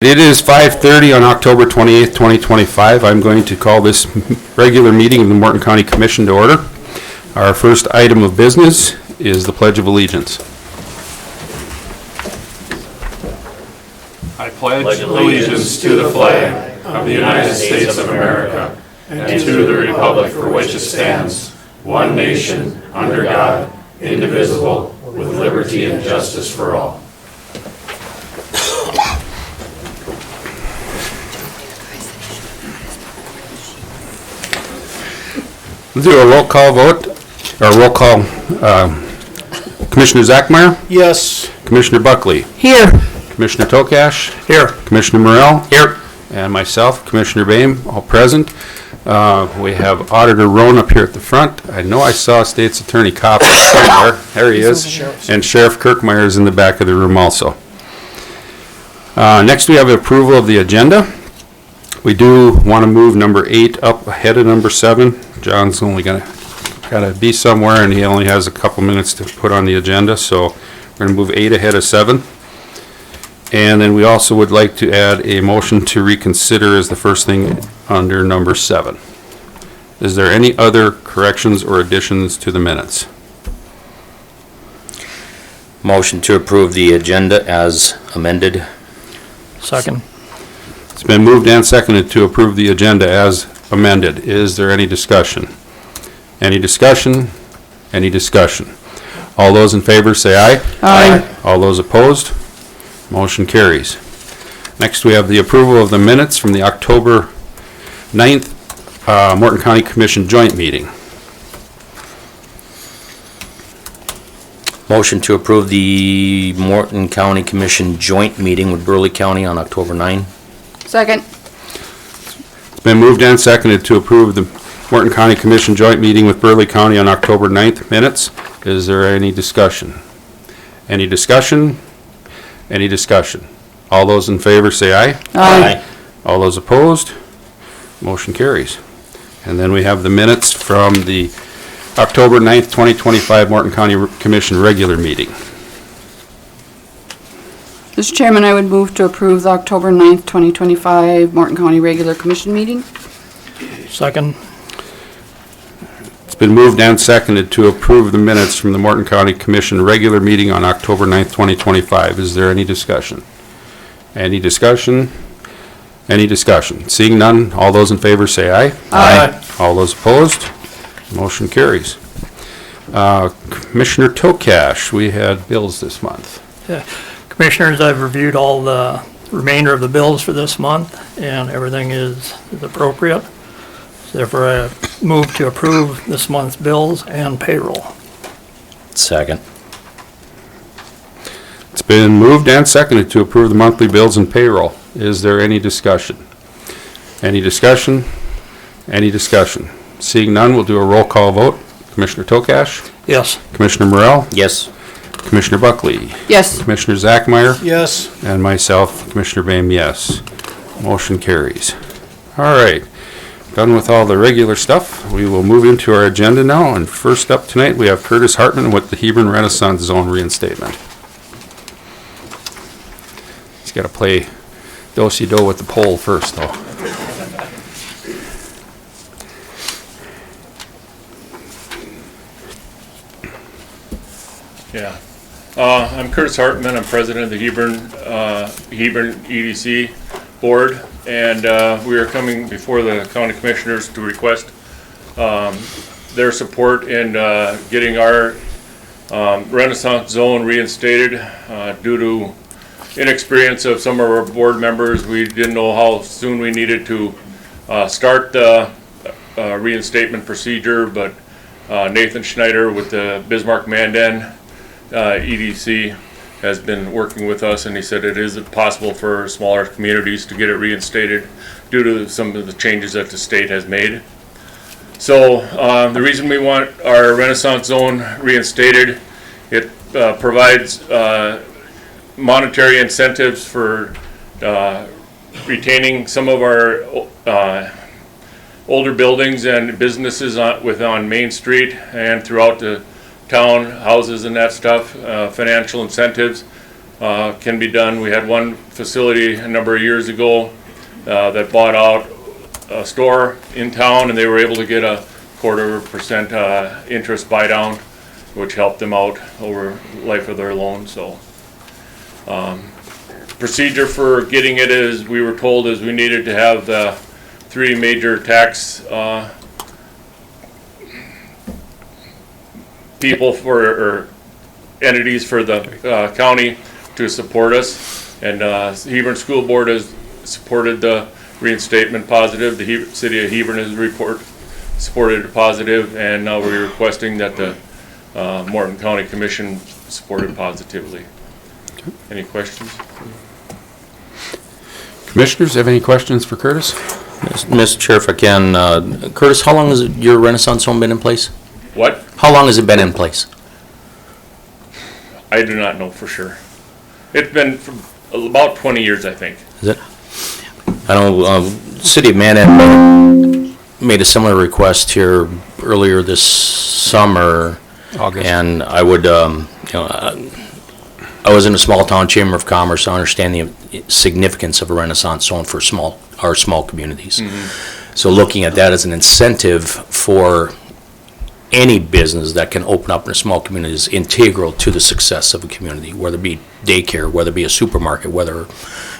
It is 5:30 on October 28th, 2025. I'm going to call this regular meeting of the Morton County Commission to order. Our first item of business is the Pledge of Allegiance. I pledge allegiance to the flag of the United States of America and to the republic for which it stands, one nation, under God, indivisible, with liberty and justice for all. We'll do a roll call vote, or roll call. Commissioner Zachmeyer? Yes. Commissioner Buckley? Here. Commissioner Tokash? Here. Commissioner Morrell? Here. And myself, Commissioner Boehm, all present. We have Auditor Roan up here at the front. I know I saw State's Attorney Kopp somewhere. There he is. And Sheriff Kirkmeyer is in the back of the room also. Next we have approval of the agenda. We do want to move number 8 up ahead of number 7. John's only gotta be somewhere, and he only has a couple minutes to put on the agenda, so we're gonna move 8 ahead of 7. And then we also would like to add a motion to reconsider as the first thing under number 7. Is there any other corrections or additions to the minutes? Motion to approve the agenda as amended. Second. It's been moved and seconded to approve the agenda as amended. Is there any discussion? Any discussion? Any discussion? All those in favor say aye. Aye. All those opposed? Motion carries. Next, we have the approval of the minutes from the October 9th Morton County Commission joint meeting. Motion to approve the Morton County Commission joint meeting with Burley County on October 9. Second. It's been moved and seconded to approve the Morton County Commission joint meeting with Burley County on October 9th minutes. Is there any discussion? Any discussion? Any discussion? All those in favor say aye. Aye. All those opposed? Motion carries. And then we have the minutes from the October 9th, 2025 Morton County Commission regular meeting. Mr. Chairman, I would move to approve the October 9th, 2025 Morton County Regular Commission meeting. Second. It's been moved and seconded to approve the minutes from the Morton County Commission regular meeting on October 9th, 2025. Is there any discussion? Any discussion? Any discussion? Seeing none, all those in favor say aye. Aye. All those opposed? Motion carries. Commissioner Tokash, we had bills this month. Commissioners, I've reviewed all the remainder of the bills for this month, and everything is appropriate. Therefore, I move to approve this month's bills and payroll. Second. It's been moved and seconded to approve the monthly bills and payroll. Is there any discussion? Any discussion? Any discussion? Seeing none, we'll do a roll call vote. Commissioner Tokash? Yes. Commissioner Morrell? Yes. Commissioner Buckley? Yes. Commissioner Zachmeyer? Yes. And myself, Commissioner Boehm, yes. Motion carries. All right. Done with all the regular stuff. We will move into our agenda now. And first up tonight, we have Curtis Hartman with the Hebron Renaissance Zone reinstatement. He's got to play do-si-do with the pole first, though. Yeah. I'm Curtis Hartman. I'm president of the Hebron EDC board, and we are coming before the county commissioners to request their support in getting our Renaissance Zone reinstated. Due to inexperience of some of our board members, we didn't know how soon we needed to start the reinstatement procedure, but Nathan Schneider with the Bismarck-Mandan EDC has been working with us, and he said it is possible for smaller communities to get it reinstated due to some of the changes that the state has made. So the reason we want our Renaissance Zone reinstated, it provides monetary incentives for retaining some of our older buildings and businesses on Main Street and throughout the town, houses and that stuff, financial incentives. can be done. We had one facility a number of years ago that bought out a store in town, and they were able to get a 0.25% interest buy down, which helped them out over the life of their loan. So procedure for getting it is, we were told, is we needed to have the 3 major tax people or entities for the county to support us, and Hebron School Board has supported the reinstatement positive. The City of Hebron has supported it positive, and now we're requesting that the Morton County Commission support it positively. Any questions? Commissioners, have any questions for Curtis? Mr. Chair, if I can, Curtis, how long has your Renaissance home been in place? What? How long has it been in place? I do not know for sure. It's been for about 20 years, I think. Is it? I know, City of Mandan made a similar request here earlier this summer. August. And I would, I was in a small town chamber of commerce. I understand the significance of a Renaissance zone for our small communities. Mm-hmm. So looking at that as an incentive for any business that can open up in a small community is integral to the success of a community, whether it be daycare, whether it be a supermarket, whether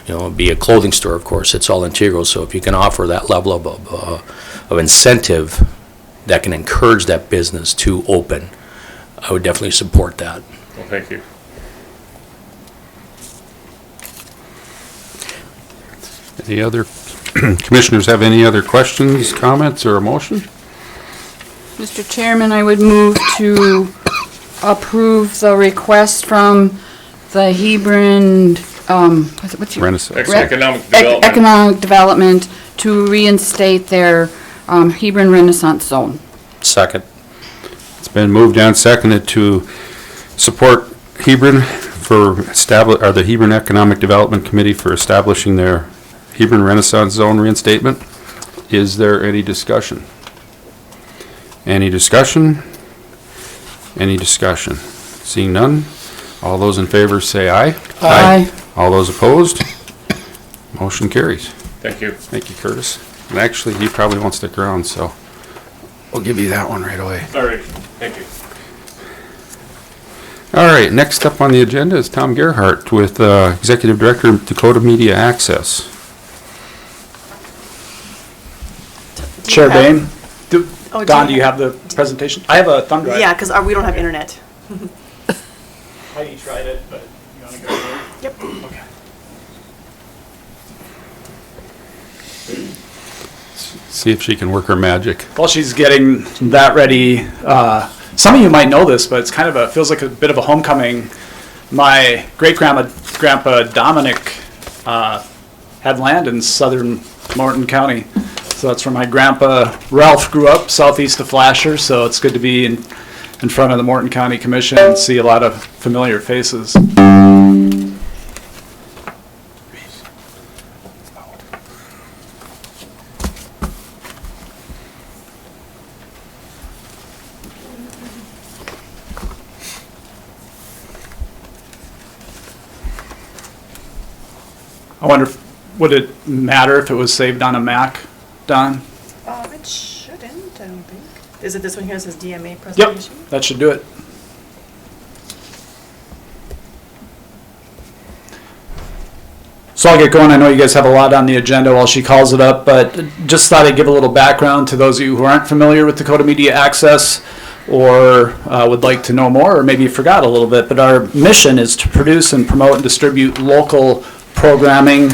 it be a clothing store. Of course, it's all integral. So if you can offer that level of incentive that can encourage that business to open, I would definitely support that. Well, thank you. Any other commissioners have any other questions, comments, or a motion? Mr. Chairman, I would move to approve the request from the Hebron, what's your? Renaissance. Economic development. Economic Development to reinstate their Hebron Renaissance Zone. Second. It's been moved and seconded to support Hebron the Hebron Economic Development Committee for establishing their Hebron Renaissance Zone reinstatement. Is there any discussion? Any discussion? Any discussion? Seeing none, all those in favor say aye. Aye. All those opposed? Motion carries. Thank you. Thank you, Curtis. And actually, you probably won't stick around, so we'll give you that one right away. All right. Thank you. All right, next up on the agenda is Tom Gerhart with Executive Director of Dakota Media Access. Chair Bain, Oh, Don, do you have the presentation? I have a thumb drive. Yeah, because we don't have internet. Heidi tried it, but you want to go there? Yep. Okay. See if she can work her magic. While she's getting that ready, some of you might know this, but it's kind of feels like a bit of a homecoming. My great-grandpa Dominic had land in southern Morton County. So that's where my grandpa Ralph grew up, southeast of Flasher, so it's good to be in front of the Morton County Commission and see a lot of familiar faces. I wonder, would it matter if it was saved on a Mac, Don? It shouldn't, I don't think. Is it this one here that says DMA Yep, presentation? that should do it. So I'll get going. I know you guys have a lot on the agenda while she calls it up, but just thought I'd give a little background to those of you who aren't familiar with Dakota Media Access or would like to know more, or maybe you forgot a little bit. But our mission is to produce and promote and distribute local programming,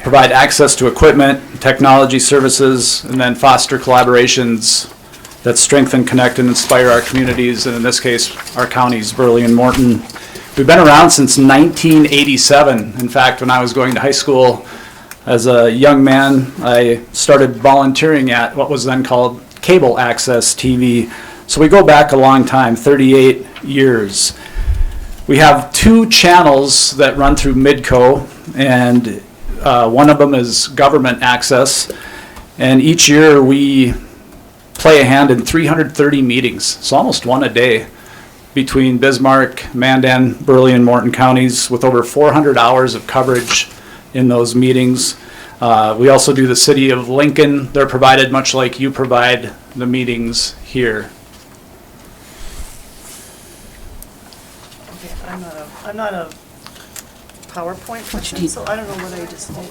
provide access to equipment, technology services, and then foster collaborations that strengthen, connect, and inspire our communities, and in this case, our counties, Burley and Morton. We've been around since 1987. In fact, when I was going to high school as a young man, I started volunteering at what was then called Cable Access TV. So we go back a long time, 38 years. We have 2 channels that run through Midco, and one of them is government access. And each year we play a hand in 330 meetings, so almost one a day. between Bismarck, Mandan, Burley, and Morton counties with over 400 hours of coverage in those meetings. We also do the city of Lincoln. They're provided much like you provide the meetings here. Okay, I'm not a PowerPoint person, so I don't know what I just did.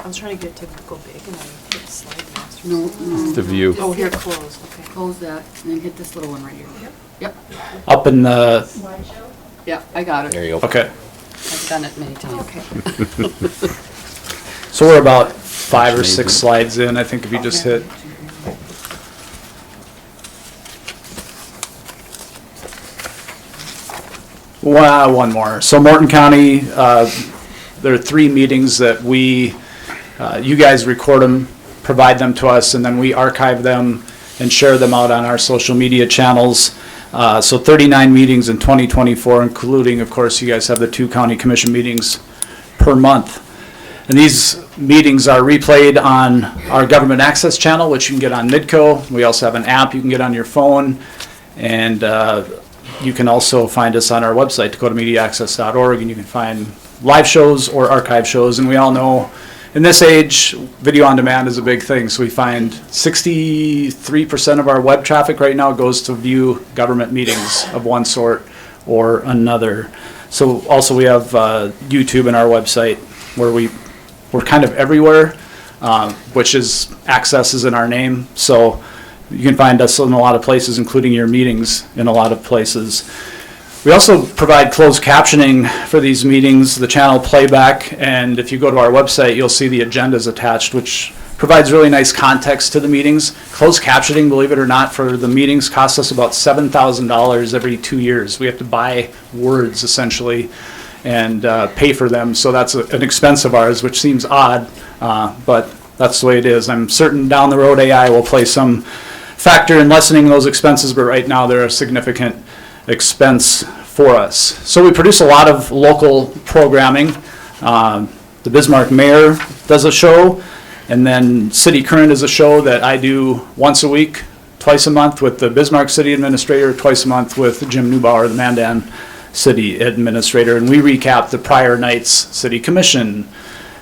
I was trying to get to go big and I hit slide master. No, The view. Oh, here, close, okay. close that and then hit this little one right here. Yep, Up in the, yeah, I got it. There you go. okay. I've done it many times. Okay. So we're about 5 or 6 slides in, I think, if you just hit. Wow, one more. So Morton County, there are 3 meetings that you guys record them, provide them to us, and then we archive them and share them out on our social media channels. So 39 meetings in 2024, including, of course, you guys have the 2 county commission meetings per month. And these meetings are replayed on our government access channel, which you can get on Midco. We also have an app you can get on your phone. And you can also find us on our website, dakotamediaaccess.org, and you can find live shows or archive shows. And we all know in this age, video on demand is a big thing. So we find 63% of our web traffic right now goes to view government meetings of one sort or another. So also we have YouTube and our website where we're kind of everywhere, which is access is in our name. So you can find us in a lot of places, including your meetings in a lot of places. We also provide closed captioning for these meetings, the channel playback, and if you go to our website, you'll see the agendas attached, which provides really nice context to the meetings. Closed captioning, believe it or not, for the meetings costs us about $7,000 every 2 years. We have to buy words, essentially, and pay for them, so that's an expense of ours, which seems odd, but that's the way it is. I'm certain down the road AI will play some factor in lessening those expenses, but right now they're a significant expense for us. So we produce a lot of local programming. The Bismarck Mayor does a show, and then City Current is a show that I do once a week, twice a month with the Bismarck City Administrator, twice a month with Jim Neubauer, the Mandan City Administrator, and we recap the prior night's City Commission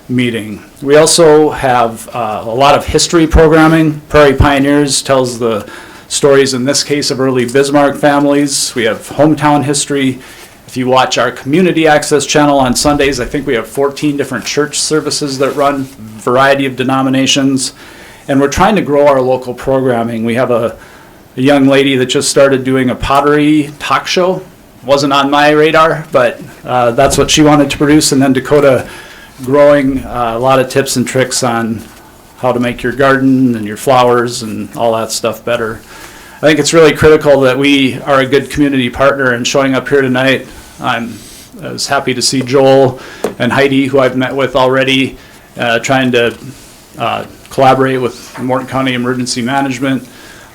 meeting. We also have a lot of history programming. Prairie Pioneers tells the stories, in this case, of early Bismarck families. We have hometown history. If you watch our community access channel on Sundays, I think we have 14 different church services that run, variety of denominations, and we're trying to grow our local programming. We have a young lady that just started doing a pottery talk show. Wasn't on my radar, but that's what she wanted to produce. And then Dakota growing a lot of tips and tricks on how to make your garden and your flowers and all that stuff better. I think it's really critical that we are a good community partner, and showing up here tonight, I was happy to see Joel and Heidi, who I've met with already, trying to collaborate with Morton County Emergency Management.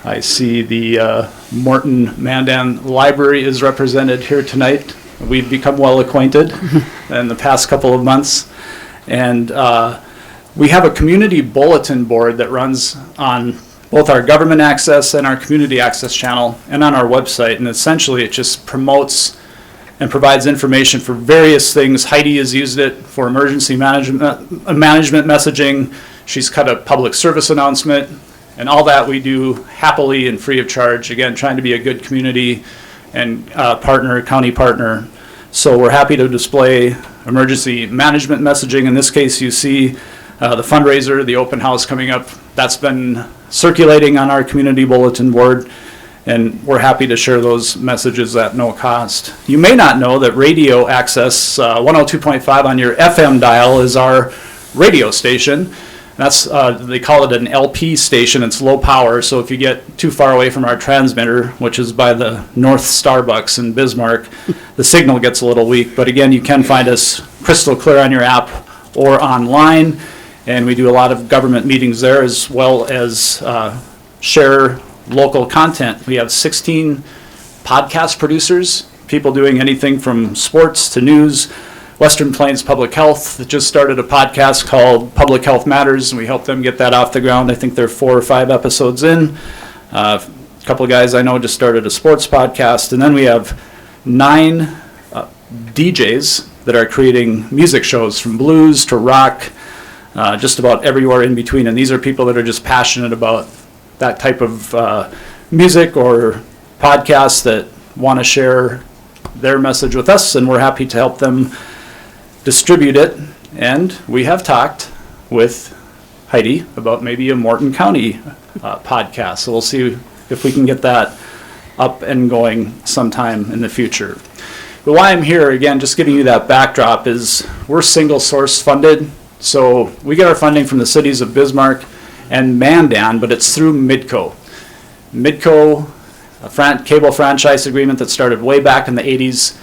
I see the Morton Mandan Library is represented here tonight. We've become well acquainted in the past couple of months. And we have a community bulletin board that runs on both our government access and our community access channel and on our website. And essentially it just promotes and provides information for various things. Heidi has used it for emergency management messaging. She's cut a public service announcement. And all that we do happily and free of charge. Again, trying to be a good community and partner, county partner. So we're happy to display emergency management messaging. In this case, you see the fundraiser, the open house coming up. That's been circulating on our community bulletin board, and we're happy to share those messages at no cost. You may not know that radio access 102.5 on your FM dial is our radio station. That's, they call it an LP station. It's low power, so if you get too far away from our transmitter, which is by the North Starbucks in Bismarck, the signal gets a little weak. But again, you can find us crystal clear on your app or online, and we do a lot of government meetings there, as well as share local content. We have 16 podcast producers, people doing anything from sports to news. Western Plains Public Health that just started a podcast called Public Health Matters, and we helped them get that off the ground. I think they're 4 or 5 episodes in. couple of guys I know just started a sports podcast, and then we have 9 DJs that are creating music shows from blues to rock, just about everywhere in between. And these are people that are just passionate about that type of music or podcasts that want to share their message with us, and we're happy to help them distribute it. And we have talked with Heidi about maybe a Morton County podcast. So we'll see if we can get that up and going sometime in the future. But why I'm here, again, just giving you that backdrop, is we're single source funded. So we get our funding from the cities of Bismarck and Mandan, but it's through Midco. Midco, a cable franchise agreement that started way back in the 80s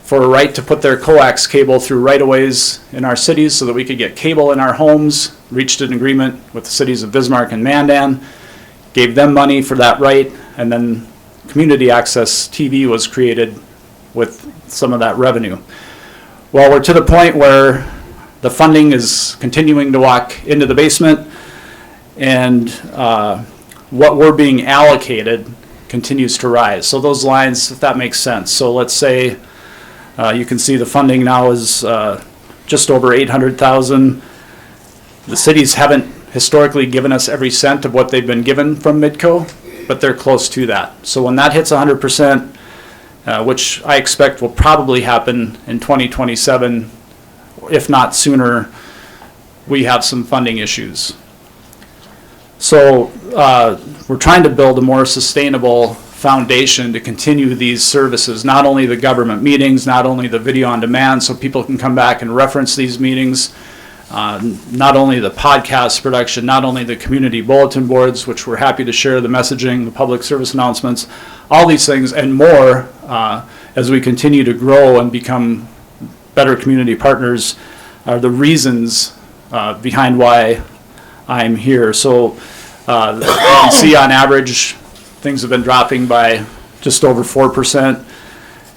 for a right to put their coax cable through right-of-ways in our cities so that we could get cable in our homes, reached an agreement with the cities of Bismarck and Mandan, gave them money for that right, and then community access TV was created with some of that revenue. Well, we're to the point where the funding is continuing to walk into the basement, and what we're being allocated continues to rise. So those lines, if that makes sense. So let's say you can see the funding now is just over $800,000. The cities haven't historically given us every cent of what they've been given from Midco, but they're close to that. So when that hits 100%, which I expect will probably happen in 2027, if not sooner, we have some funding issues. So we're trying to build a more sustainable foundation to continue these services, not only the government meetings, not only the video on demand so people can come back and reference these meetings, not only the podcast production, not only the community bulletin boards, which we're happy to share the messaging, the public service announcements, all these things and more as we continue to grow and become better community partners are the reasons behind why I'm here. So you can see on average things have been dropping by just over 4%,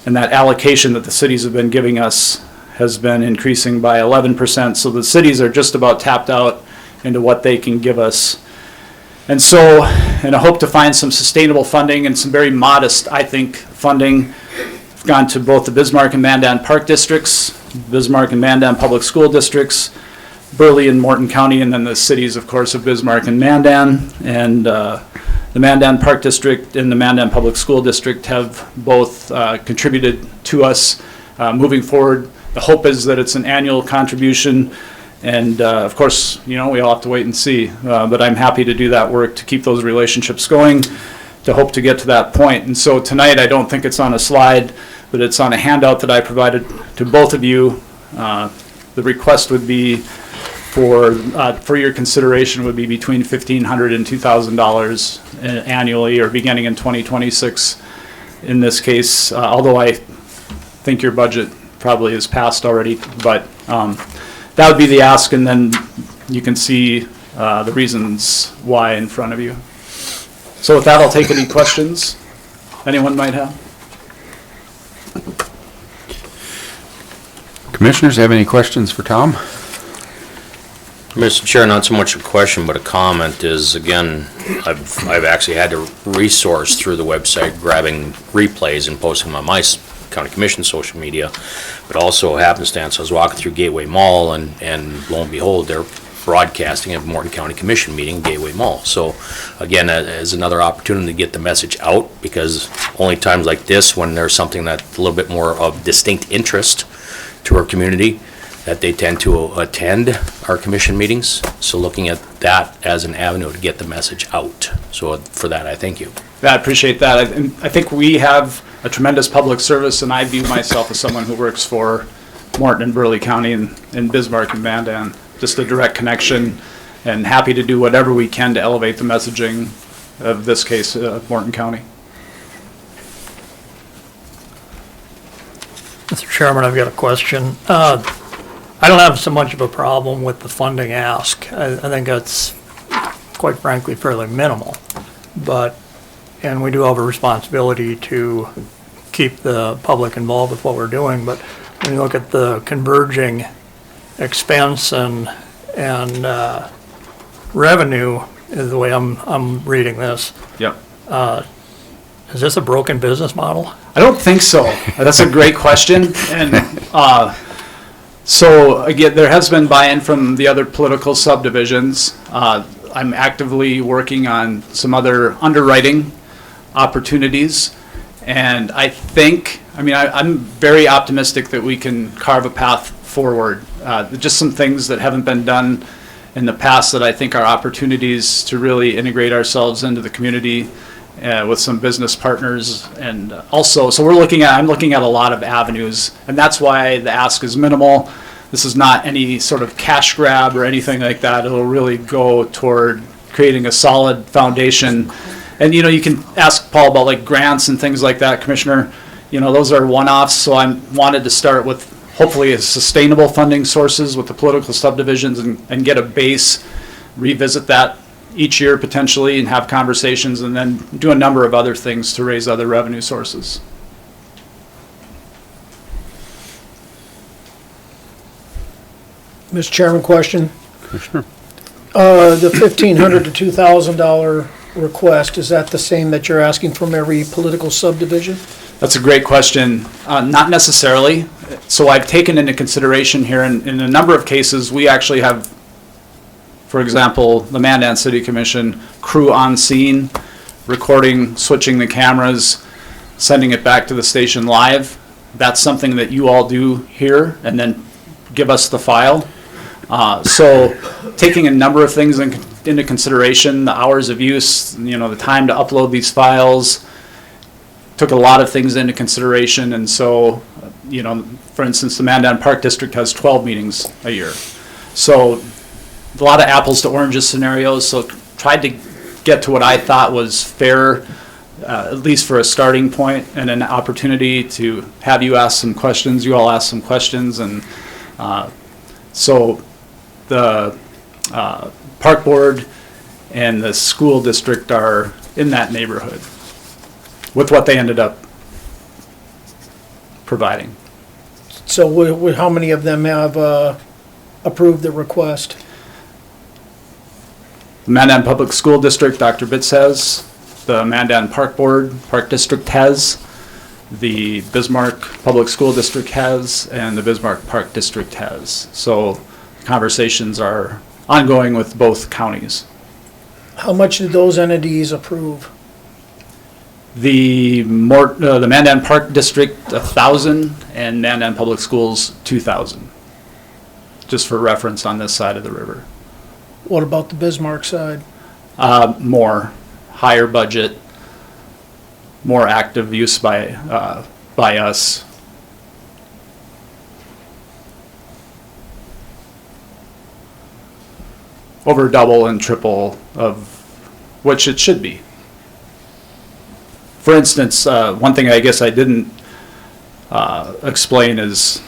and that allocation that the cities have been giving us has been increasing by 11%. So the cities are just about tapped out into what they can give us. And so, in a hope to find some sustainable funding and some very modest, I think, funding, I've gone to both the Bismarck and Mandan Park Districts, Bismarck and Mandan Public School Districts, Burley and Morton County, and then the cities, of course, of Bismarck and Mandan. And the Mandan Park District and the Mandan Public School District have both contributed to us moving forward. The hope is that it's an annual contribution, and of course, you know, we all have to wait and see. But I'm happy to do that work to keep those relationships going, to hope to get to that point. And so tonight, I don't think it's on a slide, but it's on a handout that I provided to both of you. The request would be for your consideration would be between $1,500 and $2,000 annually, or beginning in 2026 in this case, although I think your budget probably is passed already, but that would be the ask, and then you can see the reasons why in front of you. So with that, I'll take any questions anyone might have. Commissioners, have any questions for Tom? Mr. Chair, not so much a question, but a comment is, again, I've actually had to resource through the website, grabbing replays and posting them on my county commission social media, but also happenstance, I was walking through Gateway Mall, and lo and behold, they're broadcasting a Morton County Commission meeting, Gateway Mall. So again, as another opportunity to get the message out, because only times like this, when there's something that's a little bit more of distinct interest to our community, that they tend to attend our commission meetings. So looking at that as an avenue to get the message out. So for that, I thank you. I appreciate that. I think we have a tremendous public service, and I view myself as someone who works for Morton and Burley County and Bismarck and Mandan. Just a direct connection, and happy to do whatever we can to elevate the messaging of this case, Morton County. Mr. Chairman, I've got a question. I don't have so much of a problem with the funding ask. I think that's, quite frankly, fairly minimal. And we do have a responsibility to keep the public involved with what we're doing. But when you look at the converging expense and revenue, is the way I'm reading this. Yep. Is this a broken business model? I don't think so. That's a great question. And so, again, there has been buy-in from the other political subdivisions. I'm actively working on some other underwriting opportunities. And I think, I'm very optimistic that we can carve a path forward. Just some things that haven't been done in the past that I think are opportunities to really integrate ourselves into the community with some business partners. And also, so I'm looking at a lot of avenues, and that's why the ask is minimal. This is not any sort of cash grab or anything like that. It'll really go toward creating a solid foundation. And, you can ask Paul about like grants and things like that, Commissioner. Those are one-offs, so I wanted to start with hopefully a sustainable funding sources with the political subdivisions and get a base, revisit that each year potentially and have conversations, and then do a number of other things to raise other revenue sources. Mr. Chairman, question. Commissioner? The $1,500 to $2,000 request, is that the same that you're asking from every political subdivision? That's a great question. Not necessarily. So I've taken into consideration here, in a number of cases, we actually have, for example, the Mandan City Commission crew on scene, recording, switching the cameras, sending it back to the station live. That's something that you all do here, and then give us the file. So taking a number of things into consideration, the hours of use, the time to upload these files, took a lot of things into consideration. And so, for instance, the Mandan Park District has 12 meetings a year. So a lot of apples to oranges scenarios. So tried to get to what I thought was fair, at least for a starting point, and an opportunity to have you ask some questions. You all ask some questions. And so the park board and the school district are in that neighborhood with what they ended up providing. So how many of them have approved the request? The Mandan Public School District, Dr. Bitz has. The Mandan Park Board, Park District has. The Bismarck Public School District has, and the Bismarck Park District has. So conversations are ongoing with both counties. How much did those entities approve? The Mandan Park District, 1,000, and Mandan Public Schools, 2,000. Just for reference on this side of the river. What about the Bismarck side? More, higher budget, more active use by us. Over double and triple of which it should be. For instance, one thing I guess I didn't explain is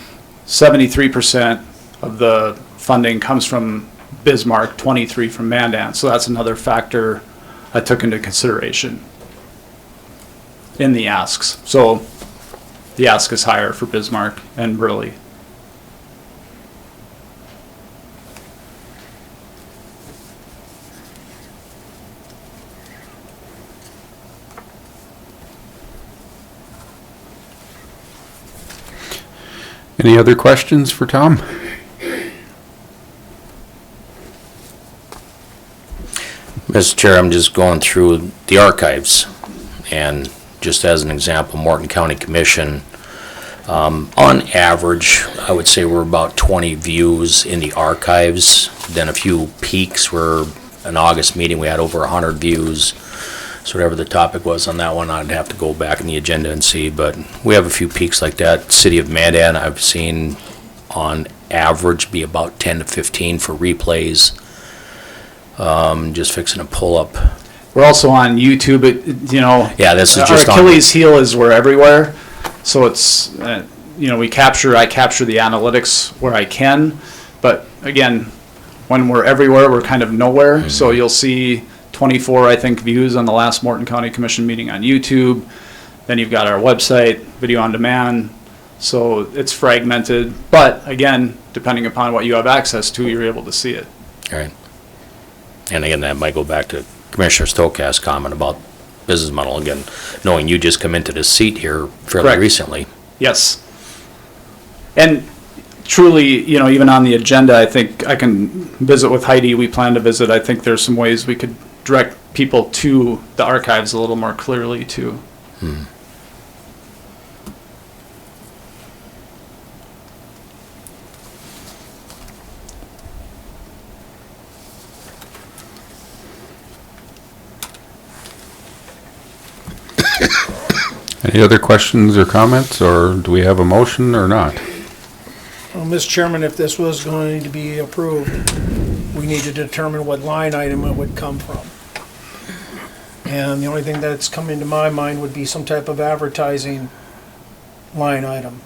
73% of the funding comes from Bismarck, 23 from Mandan. So that's another factor I took into consideration in the asks. So the ask is higher for Bismarck and Burley. Any other questions for Tom? Mr. Chair, I'm just going through the archives, and just as an example, Morton County Commission, on average, I would say we're about 20 views in the archives, then a few peaks where an August meeting we had over 100 views. So whatever the topic was on that one, I'd have to go back in the agenda and see, but we have a few peaks like that. City of Mandan, I've seen on average be about 10 to 15 for replays. Just fixing a pull up. We're also on YouTube. Yeah, this is our just Achilles heel is we're everywhere. So it's, I capture the analytics where I can, but again, when we're everywhere, we're kind of nowhere. Mm-hmm. So you'll see 24, I think, views on the last Morton County Commission meeting on YouTube. Then you've got our website, video on demand. So it's fragmented, but again, depending upon what you have access to, you're able to see it. All right. And again, that might go back to Commissioner Stokas's comment about business model, again, knowing you just come into this seat here fairly Correct. recently. Yes. And truly, you know, even on the agenda, I think I can visit with Heidi. We plan to visit. I think there's some ways we could direct people to the archives a little more clearly too. Any other questions or comments, or do we have a motion or not? Well, Mr. Chairman, if this was going to be approved, we need to determine what line item it would come from. And the only thing that's come into my mind would be some type of advertising line item.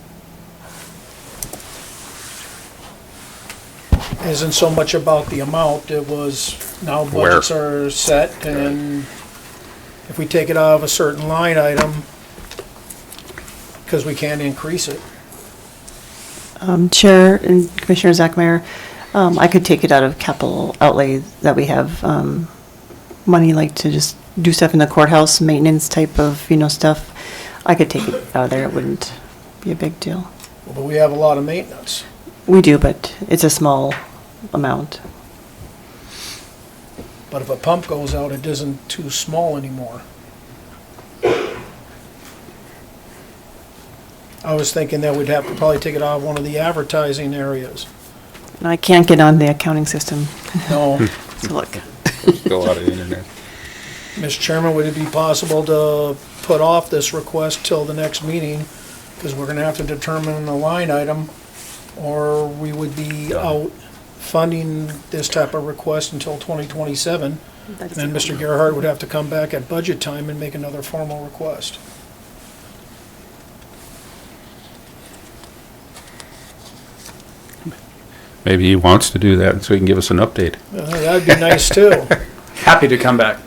Isn't so much about the amount, it was, now budgets are set, and if we take it out of a certain line item, because we can't increase it. Chair and Commissioner Zachmeyer, I could take it out of capital outlay that we have, money like to just do stuff in the courthouse, maintenance type of, stuff. I could take it out of there, it wouldn't be a big deal. But we have a lot of maintenance. We do, but it's a small amount. But if a pump goes out, it isn't too small anymore. I was thinking that we'd have to probably take it out of one of the advertising areas. And I can't get on the accounting system, No, so look. Go out of the internet. Mr. Chairman, would it be possible to put off this request till the next meeting? Because we're gonna have to determine the line item, or we would be out funding this type of request until 2027. And then Mr. Gerhart would have to come back at budget time and make another formal request. Maybe he wants to do that so he can give us an update. That'd be nice too. Happy to come back.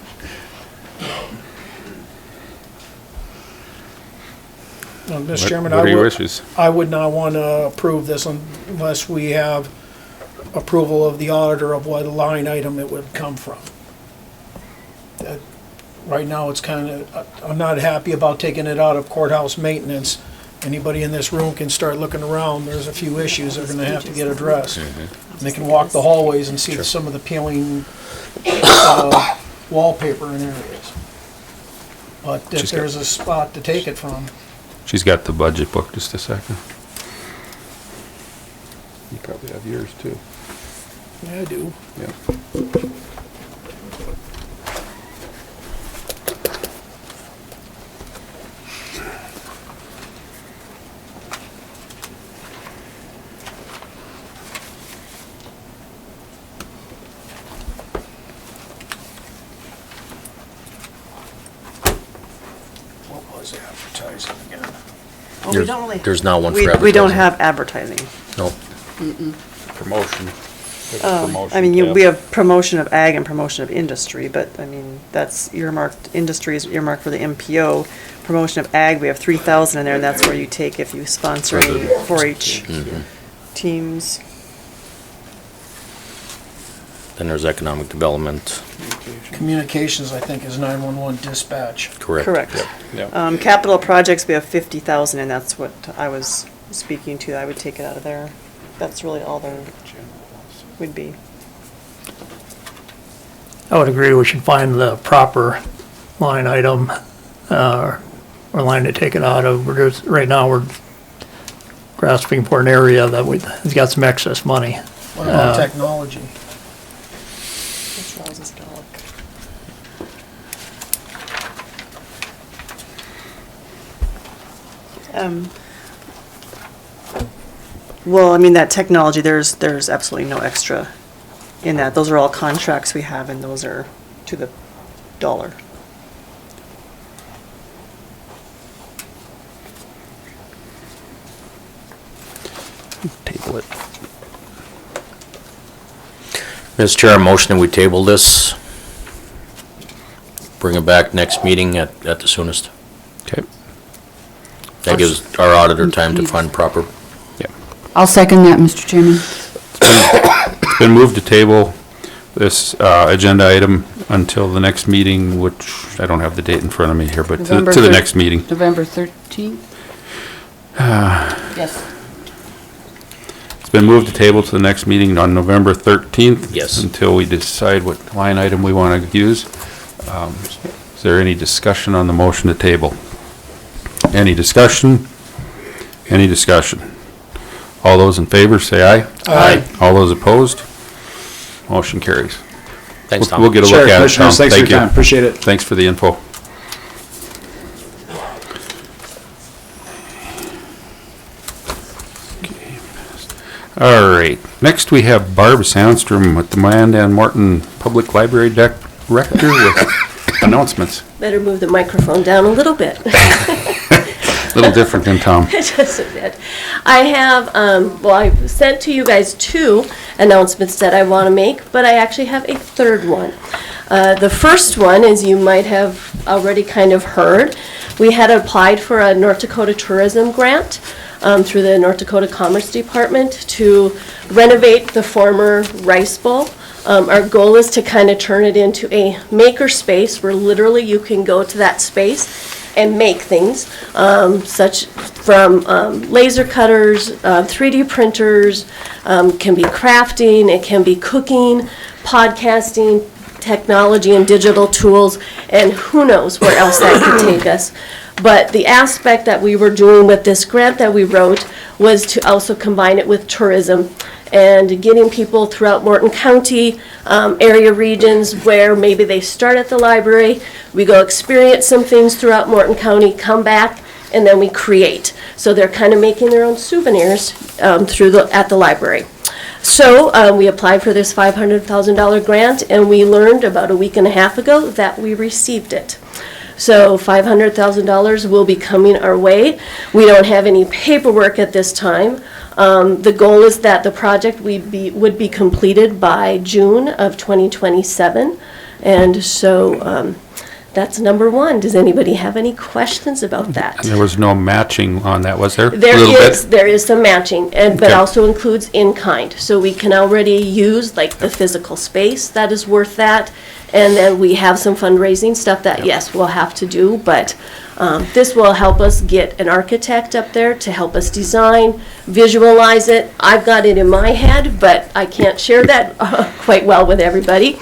Mr. Chairman, What are your wishes? I would not want to approve this unless we have approval of the auditor of what line item it would come from. Right now, it's kind of, I'm not happy about taking it out of courthouse maintenance. Anybody in this room can start looking around, there's a few issues that are gonna have to get addressed. And they can walk the hallways and see some of the peeling wallpaper in areas. But if there's a spot to take it from, She's got the budget book, just a second. You probably have yours too. yeah, I do. Yeah. What was advertising again? Well, we don't really. There's now one for We advertising. don't have advertising. No. Promotion. I mean, we have promotion of ag and promotion of industry, but, I mean, that's earmarked, industry is earmarked for the MPO. Promotion of ag, we have 3,000 in there, and that's where you take if you sponsor any 4-H teams. Then there's economic development. Communications, I think, is 911 dispatch. Correct. Correct. Yeah. Capital projects, we have 50,000, and that's what I was speaking to. I would take it out of there. That's really all there would be. I would agree, we should find the proper line item, or line to take it out of. We're just, right now, we're grasping for an area that has got some excess money. What about technology? This allows us to look. Well, I mean, that technology, there's absolutely no extra in that. Those are all contracts we have, and those are to the dollar. Table it. Mr. Chair, a motion that we table this. Bring it back next meeting at the soonest. Okay. That gives our auditor time to find proper. I'll second that, Mr. Chairman. It's been moved to table this agenda item until the next meeting, which I don't have the date in front of me here, but November to the thir- next meeting. November 13th? Yes. It's been moved to table to the next meeting on November 13th. Yes. Until we decide what line item we want to use. Is there any discussion on the motion to table? Any discussion? Any discussion? All those in favor, say aye. Aye. All those opposed? Motion carries. Thanks, Tom. We'll get a Sure, look at it, Tom. Commissioners, thanks for Thank your you. time, appreciate it. Thanks for the info. All right, next we have Barb Sandstrom with the Mandan Morton Public Library Director with announcements. Better move the microphone down a little bit. A little different than Tom. Just a bit. I have, well, I've sent to you guys 2 announcements that I want to make, but I actually have a third one. The first one, as you might have already kind of heard, we had applied for a North Dakota tourism grant through the North Dakota Commerce Department to renovate the former Rice Bowl. Our goal is to kind of turn it into a maker space where literally you can go to that space and make things, such from laser cutters, 3D printers, can be crafting, it can be cooking, podcasting, technology and digital tools, and who knows where else that could take us. But the aspect that we were doing with this grant that we wrote was to also combine it with tourism and getting people throughout Morton County, area regions where maybe they start at the library, we go experience some things throughout Morton County, come back, and then we create. So they're kind of making their own souvenirs at the library. So we applied for this $500,000 grant, and we learned about a week and a half ago that we received it. So $500,000 will be coming our way. We don't have any paperwork at this time. The goal is that the project would be completed by June of 2027. And so that's number 1. Does anybody have any questions about that? And there was no matching on that, was there? There is some matching, but Okay. also includes in-kind. So we can already use like the physical space that is worth that. And then we have some fundraising stuff that, yes, we'll have to do, but this will help us get an architect up there to help us design, visualize it. I've got it in my head, but I can't share that quite well with everybody.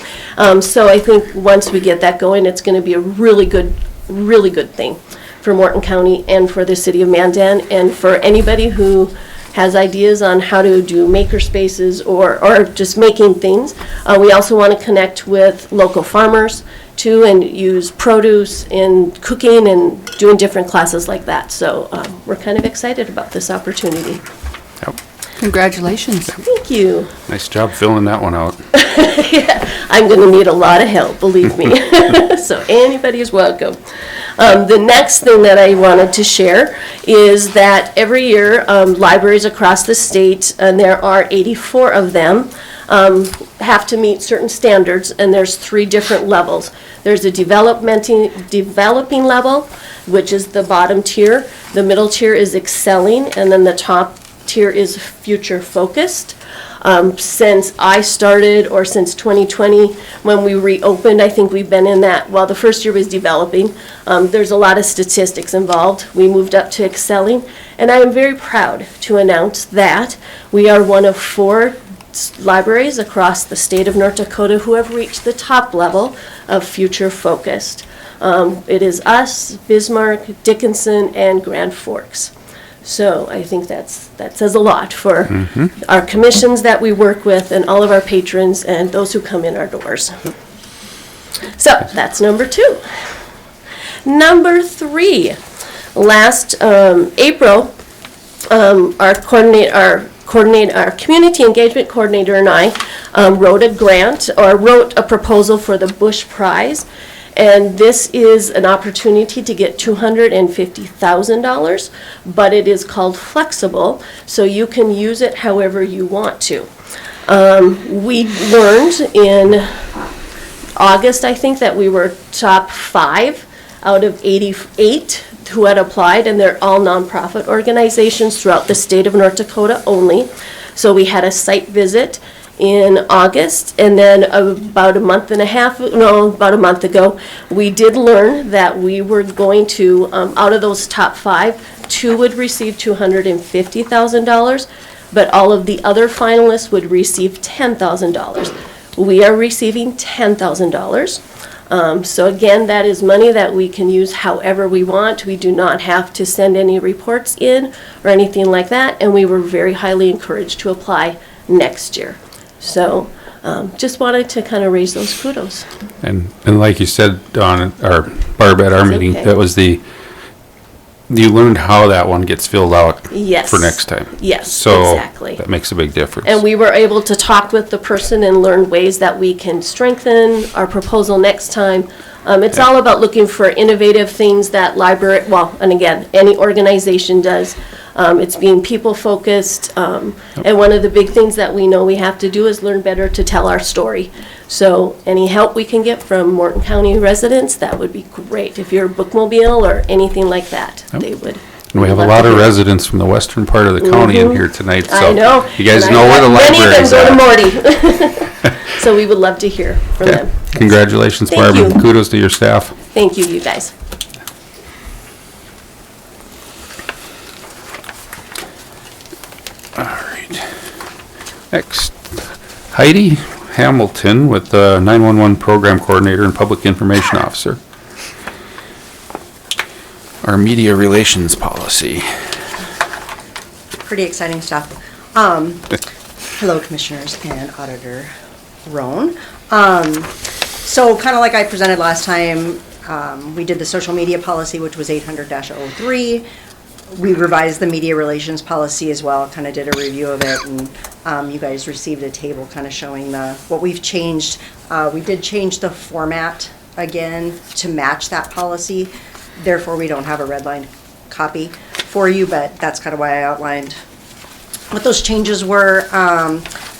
So I think once we get that going, it's going to be a really good thing for Morton County and for the city of Mandan, and for anybody who has ideas on how to do maker spaces or just making things. We also want to connect with local farmers too and use produce in cooking and doing different classes like that. So we're kind of excited about this opportunity. Yep. Congratulations. Thank you. Nice job filling that one out. I'm going to need a lot of help, believe me. So anybody is welcome. The next thing that I wanted to share is that every year libraries across the state, and there are 84 of them, have to meet certain standards, and there's 3 different levels. There's a developing level, which is the bottom tier. The middle tier is excelling, and then the top tier is future focused. Since I started, or since 2020, when we reopened, I think we've been in that, well, the first year was developing. There's a lot of statistics involved. We moved up to excelling, and I am very proud to announce that we are one of 4 libraries across the state of North Dakota who have reached the top level of future focused. It is us, Bismarck, Dickinson, and Grand Forks. So I think that says a lot for our commissions that we work with and all of our patrons and those who come in our doors. So that's number 2. Number 3, last April, our community engagement coordinator and I wrote a proposal for the Bush Prize. And this is an opportunity to get $250,000, but it is called flexible, so you can use it however you want to. We learned in August, I think, that we were top 5 out of 88 who had applied, and they're all nonprofit organizations throughout the state of North Dakota only. So we had a site visit in August, and then about a month ago, we did learn that we were going to, out of those top 5, 2 would receive $250,000, but all of the other finalists would receive $10,000. We are receiving $10,000. So again, that is money that we can use however we want. We do not have to send any reports in or anything like that, and we were very highly encouraged to apply next year. So just wanted to kind of raise those kudos. And like you said, Dawn, or Barb, at our meeting, okay. that was you learned how that one gets filled out Yes. for next time. Yes, So exactly. that makes a big difference. And we were able to talk with the person and learn ways that we can strengthen our proposal next time. It's all about looking for innovative things that library, well, and again, any organization does. It's being people-focused, and one of the big things that we know we have to do is learn better to tell our story. So any help we can get from Morton County residents, that would be great. If you're a bookmobile or anything like that, they would. And we have a lot of residents from the western part of the county in here tonight, so. I know. You guys And know where the library is at. Many of them go to Morty. So we would love to hear from Okay. them. Congratulations, Thank Barb, and you. kudos to your staff. Thank you, you guys. All right. Next, Heidi Hamilton with the 911 Program Coordinator and Public Information Officer. Our media relations policy. Pretty exciting stuff. Hello, Commissioners and Auditor Roan. So kind of like I presented last time, we did the social media policy, which was 800-03. We revised the media relations policy as well, kind of did a review of it, and you guys received a table kind of showing what we've changed. We did change the format again to match that policy. Therefore, we don't have a red line copy for you, but that's kind of why I outlined what those changes were.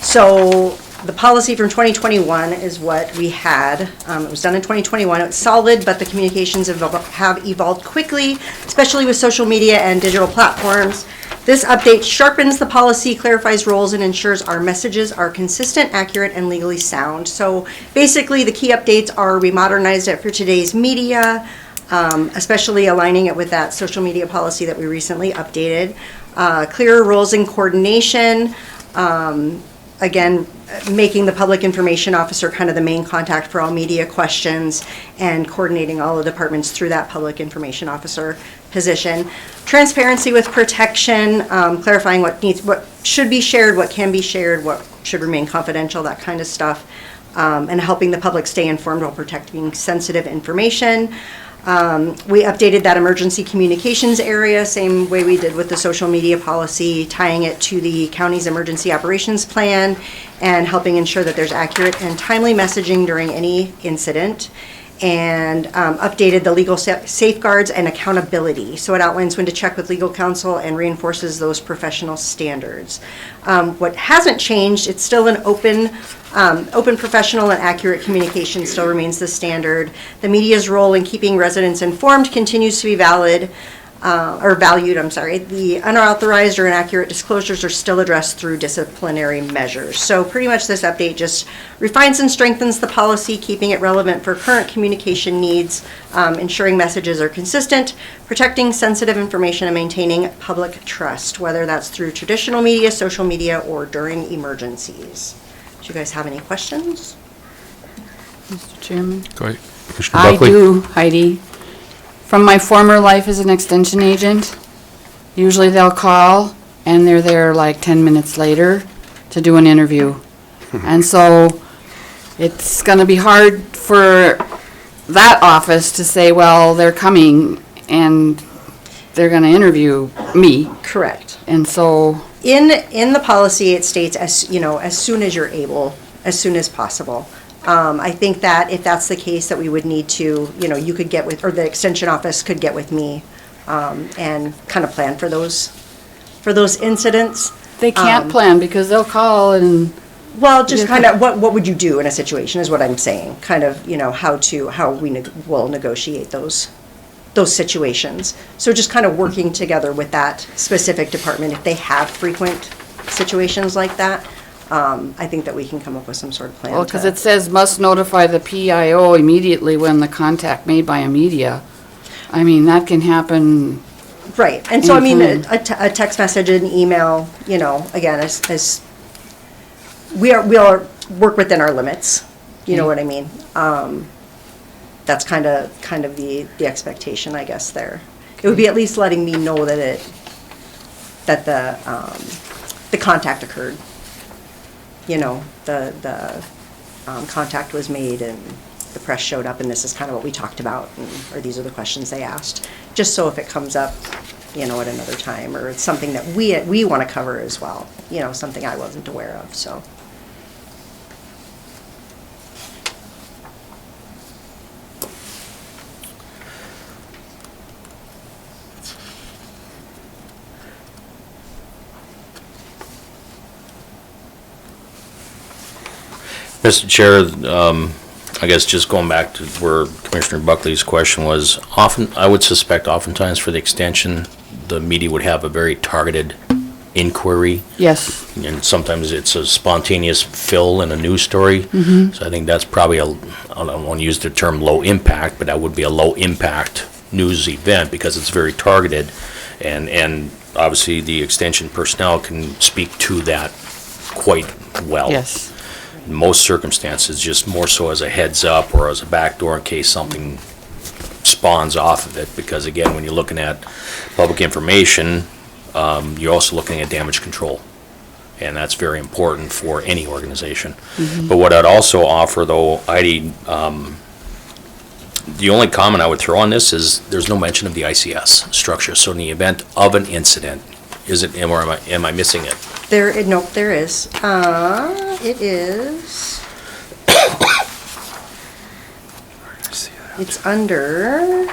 So the policy from 2021 is what we had. It was done in 2021. It's solid, but the communications have evolved quickly, especially with social media and digital platforms. This update sharpens the policy, clarifies roles, and ensures our messages are consistent, accurate, and legally sound. So basically, the key updates are we modernized it for today's media, especially aligning it with that social media policy that we recently updated. Clearer roles and coordination. Again, making the public information officer kind of the main contact for all media questions and coordinating all the departments through that public information officer position. Transparency with protection, clarifying what should be shared, what can be shared, what should remain confidential, that kind of stuff, and helping the public stay informed while protecting sensitive information. We updated that emergency communications area, same way we did with the social media policy, tying it to the county's emergency operations plan and helping ensure that there's accurate and timely messaging during any incident. And updated the legal safeguards and accountability. So it outlines when to check with legal counsel and reinforces those professional standards. What hasn't changed, it's still an open, professional, and accurate communication still remains the standard. The media's role in keeping residents informed continues to be valued. The unauthorized or inaccurate disclosures are still addressed through disciplinary measures. So pretty much this update just refines and strengthens the policy, keeping it relevant for current communication needs, ensuring messages are consistent, protecting sensitive information, and maintaining public trust, whether that's through traditional media, social media, or during emergencies. Do you guys have any questions? Mr. Chairman? Go ahead, Commissioner I Buckley. do, Heidi. From my former life as an extension agent, usually they'll call and they're there like 10 minutes later to do an interview. And so it's going to be hard for that office to say, well, they're coming and they're going to interview me. Correct. And so In the policy, it states as soon as you're able, as soon as possible. I think that if that's the case, that we would need to, you could get with, or the extension office could get with me and kind of plan for those incidents. they can't plan because they'll call and Well, just kind of what would you do in a situation is what I'm saying. Kind of, how we will negotiate those situations. So just kind of working together with that specific department if they have frequent situations like that. I think that we can come up with some sort of plan. Well, because it says must notify the PIO immediately when the contact made by a media. I mean, that can happen. Right, and so I mean, anytime. a text message, an email, you know, again, as we are work within our limits, you know what I mean? That's kind of the expectation, I guess, there. It would be at least letting me know that the contact occurred. You know, the contact was made and the press showed up and this is kind of what we talked about, or these are the questions they asked. Just so if it comes up, you know, at another time, or it's something that we want to cover as well, you know, something I wasn't aware of, so. Mr. Chair, I guess just going back to where Commissioner Buckley's question was, I would suspect oftentimes for the extension, the media would have a very targeted inquiry. Yes. And sometimes it's a spontaneous fill in a news story. So I think that's probably I don't want to use the term low impact, but that would be a low impact news event because it's very targeted. And obviously the extension personnel can speak to that quite well. Yes. In most circumstances, just more so as a heads up or as a backdoor in case something spawns off of it. Because again, when you're looking at public information, you're also looking at damage control. And that's very important for any organization. But what I'd also offer though, Heidi, the only comment I would throw on this is there's no mention of the ICS structure. So in the event of an incident, or am I missing it? Nope, there is. It is. It's under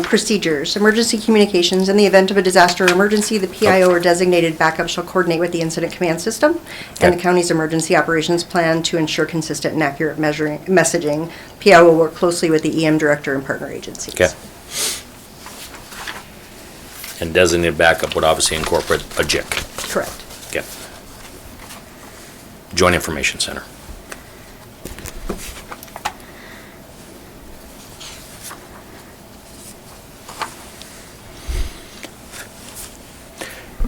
procedures, emergency communications. In the event of a disaster or emergency, the PIO or designated backup shall coordinate with the incident command system and the county's emergency operations plan to ensure consistent and accurate messaging. PIO will work closely with the EM director and partner agencies. Okay. And designated backup would obviously incorporate a JIC. Correct. Okay. Joint Information Center.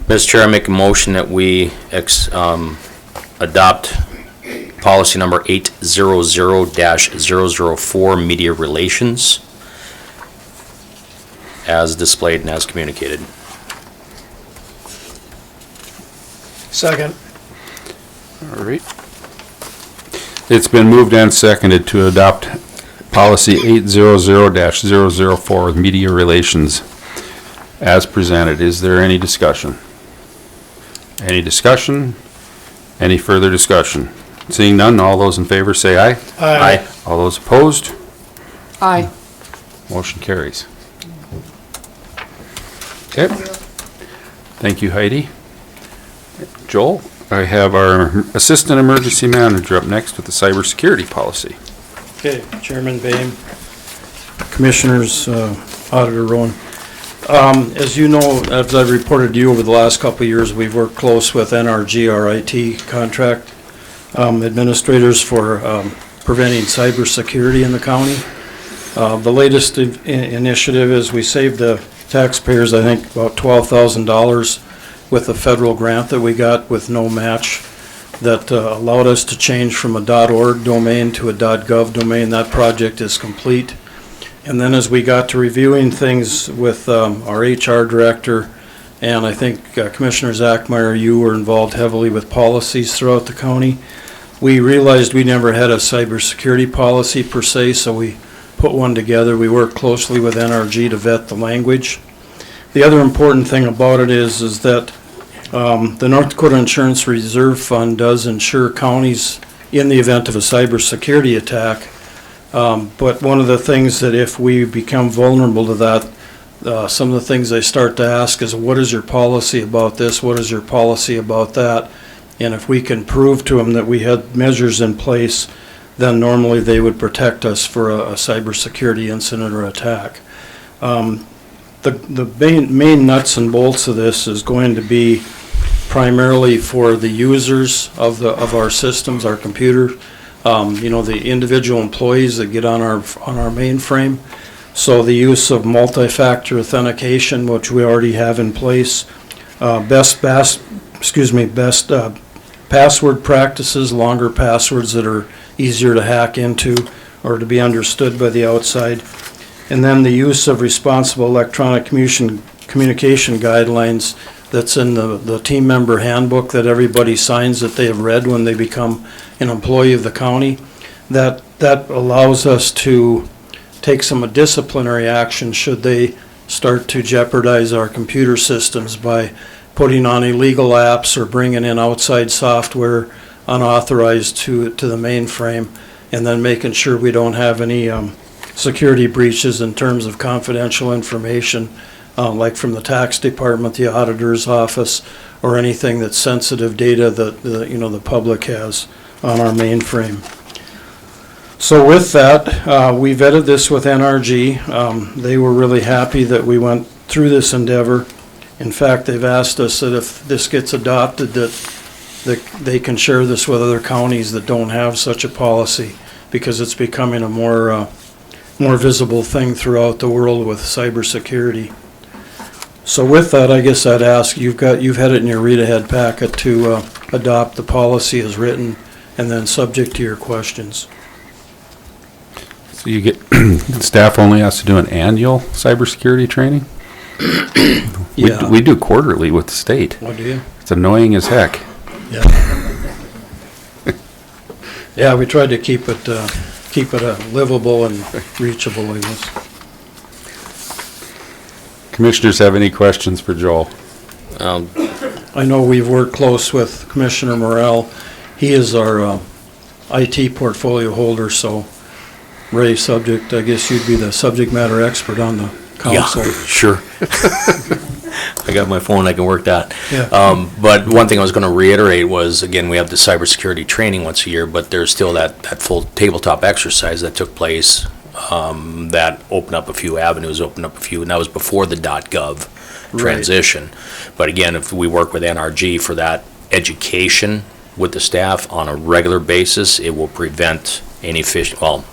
Mr. Chair, I make a motion that we adopt policy number 800-004, media relations, as displayed and as communicated. Second. All right. It's been moved and seconded to adopt policy 800-004, media relations, as presented. Is there any discussion? Any discussion? Any further discussion? Seeing none, all those in favor say aye. Aye. All those opposed? Aye. Motion carries. Okay. Thank you, Heidi. Joel, I have our Assistant Emergency Manager up next with the cybersecurity policy. Okay, Chairman Boehm, Commissioners, Auditor Rowan. As you know, as I've reported to you over the last couple of years, we've worked close with NRG, our IT contract administrators for preventing cybersecurity in the county. The latest initiative is we saved the taxpayers, I think, about $12,000 with the federal grant that we got with no match that allowed us to change from a .org domain to a .gov domain. That project is complete. And then as we got to reviewing things with our HR director, and I think Commissioner Zachmeyer, you were involved heavily with policies throughout the county, we realized we never had a cybersecurity policy per se, so we put one together. We worked closely with NRG to vet the language. The other important thing about it is that the North Dakota Insurance Reserve Fund does insure counties in the event of a cybersecurity attack. But one of the things that if we become vulnerable to that, some of the things they start to ask is, what is your policy about this? What is your policy about that? And if we can prove to them that we had measures in place, then normally they would protect us for a cybersecurity incident or attack. The main nuts and bolts of this is going to be primarily for the users of our systems, our computer, the individual employees that get on our mainframe. So the use of multi-factor authentication, which we already have in place, best password practices, longer passwords that are easier to hack into or to be understood by the outside. And then the use of responsible electronic communication guidelines that's in the team member handbook that everybody signs that they have read when they become an employee of the county. That allows us to take some disciplinary action should they start to jeopardize our computer systems by putting on illegal apps or bringing in outside software unauthorized to the mainframe, and then making sure we don't have any security breaches in terms of confidential information, like from the tax department, the auditor's office, or anything that's sensitive data that the public has on our mainframe. So with that, we vetted this with NRG. They were really happy that we went through this endeavor. In fact, they've asked us that if this gets adopted, that they can share this with other counties that don't have such a policy, because it's becoming a more visible thing throughout the world with cybersecurity. So with that, I guess I'd ask, you've had it in your read-ahead packet to adopt the policy as written, and then subject to your questions. So you get, staff only has to do an annual cybersecurity training? Yeah. We do quarterly with the state. Oh, do you? It's annoying as heck. Yeah. Yeah, we tried to keep it livable and reachable, I guess. Commissioners have any questions for Joel? I know we've worked close with Commissioner Morrell. He is our IT portfolio holder, so Ray, I guess you'd be the subject matter expert on the council. Yeah, sure. I got my phone, I can work that. Yeah. But one thing I was going to reiterate was, again, we have the cybersecurity training once a year, but there's still that full tabletop exercise that took place that opened up a few avenues, and that was before the .gov transition. Right. But again, if we work with NRG for that education with the staff on a regular basis, it will prevent any phishing, well,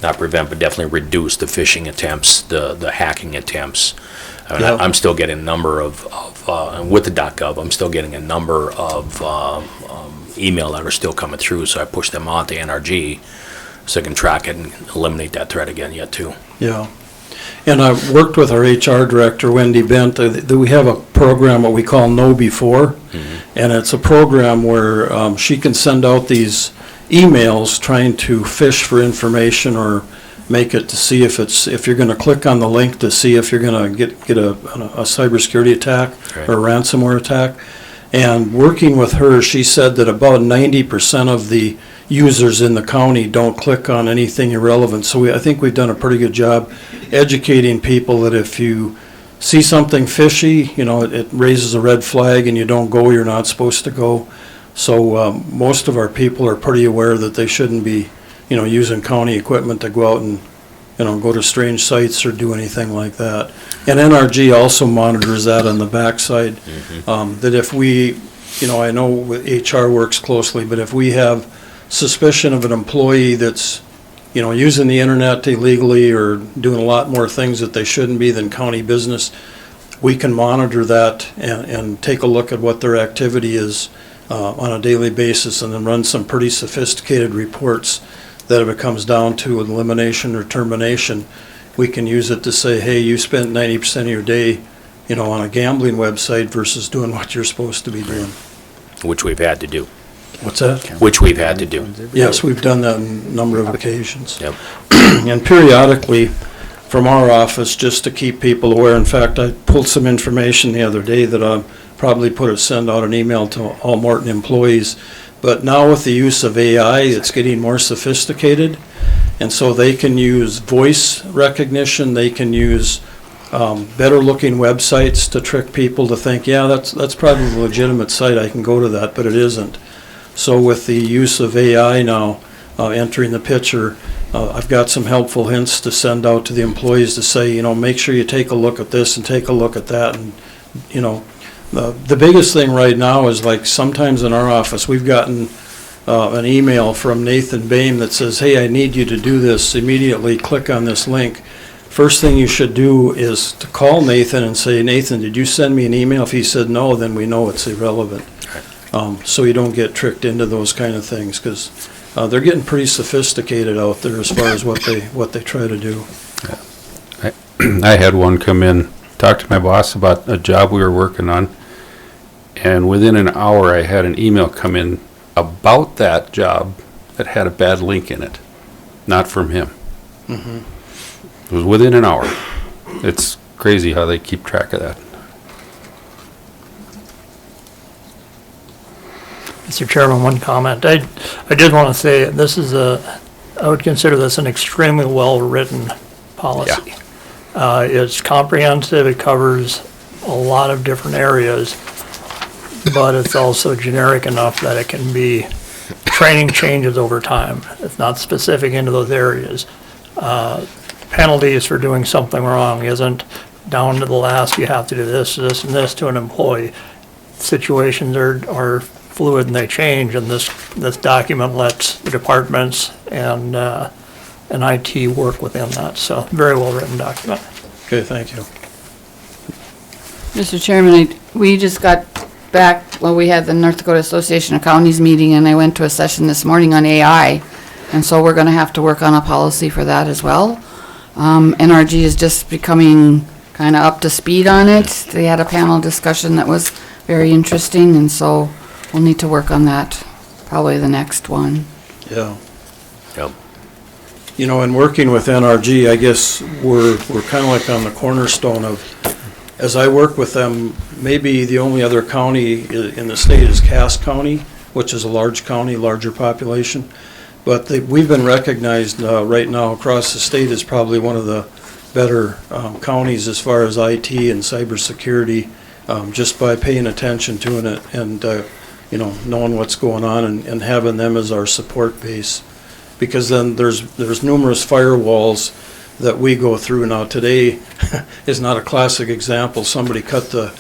not prevent, but definitely reduce the phishing attempts, the hacking attempts. I mean, I'm still getting a number of with the .gov, I'm still getting a number of email that are still coming through, so I push them on to NRG so I can track it and eliminate that threat again yet too. Yeah. And I've worked with our HR director, Wendy Bent. We have a program what we call Know Before, and it's a program where she can send out these emails trying to fish for information or make it to see if you're going to click on the link to see if you're going to get a cybersecurity attack or a ransomware attack. And working with her, she said that about 90% of the users in the county don't click on anything irrelevant. So I think we've done a pretty good job educating people that if you see something fishy, it raises a red flag and you don't go, you're not supposed to go. So most of our people are pretty aware that they shouldn't be, using county equipment to go out and, go to strange sites or do anything like that. And NRG also monitors that on the backside. That if we, I know HR works closely, but if we have suspicion of an employee that's, using the internet illegally or doing a lot more things that they shouldn't be than county business, we can monitor that and take a look at what their activity is on a daily basis, and then run some pretty sophisticated reports that if it comes down to elimination or termination, we can use it to say, hey, you spent 90% of your day, on a gambling website versus doing what you're supposed to be doing. Which we've had to do. What's that? Which we've had to do. Yes, we've done that on a number of occasions. Yep. And periodically, from our office, just to keep people aware, in fact, I pulled some information the other day that I'll probably send out an email to all Morton employees. But now with the use of AI, it's getting more sophisticated. And so they can use voice recognition, they can use better looking websites to trick people to think, yeah, that's probably a legitimate site, I can go to that, but it isn't. So with the use of AI now entering the picture, I've got some helpful hints to send out to the employees to say, make sure you take a look at this and take a look at that, and, The biggest thing right now is like sometimes in our office, we've gotten an email from Nathan Boehm that says, hey, I need you to do this immediately, click on this link. First thing you should do is to call Nathan and say, Nathan, did you send me an email? If he said no, then we know it's irrelevant. So you don't get tricked into those kind of things, because they're getting pretty sophisticated out there as far as what they try to do. I had one come in, talk to my boss about a job we were working on, and within an hour I had an email come in about that job that had a bad link in it, not from him. It was within an hour. It's crazy how they keep track of that. Mr. Chairman, one comment. I did want to say, I would consider this an extremely well-written policy. It's comprehensive, it covers a lot of different areas, but it's also generic enough that it can be, training changes over time. It's not specific into those areas. Penalties for doing something wrong isn't down to the last, you have to do this, this, and this to an employee. Situations are fluid and they change, and this document lets the departments and IT work within that. So very well written document. Okay, thank you. Mr. Chairman, we just got back, we had the North Dakota Association of Counties meeting, and I went to a session this morning on AI, and so we're gonna have to work on a policy for that as well. NRG is just becoming kind of up to speed on it. They had a panel discussion that was very interesting, and so we'll need to work on that, probably the next one. Yeah. Yep. You know, in working with NRG, I guess we're kind of like on the cornerstone of, as I work with them, maybe the only other county in the state is Cass County, which is a large county, larger population. But we've been recognized right now across the state as probably one of the better counties as far as IT and cybersecurity, just by paying attention to it and you know, knowing what's going on and having them as our support base. Because then there's numerous firewalls that we go through. Now today is not a classic example. Somebody cut the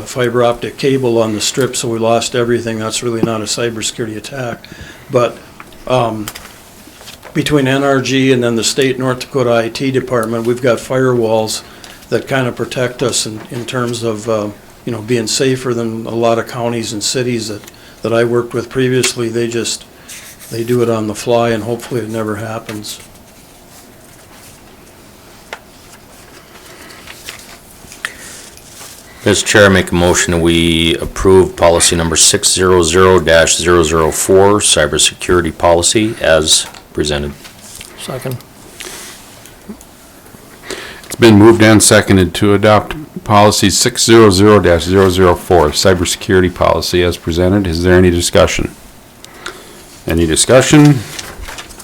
fiber optic cable on the strip, so we lost everything. That's really not a cybersecurity attack. But between NRG and then the state North Dakota IT department, we've got firewalls that kind of protect us in terms of being safer than a lot of counties and cities that I worked with previously. They do it on the fly, and hopefully it never happens. Mr. Chair, I make a motion that we approve policy number 600-004, cybersecurity policy, as presented. Second. It's been moved and seconded to adopt policy 600-004, cybersecurity policy, as presented. Is there any discussion? Any discussion?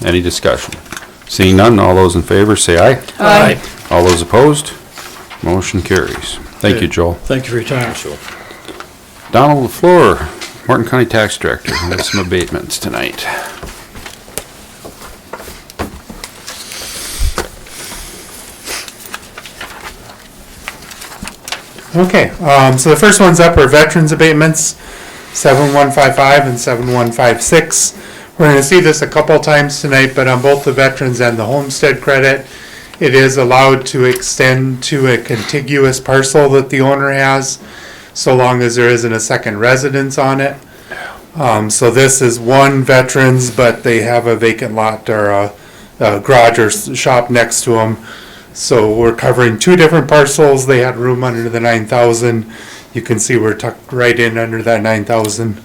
Any discussion? Seeing none, all those in favor say aye. Aye. All those opposed? Motion carries. Thank you, Joel. Thank you for your time. Donald LaFleur, Morton County Tax Director. We have some abatements tonight. Okay, so the first one's up are veterans abatements, 7155 and 7156. We're going to see this a couple times tonight, but on both the veterans and the homestead credit, it is allowed to extend to a contiguous parcel that the owner has, so long as there isn't a second residence on it. So this is one veterans, but they have a vacant lot or a garage or shop next to them. So we're covering two different parcels. They had room under the 9,000. You can see we're tucked right in under that 9,000.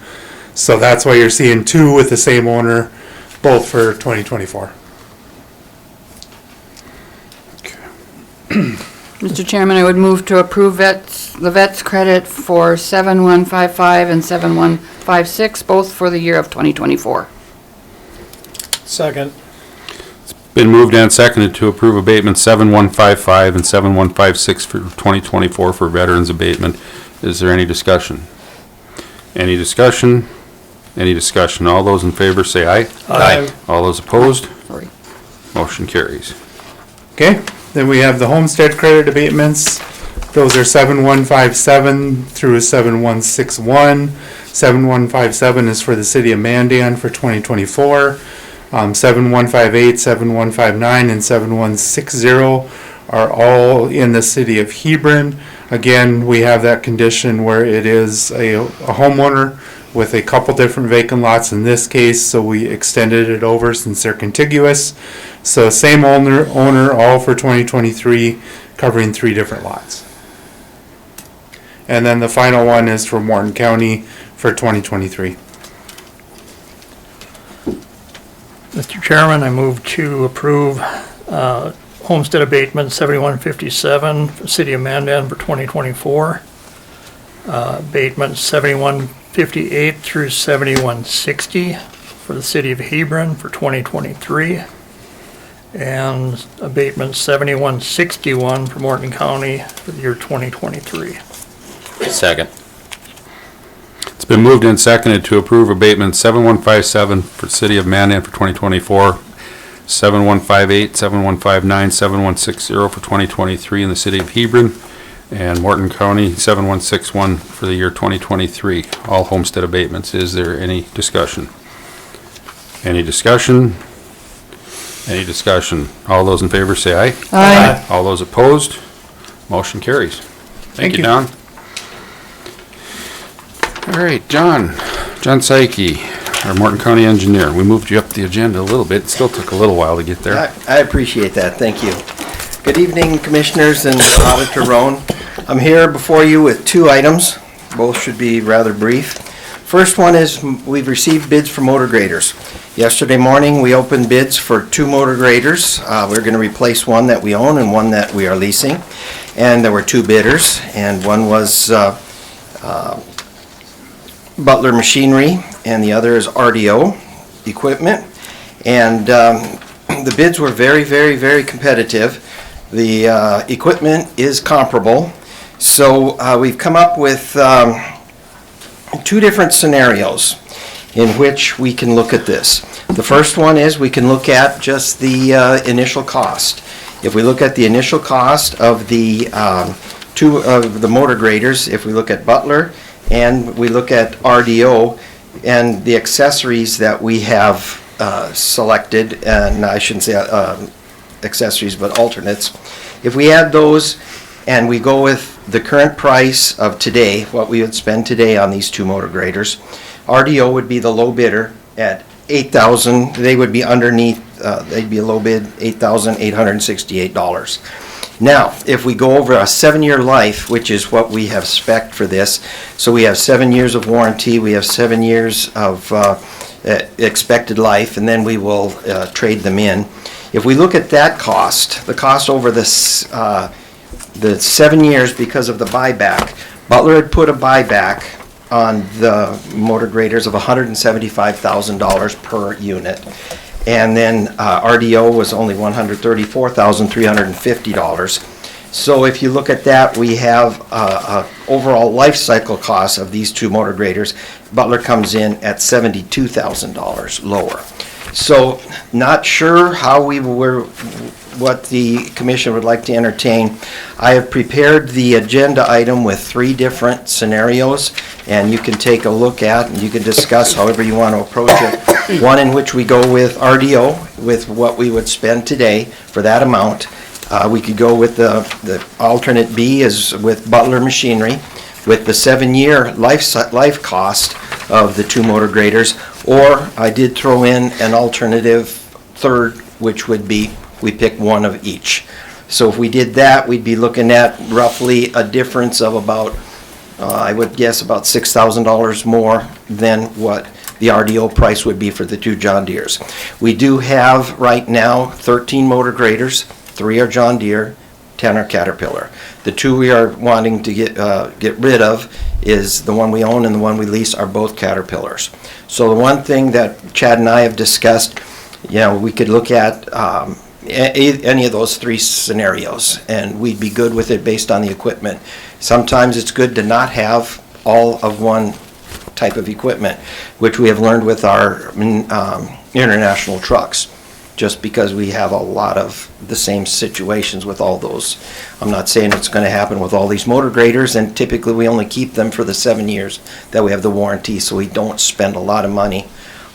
So that's why you're seeing two with the same owner, both for 2024. Mr. Chairman, I would move to approve the vets credit for 7155 and 7156, both for the year of 2024. Second. Been moved and seconded to approve abatement 7155 and 7156 for 2024 for veterans abatement. Is there any discussion? Any discussion? Any discussion? All those in favor say aye. Aye. All those opposed? Sorry. Motion carries. Okay, then we have the homestead credit abatements. Those are 7157 through 7161. 7157 is for the city of Mandan for 2024. 7158, 7159, and 7160 are all in the city of Hebron. Again, we have that condition where it is a homeowner with a couple different vacant lots in this case, so we extended it over since they're contiguous. So same owner, all for 2023, covering 3 different lots. And then the final one is for Morton County for 2023. Mr. Chairman, I move to approve homestead abatement 7157 for City of Mandan for 2024. Abatement 7158 through 7160 for the City of Hebron for 2023. And abatement 7161 for Morton County for the year 2023. Second. It's been moved and seconded to approve abatement 7157 for City of Mandan for 2024, 7158, 7159, 7160 for 2023 in the City of Hebron, and Morton County 7161 for the year 2023. All homestead abatements. Is there any discussion? Any discussion? Any discussion? All those in favor say aye. Aye. All those opposed? Motion carries. Thank you, Don. All right, John Psyche, our Morton County engineer. We moved you up the agenda a little bit. It still took a little while to get there. I appreciate that. Thank you. Good evening, Commissioners and Auditor Roan. I'm here before you with 2 items. Both should be rather brief. First one is we've received bids for motor graders. Yesterday morning, we opened bids for 2 motor graders. We're going to replace one that we own and one that we are leasing. And there were 2 bidders, and one was Butler Machinery, and the other is RDO Equipment. And the bids were very, very, very competitive. The equipment is comparable. So we've come up with 2 different scenarios in which we can look at this. The first one is we can look at just the initial cost. If we look at the initial cost of the 2 of the motor graders, if we look at Butler and we look at RDO and the accessories that we have selected, and I shouldn't say accessories, but alternates. If we add those and we go with the current price of today, what we would spend today on these 2 motor graders, RDO would be the low bidder at $8,000. They would be underneath, they'd be a low bid, $8,868. Now, if we go over a 7-year life, which is what we have spec'd for this, so we have 7 years of warranty, we have 7 years of expected life, and then we will trade them in. If we look at that cost, the cost over the 7 years because of the buyback, Butler had put a buyback on the motor graders of $175,000 per unit. And then RDO was only $134,350. So if you look at that, we have overall life cycle cost of these 2 motor graders. Butler comes in at $72,000 lower. So not sure how what the commission would like to entertain. I have prepared the agenda item with 3 different scenarios, and you can take a look at and you can discuss however you want to approach it. One in which we go with RDO, with what we would spend today for that amount. We could go with the alternate B is with Butler Machinery, with the 7-year life cost of the 2 motor graders, or I did throw in an alternative third, which would be we pick one of each. So if we did that, we'd be looking at roughly a difference of about, I would guess about $6,000 more than what the RDO price would be for the 2 John Deeres. We do have right now 13 motor graders, 3 are John Deere, 10 are Caterpillar. The 2 we are wanting to get rid of is the one we own and the one we lease are both Caterpillars. So the one thing that Chad and I have discussed, we could look at any of those 3 scenarios and we'd be good with it based on the equipment. Sometimes it's good to not have all of one type of equipment, which we have learned with our international trucks. just because we have a lot of the same situations with all those. I'm not saying it's going to happen with all these motor graders, and typically we only keep them for the 7 years that we have the warranty, so we don't spend a lot of money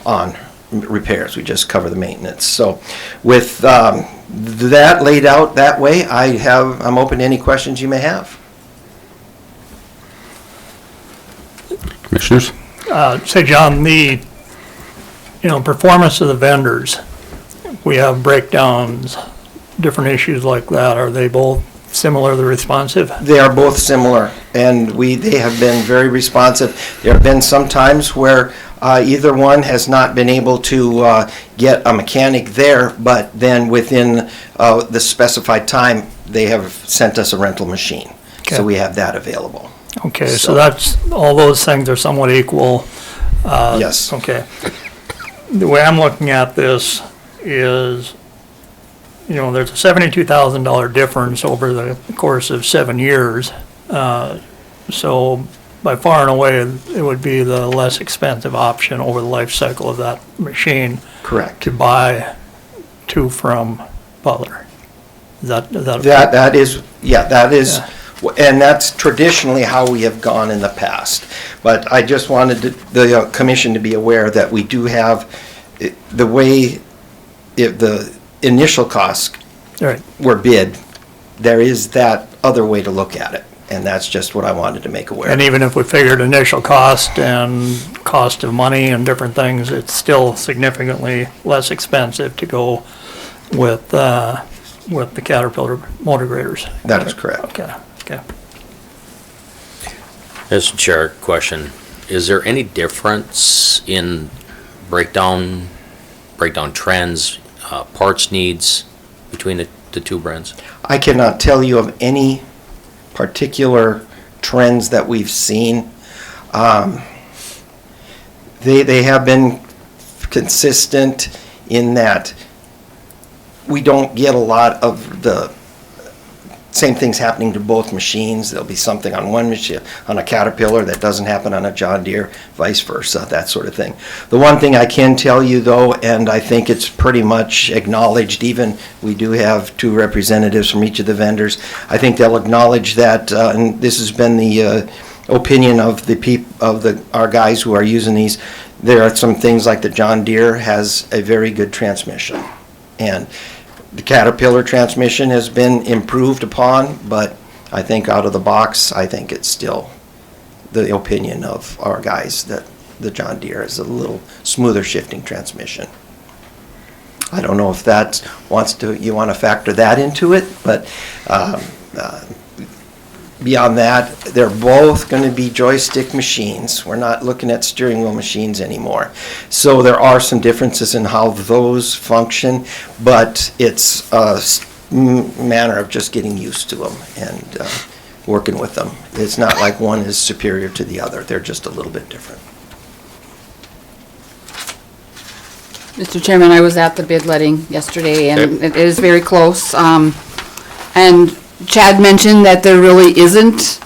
on repairs. We just cover the maintenance. So with that laid out that way, I'm open to any questions you may have. Commissioners? Say, John, performance of the vendors, we have breakdowns, different issues like that. Are they both similarly responsive? They are both similar, and they have been very responsive. There have been some times where either one has not been able to get a mechanic there, but then within the specified time, they have sent us a rental machine. Okay. So we have that available. Okay, so that's, all those things are somewhat equal. Yes. Okay. The way I'm looking at this is, there's a $72,000 difference over the course of 7 years. So by far and away, it would be the less expensive option over the life cycle of that machine. Correct. To buy two from Butler. Is that? That is, and that's traditionally how we have gone in the past. But I just wanted the commission to be aware that we do have, the way the initial costs were bid, there is that other way to look at it. And that's just what I wanted to make aware. And even if we figured initial cost and cost of money and different things, it's still significantly less expensive to go with the Caterpillar motor graders. That is correct. Okay. Mr. Chair, question. Is there any difference in breakdown trends, parts needs between the two brands? I cannot tell you of any particular trends that we've seen. They have been consistent in that we don't get a lot of the same things happening to both machines. There'll be something on one machine, on a Caterpillar, that doesn't happen on a John Deere, vice versa, that sort of thing. The one thing I can tell you though, and I think it's pretty much acknowledged, even we do have two representatives from each of the vendors, I think they'll acknowledge that, and this has been the opinion of our guys who are using these, there are some things like the John Deere has a very good transmission. And the Caterpillar transmission has been improved upon, but I think out of the box, I think it's still the opinion of our guys that the John Deere is a little smoother shifting transmission. I don't know if you want to factor that into it, but beyond that, they're both going to be joystick machines. We're not looking at steering wheel machines anymore. So there are some differences in how those function, but it's a manner of just getting used to them and working with them. It's not like one is superior to the other. They're just a little bit different. Mr. Chairman, I was at the bid letting yesterday, and it is very close. And Chad mentioned that there really isn't,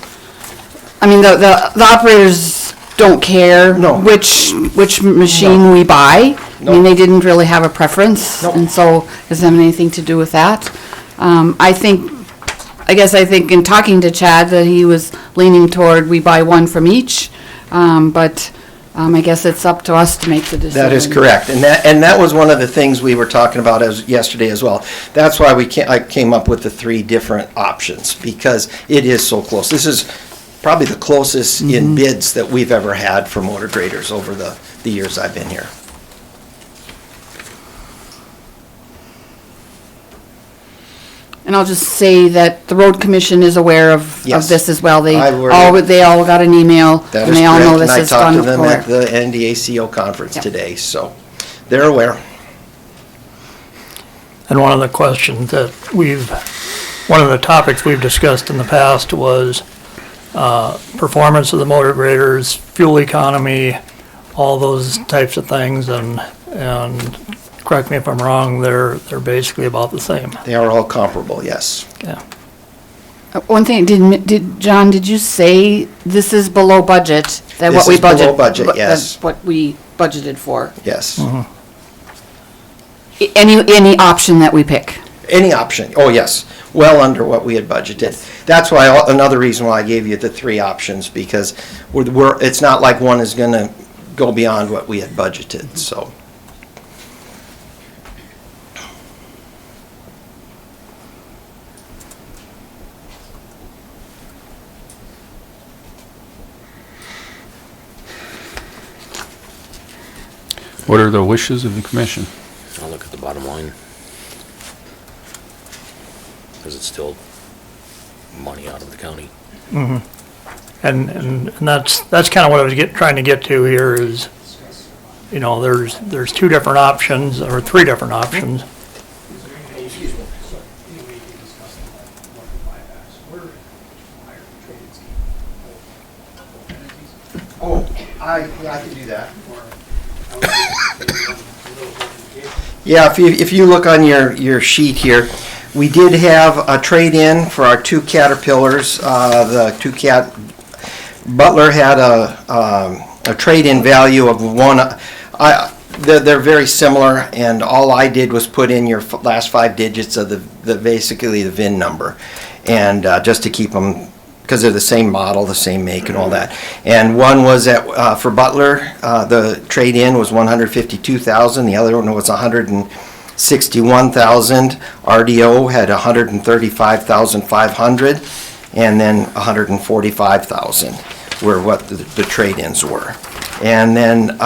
the operators don't care which machine we buy. They didn't really have a preference, and so does that have anything to do with that? I think in talking to Chad that he was leaning toward we buy one from each, but I guess it's up to us to make the decision. That is correct, and that was one of the things we were talking about yesterday as well. That's why I came up with the 3 different options, because it is so close. This is probably the closest in bids that we've ever had for motor graders over the years I've been here. And I'll just say that the road commission is aware of this as well. They all got an email, and they all know this is done. And I talked to them at the NDACO conference today, so they're aware. And one of the questions that one of the topics we've discussed in the past was performance of the motor graders, fuel economy, all those types of things, and correct me if I'm wrong, they're basically about the same. They are all comparable, yes. Yeah. One thing, John, did you say this is below budget? That This is below budget, yes. What we budgeted for? Yes. Any option that we pick. Any option, oh yes, well under what we had budgeted. That's why, another reason why I gave you the 3 options, because it's not like one is gonna go beyond what we had budgeted, so. What are the wishes of the commission? I'll look at the bottom line. Because it's still money out of the county. And that's kind of what I was trying to get to here is, you know, there's 2 different options, or 3 different options. Oh, I can do that. Yeah, if you look on your sheet here, we did have a trade-in for our 2 Caterpillars. The 2 Butler had a trade-in value of 1. They're very similar, and all I did was put in your last 5 digits of basically the VIN number, and just to keep them, because they're the same model, the same make, and all that. And one was for Butler, the trade-in was $152,000. The other one was $161,000. RDO had $135,500, and then $145,000 were what the trade-ins were. And then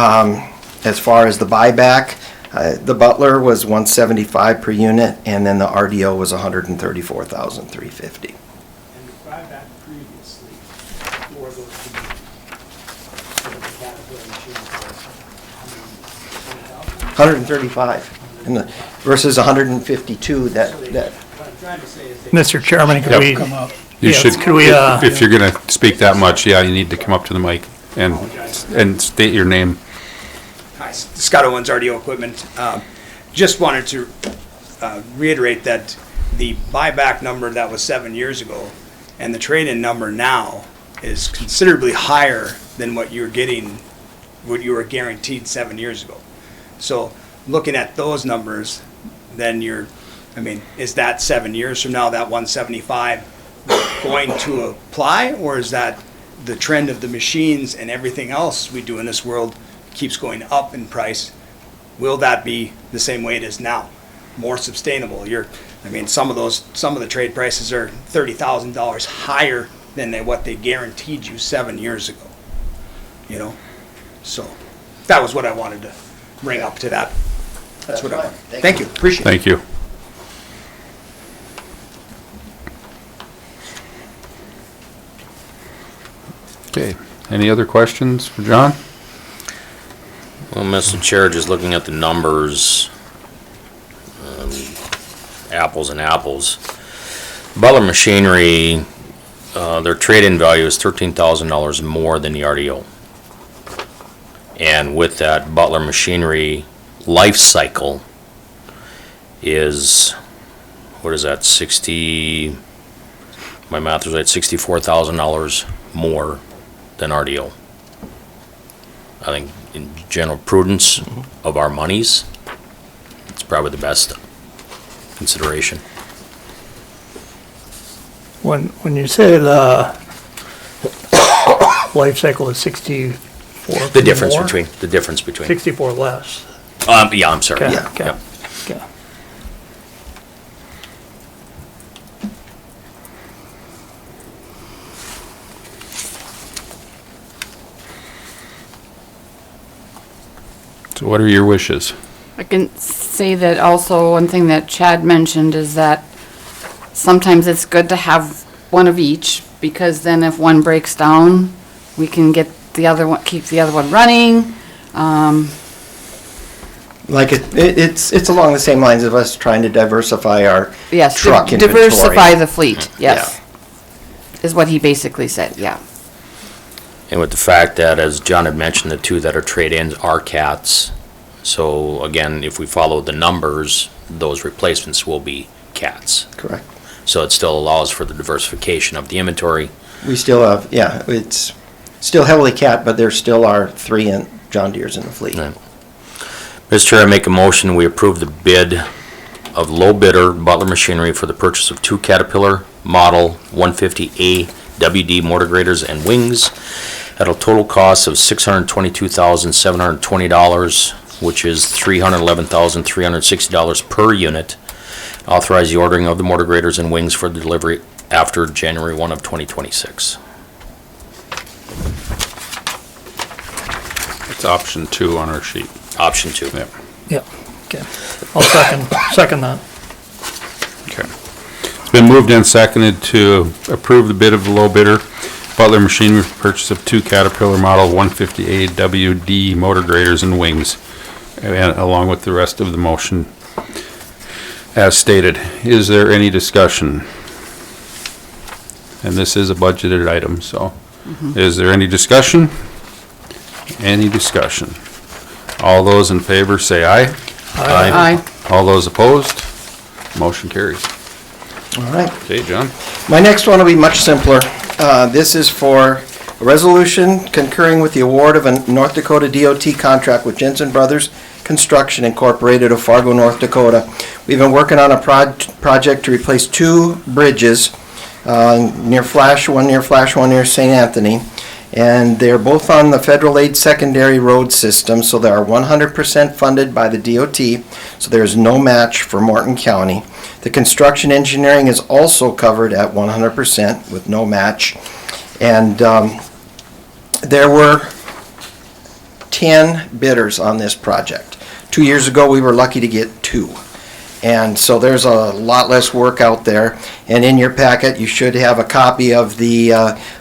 as far as the buyback, the Butler was $175 per unit, and then the RDO was $134,350. 135 versus 152 that. Mr. Chairman, could we? You should, could we, if you're gonna speak that much, yeah, you need to come up to the mic and state your name. Hi, Scott Owens, RDO Equipment. Just wanted to reiterate that the buyback number that was 7 years ago and the trade-in number now is considerably higher than what you were getting, what you were guaranteed 7 years ago. So looking at those numbers, then is that 7 years from now, that 175 going to apply, or is that the trend of the machines and everything else we do in this world keeps going up in price? Will that be the same way it is now, more sustainable? Some of the trade prices are $30,000 higher than what they guaranteed you 7 years ago. So that was what I wanted to bring up to that. That's what I want. Thank you. Appreciate it. Thank you. Okay, any other questions for John? Well, Mr. Chair, just looking at the numbers, apples and apples. Butler Machinery, their trade-in value is $13,000 more than the RDO. And with that, Butler Machinery life cycle is, what is that, my math is right, $64,000 more than RDO. I think in general prudence of our monies, it's probably the best consideration. When you say the life cycle is 64 The difference between 64 less. Yeah, I'm sorry. Okay, Yeah. okay, Yep. okay. So what are your wishes? I can say that also one thing that Chad mentioned is that sometimes it's good to have one of each, because then if one breaks down, we can get the other one, keep the other one running. Like it's along the same lines of us trying to diversify our Yes, truck inventory. diversify the fleet, yes. Is what he basically said, yeah. And with the fact that, as John had mentioned, the 2 that are trade-ins are cats. So again, if we follow the numbers, those replacements will be cats. Correct. So it still allows for the diversification of the inventory. We still have, it's still heavily cat, but there still are 3 John Deeres in the fleet. Right. Mr. Chair, I make a motion, we approve the bid of low bidder Butler Machinery for the purchase of 2 Caterpillar Model 150A WD motor graders and wings at a total cost of $622,720, which is $311,360 per unit. Authorize the ordering of the motor graders and wings for delivery after January 1 of 2026. It's option 2 on our sheet. Option 2. Yep. Yep, okay. I'll second that. Okay. It's been moved and seconded to approve the bid of the low bidder Butler Machinery for purchase of 2 Caterpillar Model 150A WD motor graders and wings, and along with the rest of the motion as stated. Is there any discussion? And this is a budgeted item, so. Is there any discussion? Any discussion? All those in favor say aye. Aye. All those opposed? Motion carries. All right. Okay, John? My next one will be much simpler. This is for a resolution concurring with the award of a North Dakota DOT contract with Jensen Brothers Construction Incorporated of Fargo, North Dakota. We've been working on a project to replace 2 bridges near Flash, one near St. Anthony. And they're both on the federal aid secondary road system, so they are 100% funded by the DOT, so there's no match for Morton County. The construction engineering is also covered at 100% with no match. And there were 10 bidders on this project. 2 years ago, we were lucky to get 2. And so there's a lot less work out there. And in your packet, you should have a copy of the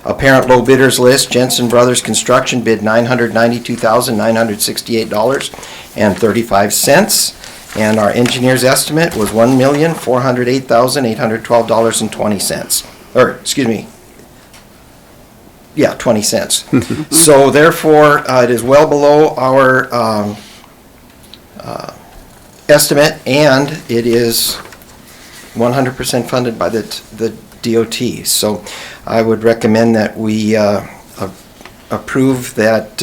apparent low bidders list. Jensen Brothers Construction bid $992,968.35. And our engineer's estimate was $1,408,812.20. Or, excuse me, yeah, 20 cents. So therefore, it is well below our estimate, and it is 100% funded by the DOT. So I would recommend that we approve that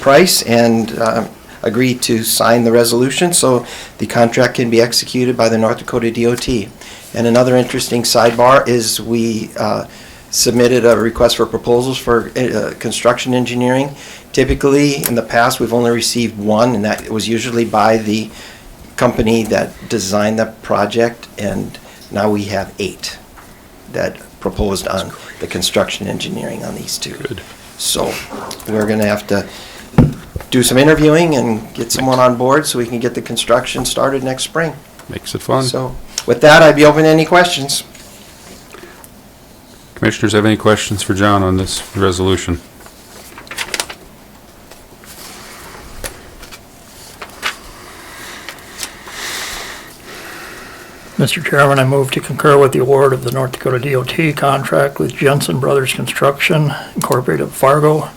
price and agree to sign the resolution so the contract can be executed by the North Dakota DOT. And another interesting sidebar is we submitted a request for proposals for construction engineering. Typically, in the past, we've only received 1, and that was usually by the company that designed the project, and now we have 8 that proposed on the construction engineering on these 2. Good. So we're going to have to do some interviewing and get someone on board so we can get the construction started next spring. Makes it fun. So with that, I'd be open to any questions. Commissioners have any questions for John on this resolution? Mr. Chairman, I move to concur with the award of the North Dakota DOT contract with Jensen Brothers Construction Incorporated of Fargo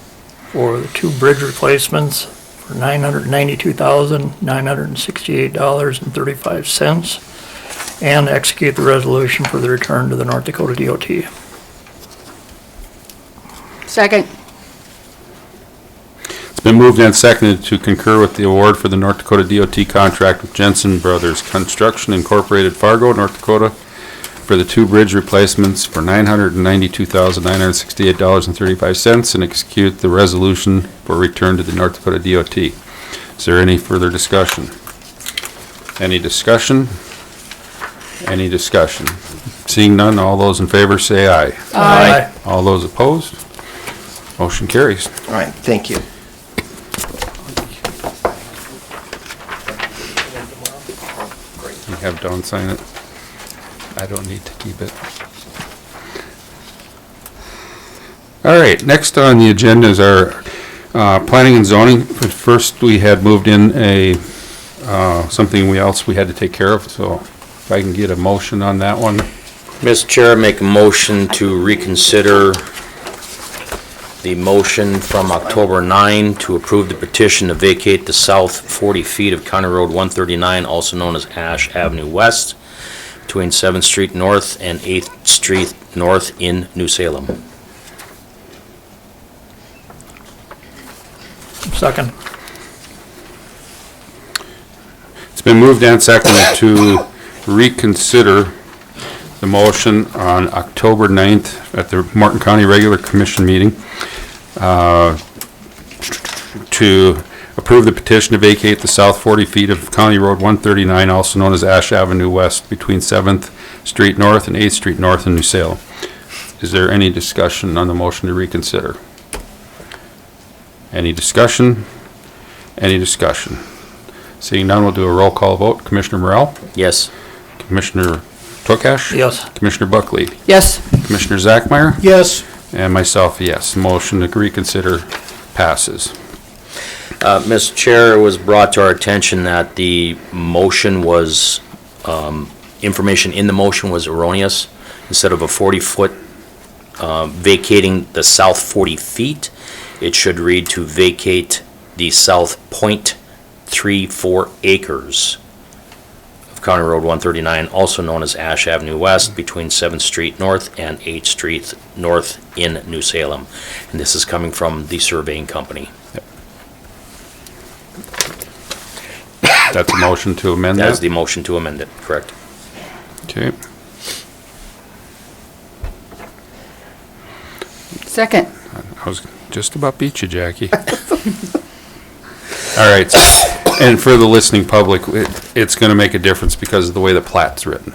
for the 2 bridge replacements for $992,968.35 and execute the resolution for the return to the North Dakota DOT. Second. It's been moved and seconded to concur with the award for the North Dakota DOT contract with Jensen Brothers Construction Incorporated Fargo, North Dakota for the 2 bridge replacements for $992,968.35 and execute the resolution for return to the North Dakota DOT. Is there any further discussion? Any discussion? Any discussion? Seeing none, all those in favor say aye. Aye. All those opposed? Motion carries. All right, thank you. You have Dawn sign it. I don't need to keep it. All right, next on the agenda is our planning and zoning. But first, we had moved in a something else we had to take care of, so if I can get a motion on that one. Mr. Chair, make a motion to reconsider the motion from October 9 to approve the petition to vacate the south 40 feet of County Road 139, also known as Ash Avenue West, between 7th Street North and 8th Street North in New Salem. Second. It's been moved and seconded to reconsider the motion on October 9th at the Morton County Regular Commission meeting to approve the petition to vacate the south 40 feet of County Road 139, also known as Ash Avenue West, between 7th Street North and 8th Street North in New Salem. Is there any discussion on the motion to reconsider? Any discussion? Any discussion? Seeing none, we'll do a roll call vote. Commissioner Morrell? Yes. Commissioner Tokash? Yes. Commissioner Buckley? Yes. Commissioner Zachmeyer? Yes. And myself, yes. Motion to reconsider passes. Mr. Chair, it was brought to our attention that the motion was, information in the motion was erroneous. Instead of a 40-foot vacating the south 40 feet, it should read to vacate the south .34 acres of County Road 139, also known as Ash Avenue West, between 7th Street North and 8th Street North in New Salem. And this is coming from the surveying company. That's a motion to amend that? That is the motion to amend it, correct. Okay. Second. I was just about beat you, Jackie. All right. And for the listening public, it's going to make a difference because of the way the plat's written.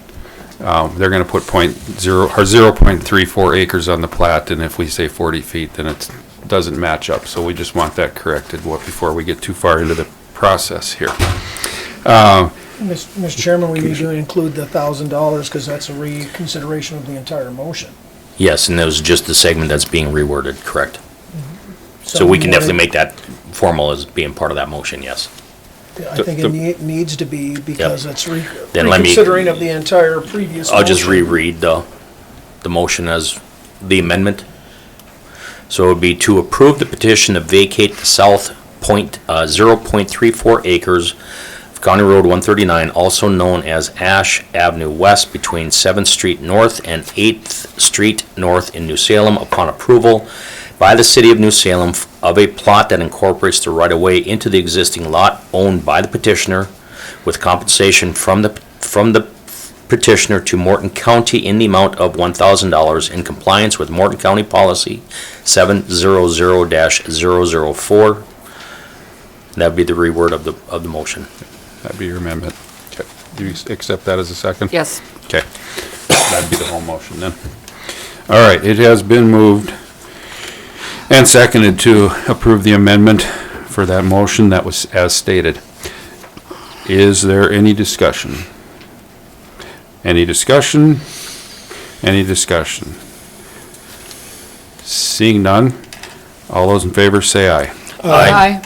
They're going to put 0.34 acres on the plat, and if we say 40 feet, then it doesn't match up. So we just want that corrected before we get too far into the process here. Mr. Chairman, we need to include the $1,000 because that's a reconsideration of the entire motion. Yes, and that was just the segment that's being reworded, correct. So we can definitely make that formal as being part of that motion, yes. I think it needs to be because it's Then let me- reconsidering of the entire previous I'll just motion. reread the motion as the amendment. So it would be to approve the petition to vacate the south 0.34 acres of County Road 139, also known as Ash Avenue West, between 7th Street North and 8th Street North in New Salem, upon approval by the City of New Salem of a plot that incorporates the right-of-way into the existing lot owned by the petitioner, with compensation from the petitioner to Morton County in the amount of $1,000 in compliance with Morton County Policy 700-004. That would be the reword of the motion. That'd be your amendment. Okay. Do you accept that as a second? Yes. Okay. That'd be the whole motion then. All right, it has been moved and seconded to approve the amendment for that motion that was as stated. Is there any discussion? Any discussion? Any discussion? Seeing none, all those in favor say aye. Aye.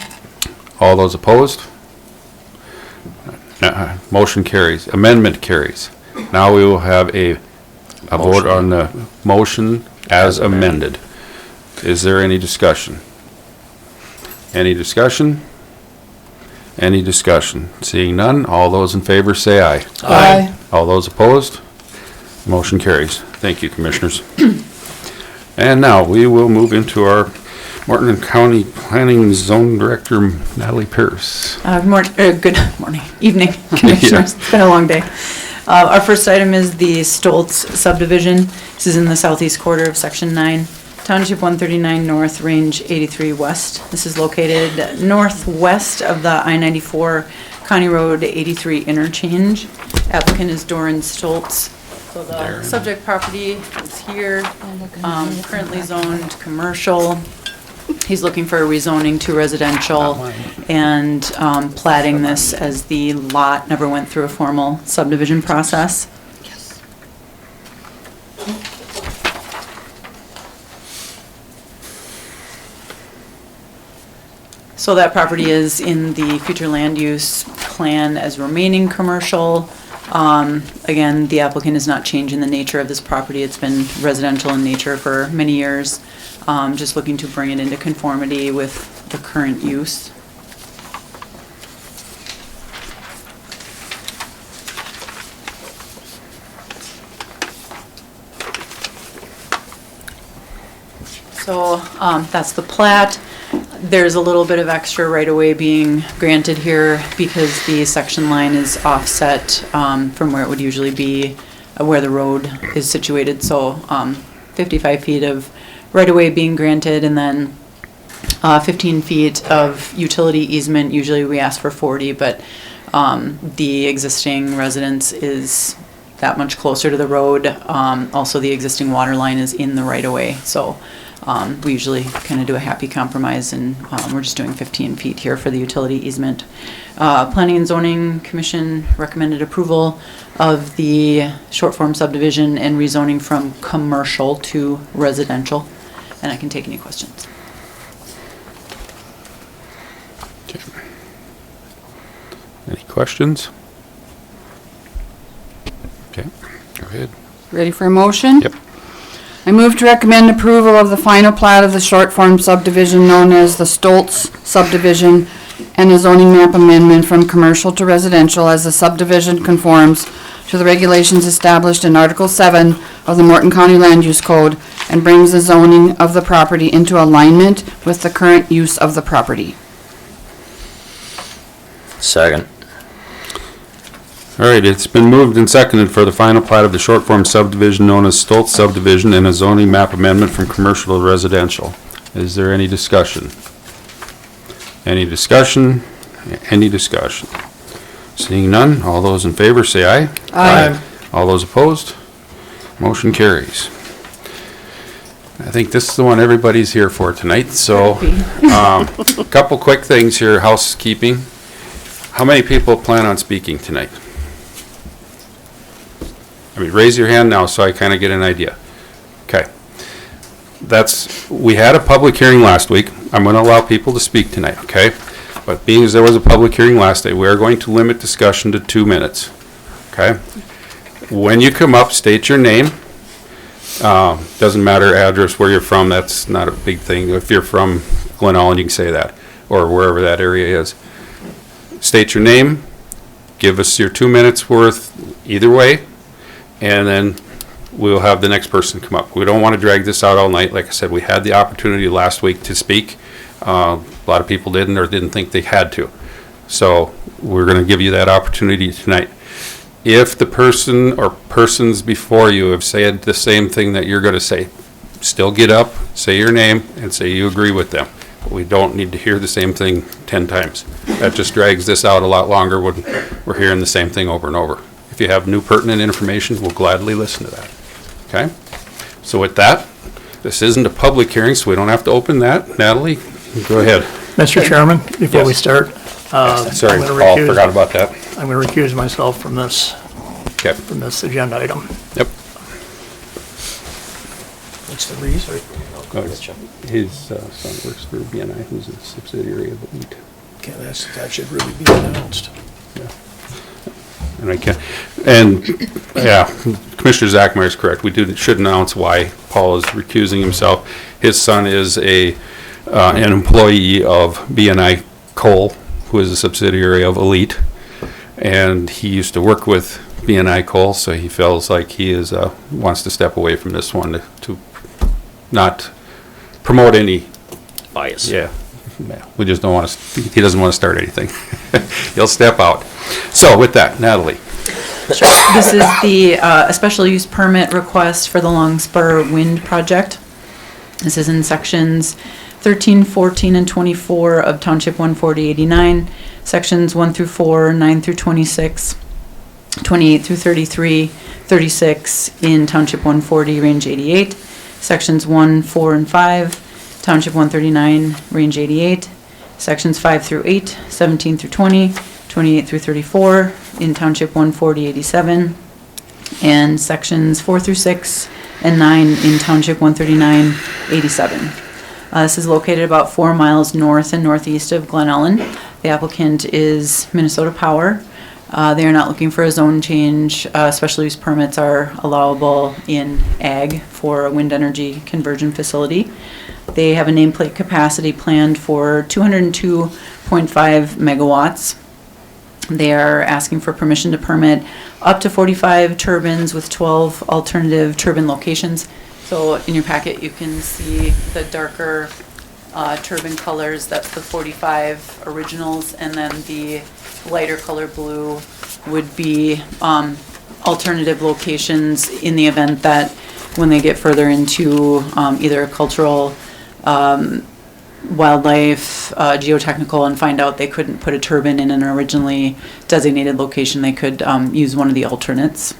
All those opposed? Motion carries. Amendment carries. Now we will have a vote on the motion as amended. Is there any discussion? Any discussion? Any discussion? Seeing none, all those in favor say aye. Aye. All those opposed? Motion carries. Thank you, Commissioners. And now we will move into our Morton County Planning Zone Director, Natalie Pierce. Good morning, evening, Commissioners. It's been a long day. Our first item is the Stoltz subdivision. This is in the southeast quarter of Section 9, Township 139 North, Range 83 West. This is located northwest of the I-94 County Road 83 interchange. Applicant is Doran Stoltz. So the subject property is here, currently zoned commercial. He's looking for a rezoning to residential and platting this as the lot never went through a formal subdivision process. So that property is in the future land use plan as remaining commercial. Again, the applicant is not changing the nature of this property. It's been residential in nature for many years. Just looking to bring it into conformity with the current use. So that's the plat. There's a little bit of extra right-of-way being granted here because the section line is offset from where it would usually be, where the road is situated. So 55 feet of right-of-way being granted, and then 15 feet of utility easement. Usually we ask for 40, but the existing residence is that much closer to the road. Also, the existing water line is in the right-of-way. So we usually kind of do a happy compromise, and we're just doing 15 feet here for the utility easement. Planning and Zoning Commission recommended approval of the short form subdivision and rezoning from commercial to residential. And I can take any questions. Any questions? Okay, go ahead. Ready for a motion? Yep. I move to recommend approval of the final plat of the short form subdivision known as the Stoltz subdivision and a zoning map amendment from commercial to residential as the subdivision conforms to the regulations established in Article 7 of the Morton County Land Use Code and brings the zoning of the property into alignment with the current use of the property. Second. All right, it's been moved and seconded for the final plat of the short form subdivision known as Stoltz subdivision and a zoning map amendment from commercial to residential. Is there any discussion? Any discussion? Any discussion? Seeing none, all those in favor say aye. Aye. All those opposed? Motion carries. I think this is the one everybody's here for tonight, so, a couple quick things here, housekeeping. How many people plan on speaking tonight? I mean, raise your hand now so I kind of get an idea. Okay. We had a public hearing last week. I'm going to allow people to speak tonight, okay? But being as there was a public hearing last day, we are going to limit discussion to 2 minutes, okay? When you come up, state your name. Doesn't matter address, where you're from, that's not a big thing. If you're from Glen Ellen, you can say that, or wherever that area is. State your name, give us your 2 minutes worth either way, and then we'll have the next person come up. We don't want to drag this out all night. Like I said, we had the opportunity last week to speak. A lot of people didn't or didn't think they had to. So we're going to give you that opportunity tonight. If the person or persons before you have said the same thing that you're going to say, still get up, say your name, and say you agree with them. We don't need to hear the same thing 10 times. That just drags this out a lot longer when we're hearing the same thing over and over. If you have new pertinent information, we'll gladly listen to that. Okay? So with that, this isn't a public hearing, so we don't have to open that. Natalie, go ahead. Mr. Chairman, before we start, Sorry, Paul, forgot about that. I'm going to recuse myself from this, Okay. from this agenda item. Yep. What's the reason? His son works for BNI, who's a subsidiary of Elite. Okay, that should really be announced. And yeah, Commissioner Zachmeyer is correct. We should announce why Paul is recusing himself. His son is an employee of BNI Coal, who is a subsidiary of Elite, and he used to work with BNI Coal, so he feels like he wants to step away from this one to not promote any Bias. Yeah, we just don't want to. He doesn't want to start anything. He'll step out. So with that, Natalie. Sure. This is the a special use permit request for the Long Spur Wind Project. This is in sections 13, 14, and 24 of Township 14089, sections 1 through 4, 9 through 26, 28 through 33, 36 in Township 140, Range 88, sections 1, 4, and 5, Township 139, Range 88, sections 5 through 8, 17 through 20, 28 through 34 in Township 14087, and sections 4 through 6 and 9 in Township 13987. This is located about 4 miles north and northeast of Glen Ellen. The applicant is Minnesota Power. They are not looking for a zone change. Special use permits are allowable in ag for a wind energy conversion facility. They have a nameplate capacity planned for 202.5 megawatts. They are asking for permission to permit up to 45 turbines with 12 alternative turbine locations. So in your packet, you can see the darker turbine colors, that's the 45 originals, and then the lighter color blue would be alternative locations in the event that when they get further into either cultural, wildlife, geotechnical, and find out they couldn't put a turbine in an originally designated location, they could use one of the alternates.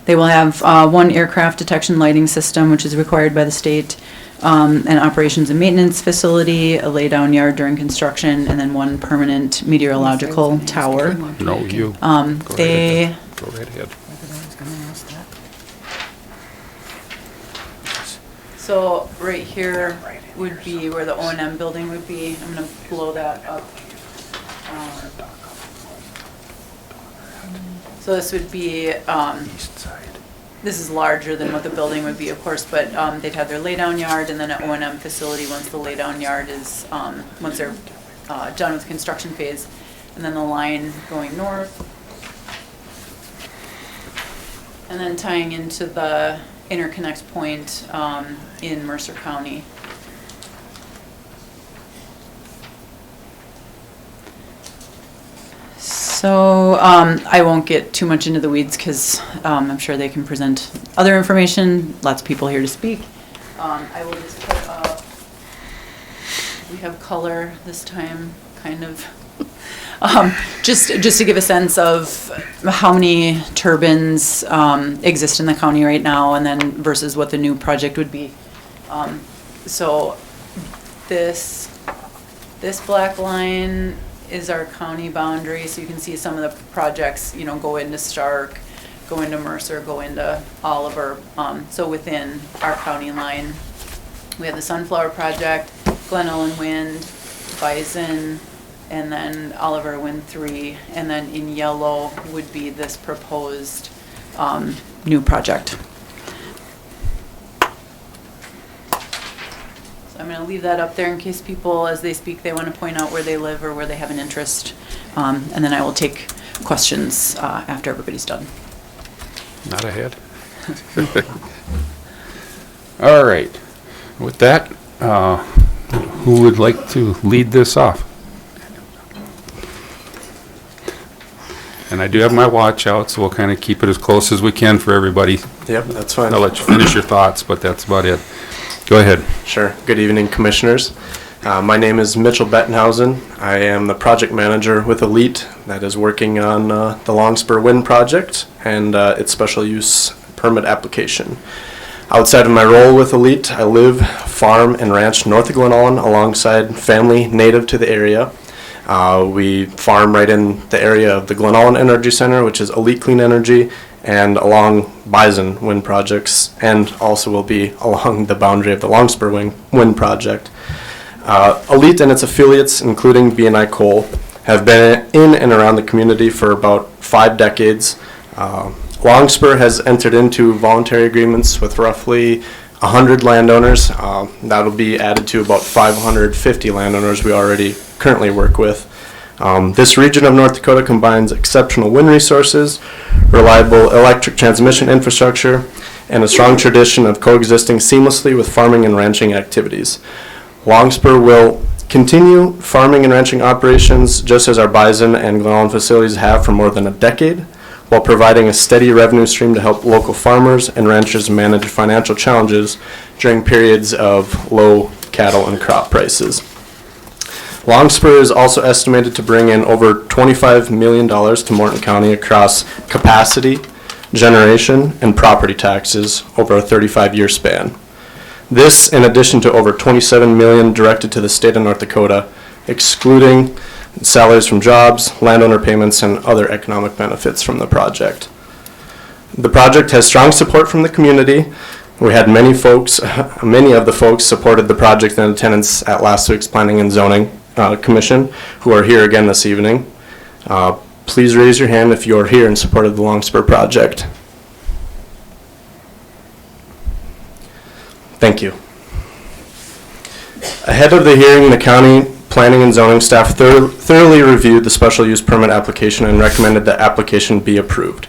They will have one aircraft detection lighting system, which is required by the state, an operations and maintenance facility, a laydown yard during construction, and then one permanent meteorological tower. No, you. They. Go right ahead. So right here would be where the O&M building would be. I'm gonna blow that up. So this would be, this is larger than what the building would be, of course, but they'd have their laydown yard and then an O&M facility once the laydown yard is, once they're done with the construction phase. And then the line going north. And then tying into the interconnect point in Mercer County. So I won't get too much into the weeds because I'm sure they can present other information. Lots of people here to speak. I will just put up, we have color this time, kind of. Just to give a sense of how many turbines exist in the county right now, and then versus what the new project would be. So this black line is our county boundary, so you can see some of the projects, you know, go into Stark, go into Mercer, go into Oliver. So within our county line, we have the Sunflower Project, Glen Ellen Wind, Bison, and then Oliver Wind 3, and then in yellow would be this proposed new project. So I'm going to leave that up there in case people, as they speak, they want to point out where they live or where they have an interest. And then I will take questions after everybody's done. Not ahead. All right. With that, who would like to lead this off? And I do have my watch out, so we'll kind of keep it as close as we can for everybody. Yep, that's fine. I'll let you finish your thoughts, but that's about it. Go ahead. Sure. Good evening, Commissioners. My name is Mitchell Bettenhausen. I am the project manager with Elite that is working on the Longspur Wind Project and its special use permit application. Outside of my role with Elite, I live, farm, and ranch north of Glen Ellen alongside family native to the area. We farm right in the area of the Glen Ellen Energy Center, which is Elite Clean Energy, and along Bison Wind Projects, and also will be along the boundary of the Longspur Wind Project. Elite and its affiliates, including B&I Coal, have been in and around the community for about 5 decades. Longspur has entered into voluntary agreements with roughly 100 landowners. That'll be added to about 550 landowners we already currently work with. This region of North Dakota combines exceptional wind resources, reliable electric transmission infrastructure, and a strong tradition of coexisting seamlessly with farming and ranching activities. Longspur will continue farming and ranching operations just as our Bison and Glen Ellen facilities have for more than a decade, while providing a steady revenue stream to help local farmers and ranchers manage financial challenges during periods of low cattle and crop prices. Longspur is also estimated to bring in over $25 million to Morton County across capacity, generation, and property taxes over a 35-year span. This, in addition to over $27 million directed to the state of North Dakota, excluding salaries from jobs, landowner payments, and other economic benefits from the project. The project has strong support from the community. We had many of the folks supported the project in attendance at last week's Planning and Zoning Commission, who are here again this evening. Please raise your hand if you are here in support of the Longspur project. Thank you. Ahead of the hearing, the county planning and zoning staff thoroughly reviewed the special use permit application and recommended the application be approved.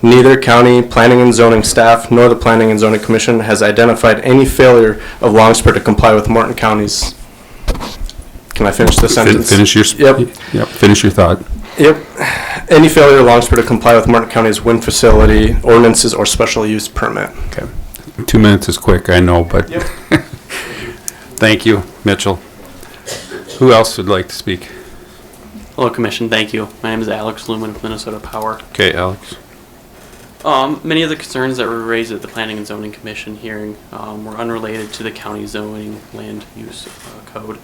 Neither county planning and zoning staff nor the Planning and Zoning Commission has identified any failure of Longspur to comply with Morton County's. Can I finish the sentence? Finish your, Yep. finish your thought. Yep. Any failure of Longspur to comply with Morton County's wind facility ordinances or special use permit. Okay. 2 minutes is quick, I know, but thank you, Mitchell. Who else would like to speak? Hello, Commission. Thank you. My name is Alex Lumen of Minnesota Power. Okay, Alex. Many of the concerns that were raised at the Planning and Zoning Commission hearing were unrelated to the county zoning land use code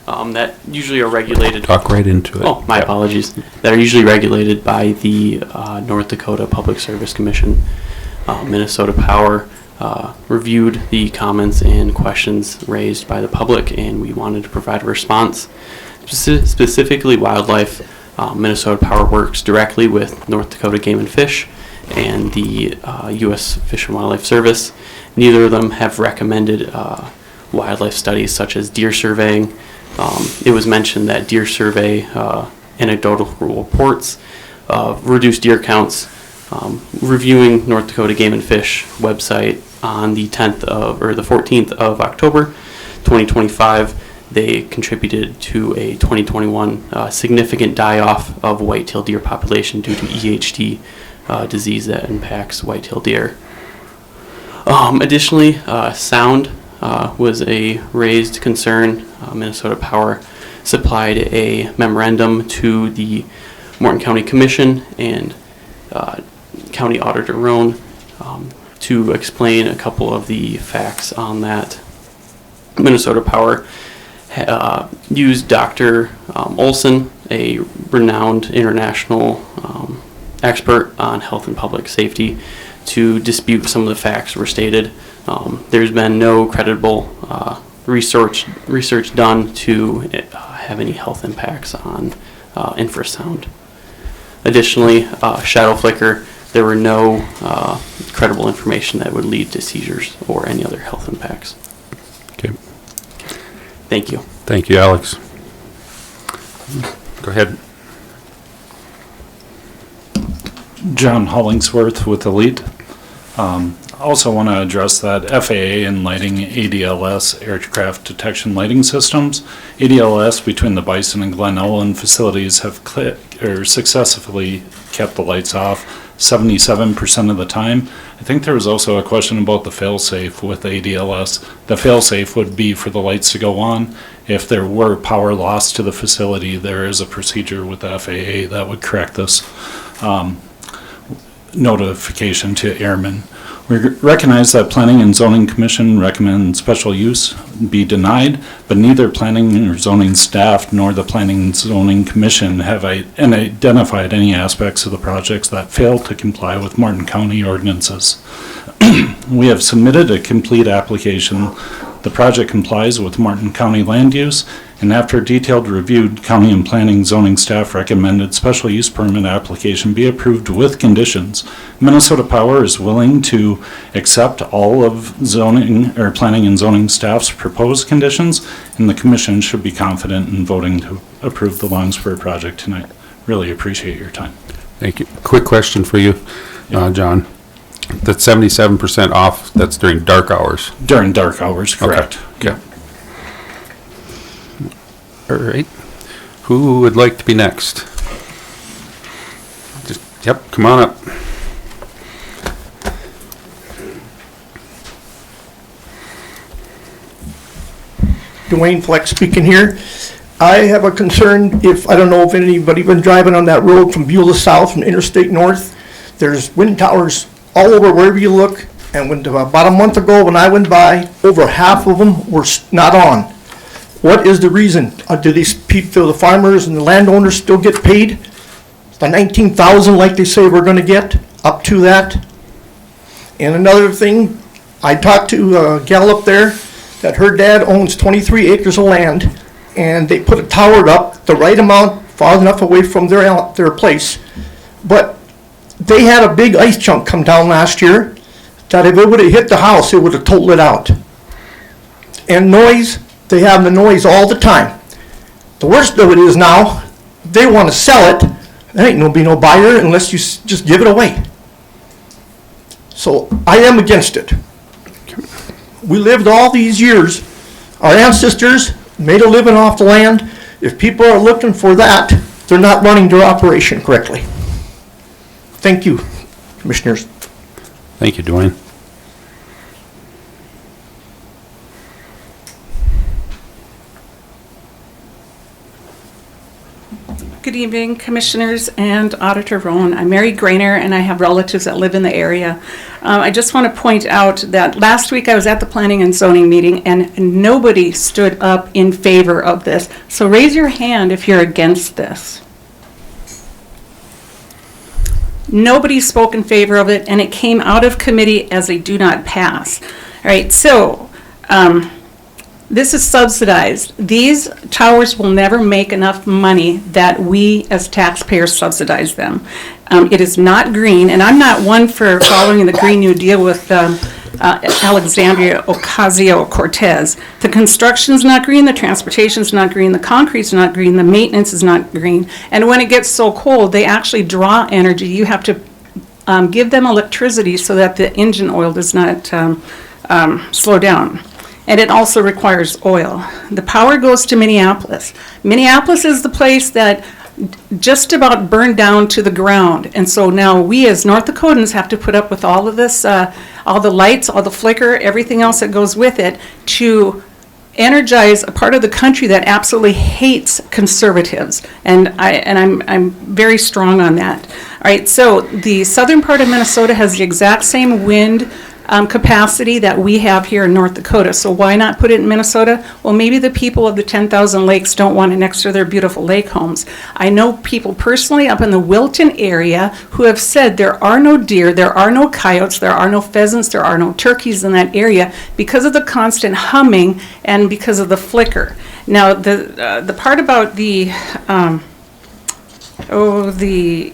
that usually are regulated. Talk right into it. Oh, my apologies. That are usually regulated by the North Dakota Public Service Commission. Minnesota Power reviewed the comments and questions raised by the public, and we wanted to provide a response. Specifically wildlife, Minnesota Power works directly with North Dakota Game and Fish and the U.S. Fish and Wildlife Service. Neither of them have recommended wildlife studies such as deer surveying. It was mentioned that deer survey anecdotal reports of reduced deer counts. Reviewing North Dakota Game and Fish website on the 14th of October 2025, they contributed to a 2021 significant die-off of white-tailed deer population due to EHD disease that impacts white-tailed deer. Additionally, sound was a raised concern. Minnesota Power supplied a memorandum to the Morton County Commission and County Auditor Roan to explain a couple of the facts on that. Minnesota Power used Dr. Olson, a renowned international expert on health and public safety, to dispute some of the facts were stated. There's been no credible research done to have any health impacts on infrasound. Additionally, shadow flicker, there were no credible information that would lead to seizures or any other health impacts. Okay. Thank you. Thank you, Alex. Go ahead. John Hollingsworth with Elite. Also want to address that FAA and lighting ADLS, aircraft detection lighting systems. ADLS between the Bison and Glen Ellen facilities have successfully kept the lights off 77% of the time. I think there was also a question about the fail-safe with ADLS. The fail-safe would be for the lights to go on. If there were power loss to the facility, there is a procedure with the FAA that would correct this notification to airmen. We recognize that Planning and Zoning Commission recommends special use be denied, but neither Planning or Zoning staff nor the Planning and Zoning Commission have identified any aspects of the projects that fail to comply with Morton County ordinances. We have submitted a complete application. The project complies with Morton County land use, and after detailed review, County and Planning Zoning staff recommended special use permit application be approved with conditions. Minnesota Power is willing to accept all of zoning or Planning and Zoning staff's proposed conditions, and the Commission should be confident in voting to approve the Longspur project tonight. Really appreciate your time. Thank you. Quick question for you, John. That's 77% off, that's during dark hours? During dark hours, correct. Okay. All right. Who would like to be next? Yep, come on up. Dwayne Flex speaking here. I have a concern I don't know if anybody been driving on that road from Beulah South from Interstate North. There's wind towers all over wherever you look, and about a month ago when I went by, over half of them were not on. What is the reason? Do these people, the farmers and the landowners, still get paid? The $19,000 like they say we're gonna get, up to that? And another thing, I talked to a gal up there that her dad owns 23 acres of land, and they put a tower up the right amount, far enough away from their place. But they had a big ice chunk come down last year that if it would have hit the house, it would have totaled it out. And noise, they have the noise all the time. The worst of it is now, they want to sell it. There ain't gonna be no buyer unless you just give it away. So I am against it. We lived all these years, our ancestors made a living off the land. If people are looking for that, they're not running their operation correctly. Thank you, Commissioners. Thank you, Dwayne. Good evening, Commissioners and Auditor Roan. I'm Mary Grainer, and I have relatives that live in the area. I just want to point out that last week I was at the Planning and Zoning meeting, and nobody stood up in favor of this. So raise your hand if you're against this. Nobody spoke in favor of it, and it came out of committee as a do not pass. All right, so this is subsidized. These towers will never make enough money that we as taxpayers subsidize them. It is not green, and I'm not one for following the Green New Deal with Alexandria Ocasio-Cortez. The construction's not green, the transportation's not green, the concrete's not green, the maintenance is not green. And when it gets so cold, they actually draw energy. You have to give them electricity so that the engine oil does not slow down. And it also requires oil. The power goes to Minneapolis. Minneapolis is the place that just about burned down to the ground. And so now we as North Dakotans have to put up with all of this, all the lights, all the flicker, everything else that goes with it to energize a part of the country that absolutely hates conservatives. And I'm very strong on that. All right, so the southern part of Minnesota has the exact same wind capacity that we have here in North Dakota. So why not put it in Minnesota? Well, maybe the people of the 10,000 lakes don't want it next to their beautiful lake homes. I know people personally up in the Wilton area who have said there are no deer, there are no coyotes, there are no pheasants, there are no turkeys in that area because of the constant humming and because of the flicker. Now, the part about the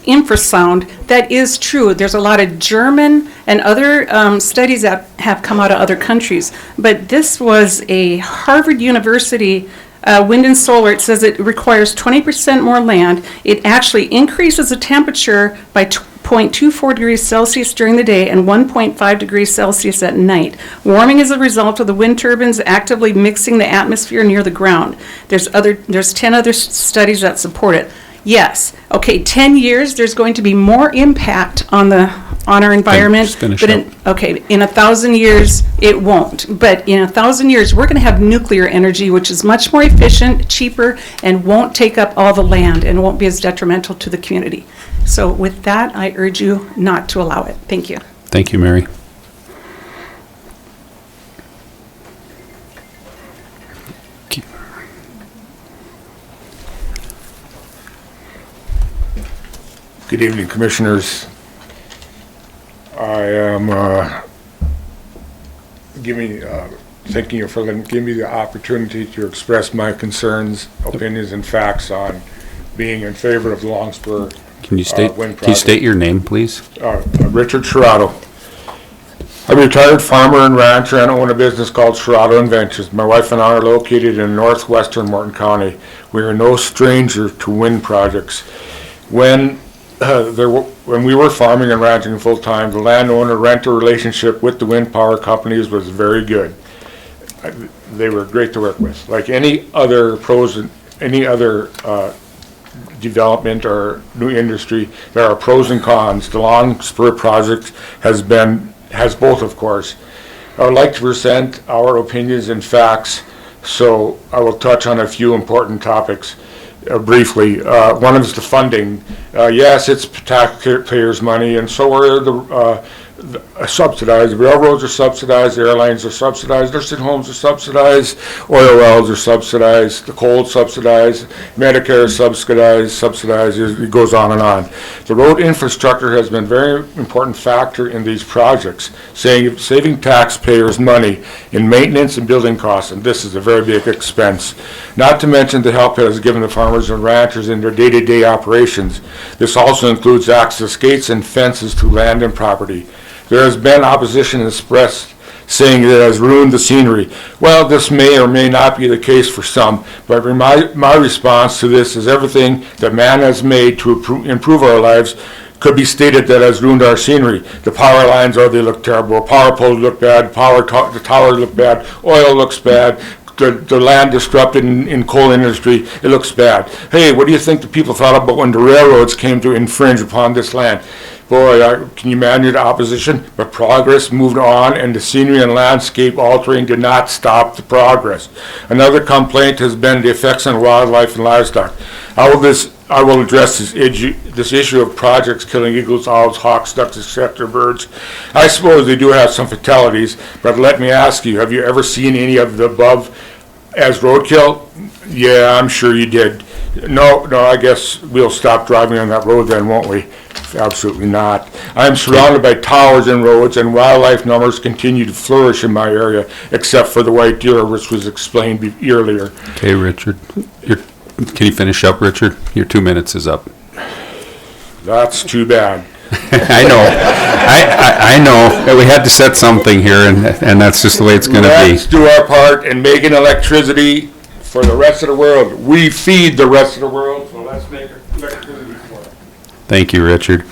infrasound, that is true. There's a lot of German and other studies that have come out of other countries. But this was a Harvard University wind and solar. It says it requires 20% more land. It actually increases the temperature by 0.24 degrees Celsius during the day and 1.5 degrees Celsius at night. Warming is a result of the wind turbines actively mixing the atmosphere near the ground. There's 10 other studies that support it. Yes. Okay, 10 years, there's going to be more impact on our environment. But in 1,000 years, it won't. But in 1,000 years, we're going to have nuclear energy, which is much more efficient, cheaper, and won't take up all the land and won't be as detrimental to the community. So with that, I urge you not to allow it. Thank you. Thank you, Mary. Good evening, Commissioners. I am thanking you for giving me the opportunity to express my concerns, opinions, and facts on being in favor of the Longspur Can you state, wind can you state project. your name, please? Richard Sherrato. I'm a retired farmer and rancher and own a business called Sherrato Inventions. My wife and I are located in northwestern Morton County. We are no stranger to wind projects. When we were farming and ranching full time, the landowner-renter relationship with the wind power companies was very good. They were great to work with. Like any other development or new industry, there are pros and cons. The Longspur project has both, of course. I would like to present our opinions and facts, so I will touch on a few important topics. Briefly, one is the funding. Yes, it's taxpayers' money, and so are the subsidized. The railroads are subsidized, the airlines are subsidized, nursing homes are subsidized, oil wells are subsidized, the coal subsidized, Medicare is subsidized, it goes on and on. The road infrastructure has been a very important factor in these projects, saving taxpayers money in maintenance and building costs, and this is a very big expense. Not to mention the help it has given the farmers and ranchers in their day-to-day operations. This also includes access gates and fences to land and property. There has been opposition expressed saying it has ruined the scenery. Well, this may or may not be the case for some, but my response to this is everything that man has made to improve our lives could be stated that has ruined our scenery. The power lines, they look terrible. Power poles look bad. The towers look bad. Oil looks bad. The land disrupted in coal industry, it looks bad. Hey, what do you think the people thought about when the railroads came to infringe upon this land? Boy, can you imagine the opposition? But progress moved on, and the scenery and landscape altering did not stop the progress. Another complaint has been the effects on wildlife and livestock. I will address this issue of projects killing eagles, owls, hawks, ducks, etc. birds. I suppose they do have some fatalities, but let me ask you, have you ever seen any of the above as roadkill? Yeah, I'm sure you did. No, I guess we'll stop driving on that road then, won't we? Absolutely not. I'm surrounded by towers and roads, and wildlife numbers continue to flourish in my area, except for the white deer, which was explained earlier. Okay, Richard. Can you finish up, Richard? Your 2 minutes is up. That's too bad. I know. I know. We had to set something here, and that's just the way it's going to be. Let's do our part in making electricity for the rest of the world. We feed the rest of the world, so let's make electricity for it. Thank you, Richard.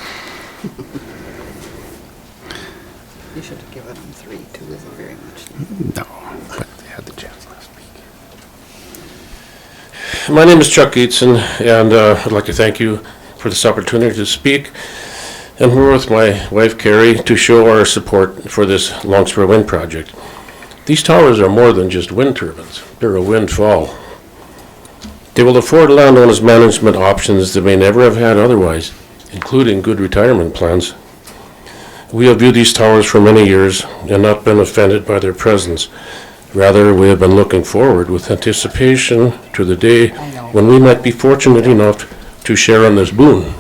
You should have given them 3. 2 isn't very much. No, but they had the chance last week. My name is Chuck Eatson, and I'd like to thank you for this opportunity to speak. And we're with my wife Carrie to show our support for this Longspur Wind Project. These towers are more than just wind turbines. They're a windfall. They will afford landowners management options they may never have had otherwise, including good retirement plans. We have viewed these towers for many years and not been offended by their presence. Rather, we have been looking forward with anticipation to the day when we might be fortunate enough to share in this boon.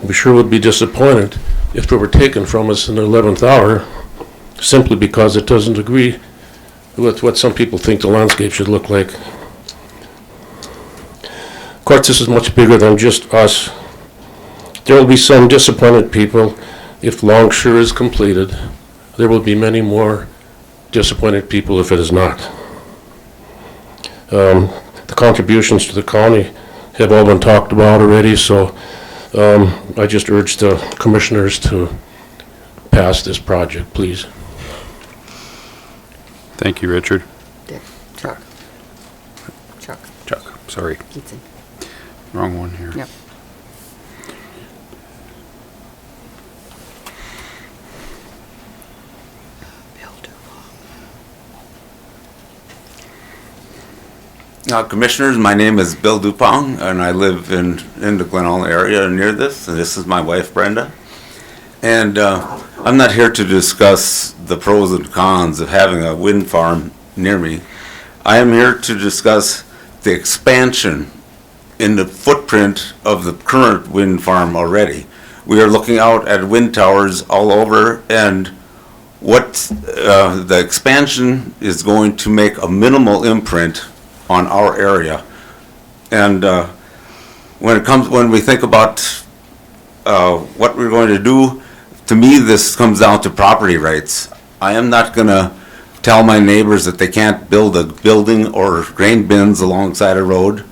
We sure would be disappointed if it were taken from us in the 11th hour, simply because it doesn't agree with what some people think the landscape should look like. Of course, this is much bigger than just us. There will be some disappointed people if Longshore is completed. There will be many more disappointed people if it is not. The contributions to the county have all been talked about already, so I just urge the commissioners to pass this project, please. Thank you, Richard. Dick. Chuck. Chuck, sorry. Eatson. Wrong one here. Yep. Commissioners, my name is Bill Dupong, and I live in the Glenall area near this, and this is my wife Brenda. And I'm not here to discuss the pros and cons of having a wind farm near me. I am here to discuss the expansion in the footprint of the current wind farm already. We are looking out at wind towers all over, and what the expansion is going to make a minimal imprint on our area. And when we think about what we're going to do, to me this comes down to property rights. I am not going to tell my neighbors that they can't build a building or grain bins alongside a road.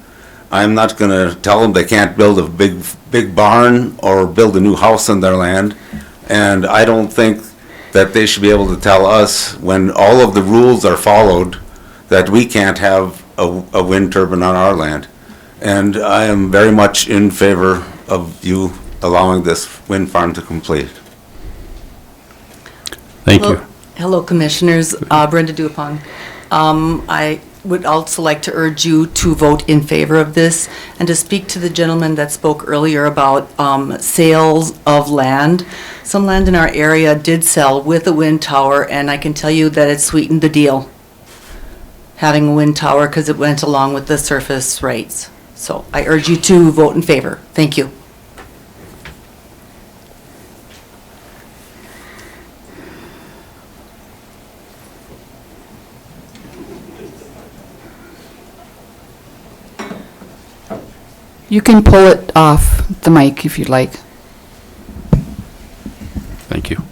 I'm not going to tell them they can't build a big barn or build a new house on their land. And I don't think that they should be able to tell us, when all of the rules are followed, that we can't have a wind turbine on our land. And I am very much in favor of you allowing this wind farm to complete. Thank you. Hello, Commissioners. Brenda Dupong. I would also like to urge you to vote in favor of this and to speak to the gentleman that spoke earlier about sales of land. Some land in our area did sell with a wind tower, and I can tell you that it sweetened the deal, having a wind tower, because it went along with the surface rates. So I urge you to vote in favor. Thank you. You can pull it off the mic if you'd like. Thank you.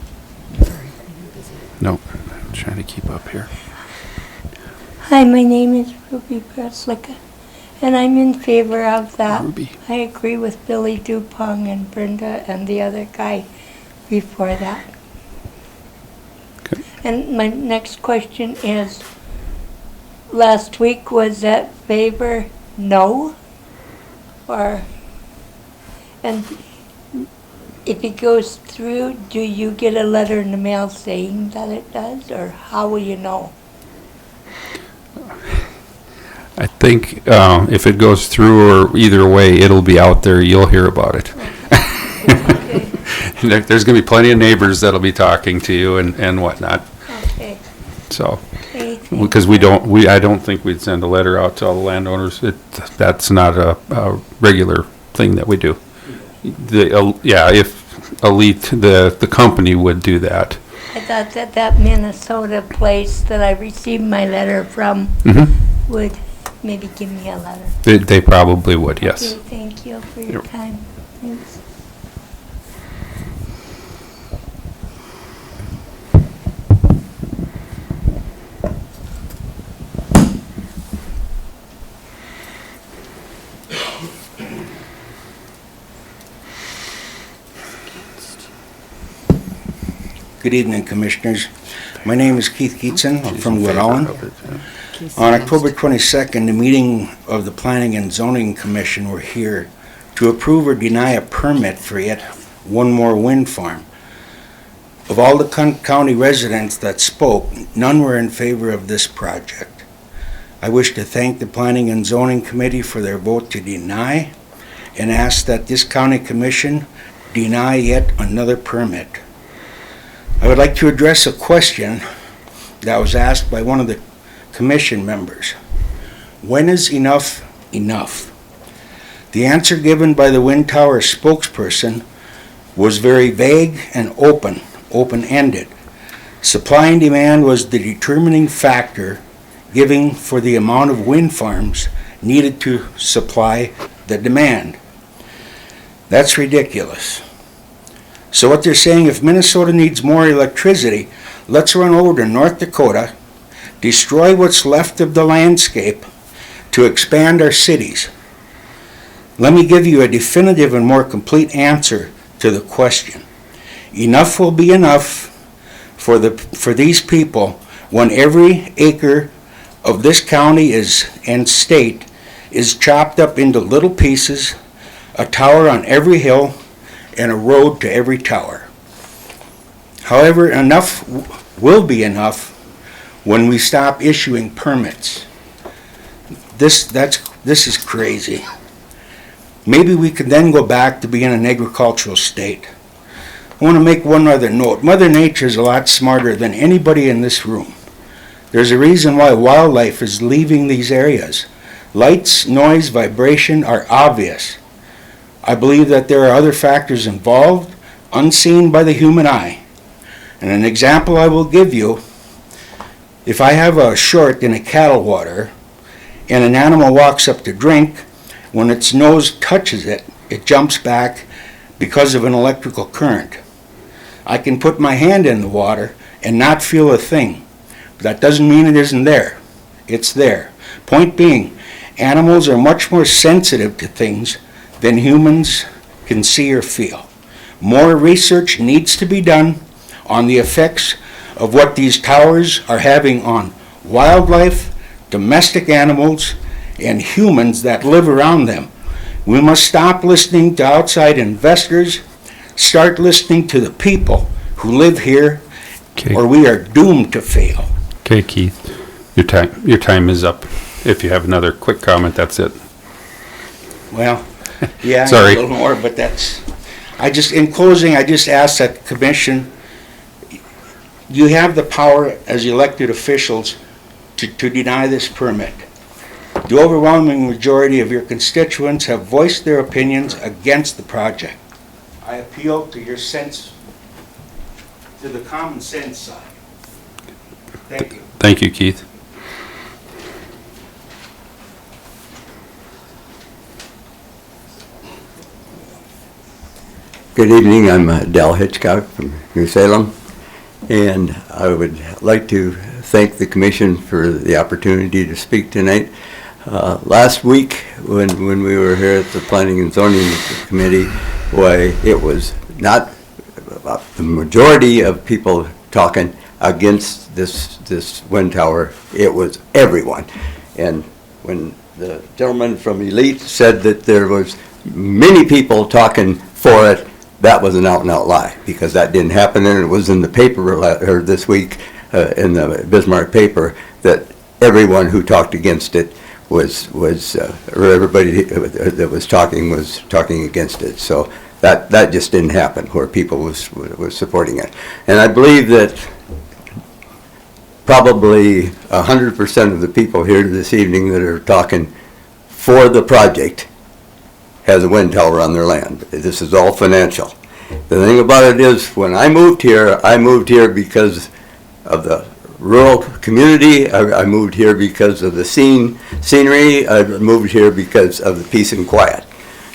Nope, I'm trying to keep up here. Hi, my name is Ruby Breslicka, And I'm in favor of that. I agree with Billy Dupong and Brenda and the other guy before that. And my next question is, last week, was that favor no? Or, and if it goes through, do you get a letter in the mail saying that it does, or how will you know? I think if it goes through or either way, it'll be out there. You'll hear about it. There's going to be plenty of neighbors that'll be talking to you and whatnot. Okay. So, Okay, because I don't think we'd send a letter out to all the landowners. That's not a regular thing that we do. If Elite, the company would do that. I thought that Minnesota place that I received my letter from would maybe give me a letter. They probably would, yes. Okay, thank you for your time. Thanks. Good evening, Commissioners. My name is Keith Keatson. I'm from Glenallen. On October 22nd, the meeting of the Planning and Zoning Commission were here to approve or deny a permit for yet one more wind farm. Of all the county residents that spoke, none were in favor of this project. I wish to thank the Planning and Zoning Committee for their vote to deny and ask that this county commission deny yet another permit. I would like to address a question that was asked by one of the commission members. When is enough enough? The answer given by the wind tower spokesperson was very vague and open-ended. Supply and demand was the determining factor given for the amount of wind farms needed to supply the demand. That's ridiculous. So what they're saying, if Minnesota needs more electricity, let's run over to North Dakota, destroy what's left of the landscape to expand our cities. Let me give you a definitive and more complete answer to the question. Enough will be enough for these people when every acre of this county and state is chopped up into little pieces, a tower on every hill, and a road to every tower. However, enough will be enough when we stop issuing permits. This is crazy. Maybe we could then go back to being an agricultural state. I want to make one other note. Mother Nature is a lot smarter than anybody in this room. There's a reason why wildlife is leaving these areas. Lights, noise, vibration are obvious. I believe that there are other factors involved, unseen by the human eye. And an example I will give you, if I have a short in a cattle water and an animal walks up to drink, when its nose touches it, it jumps back because of an electrical current. I can put my hand in the water and not feel a thing. But that doesn't mean it isn't there. It's there. Point being, animals are much more sensitive to things than humans can see or feel. More research needs to be done on the effects of what these towers are having on wildlife, domestic animals, and humans that live around them. We must stop listening to outside investors, start listening to the people who live here, or we are doomed to fail. Okay, Keith, your time is up. If you have another quick comment, that's it. Well, yeah, Sorry. a little more, but in closing, I just ask that the commission, you have the power as elected officials to deny this permit. The overwhelming majority of your constituents have voiced their opinions against the project. I appeal to your sense, to the common sense side. Thank you. Thank you, Keith. Good evening, I'm Dal Hitchcock from New Salem, and I would like to thank the Commission for the opportunity to speak tonight. last week, when we were here at the Planning and Zoning Committee, why it was not the majority of people talking against this wind tower, it was everyone. And when the gentleman from Elite said that there was many people talking for it, that was an out-and-out lie, because that didn't happen, and it was in the paper or this week, in the Bismarck paper, that everyone who talked against it was or everybody that was talking against it. So that just didn't happen, where people was supporting it. And I believe that probably 100% of the people here this evening that are talking for the project has a wind tower on their land. This is all financial. The thing about it is, when I moved here because of the rural community. I moved here because of the scenery. I moved here because of the peace and quiet.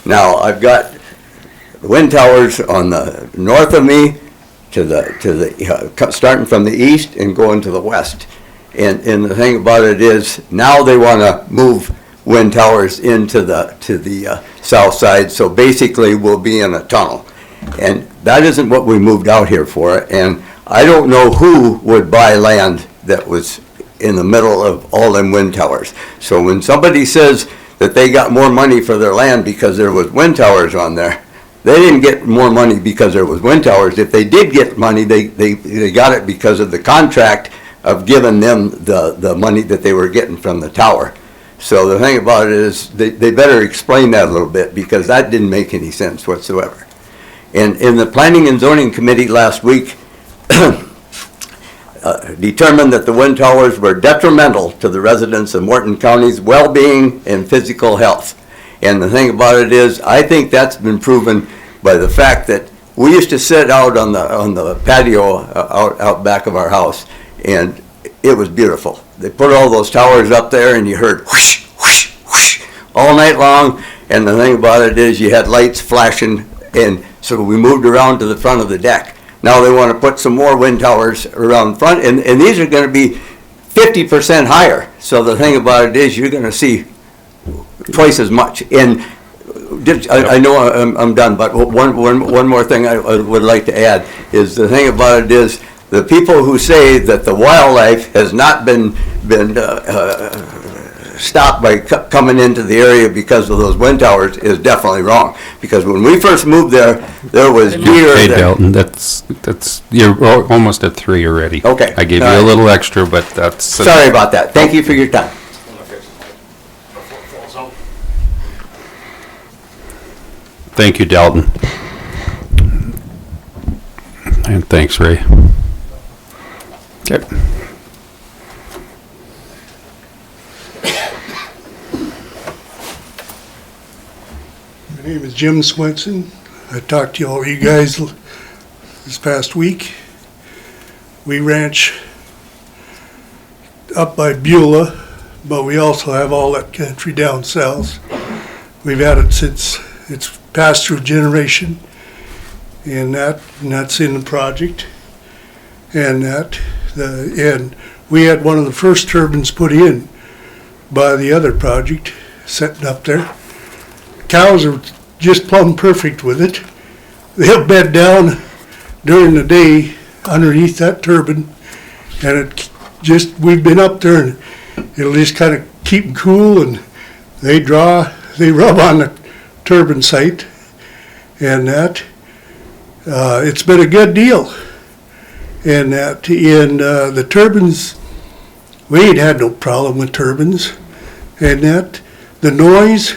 Now, I've got wind towers on the north of me, starting from the east and going to the west. And the thing about it is, now they want to move wind towers into the south side, so basically we'll be in a tunnel. And that isn't what we moved out here for, and I don't know who would buy land that was in the middle of all them wind towers. So when somebody says that they got more money for their land because there was wind towers on there, they didn't get more money because there was wind towers. If they did get money, they got it because of the contract of giving them the money that they were getting from the tower. So the thing about it is, they better explain that a little bit, because that didn't make any sense whatsoever. And in the Planning and Zoning Committee last week, determined that the wind towers were detrimental to the residents of Morton County's well-being and physical health. And the thing about it is, I think that's been proven by the fact that we used to sit out on the patio out back of our house, and it was beautiful. They put all those towers up there, and you heard whoosh, whoosh, whoosh all night long. And the thing about it is, you had lights flashing, and so we moved around to the front of the deck. Now they want to put some more wind towers around front, and these are going to be 50% higher. So the thing about it is, you're going to see twice as much. And I know I'm done, but one more thing I would like to add is, the thing about it is, the people who say that the wildlife has not been stopped by coming into the area because of those wind towers is definitely wrong. Because when we first moved there was deer. Hey, Dalton, that's you're almost at 3 already. Okay. I gave you a little extra, but that's. Sorry about that. Thank you for your time. Thank you, Dalton. And thanks, Ray. Okay. My name is Jim Swenson. I talked to all you guys this past week. We ranch up by Beulah, but we also have all that country down south. We've had it since it's passed through generation, and that's in the project. And we had one of the first turbines put in by the other project sitting up there. Cows are just plumb perfect with it. They'll bed down during the day underneath that turbine, and we've been up there, and it'll just kind of keep them cool, and they rub on the turbine site, and it's been a good deal. And the turbines, we ain't had no problem with turbines. And the noise,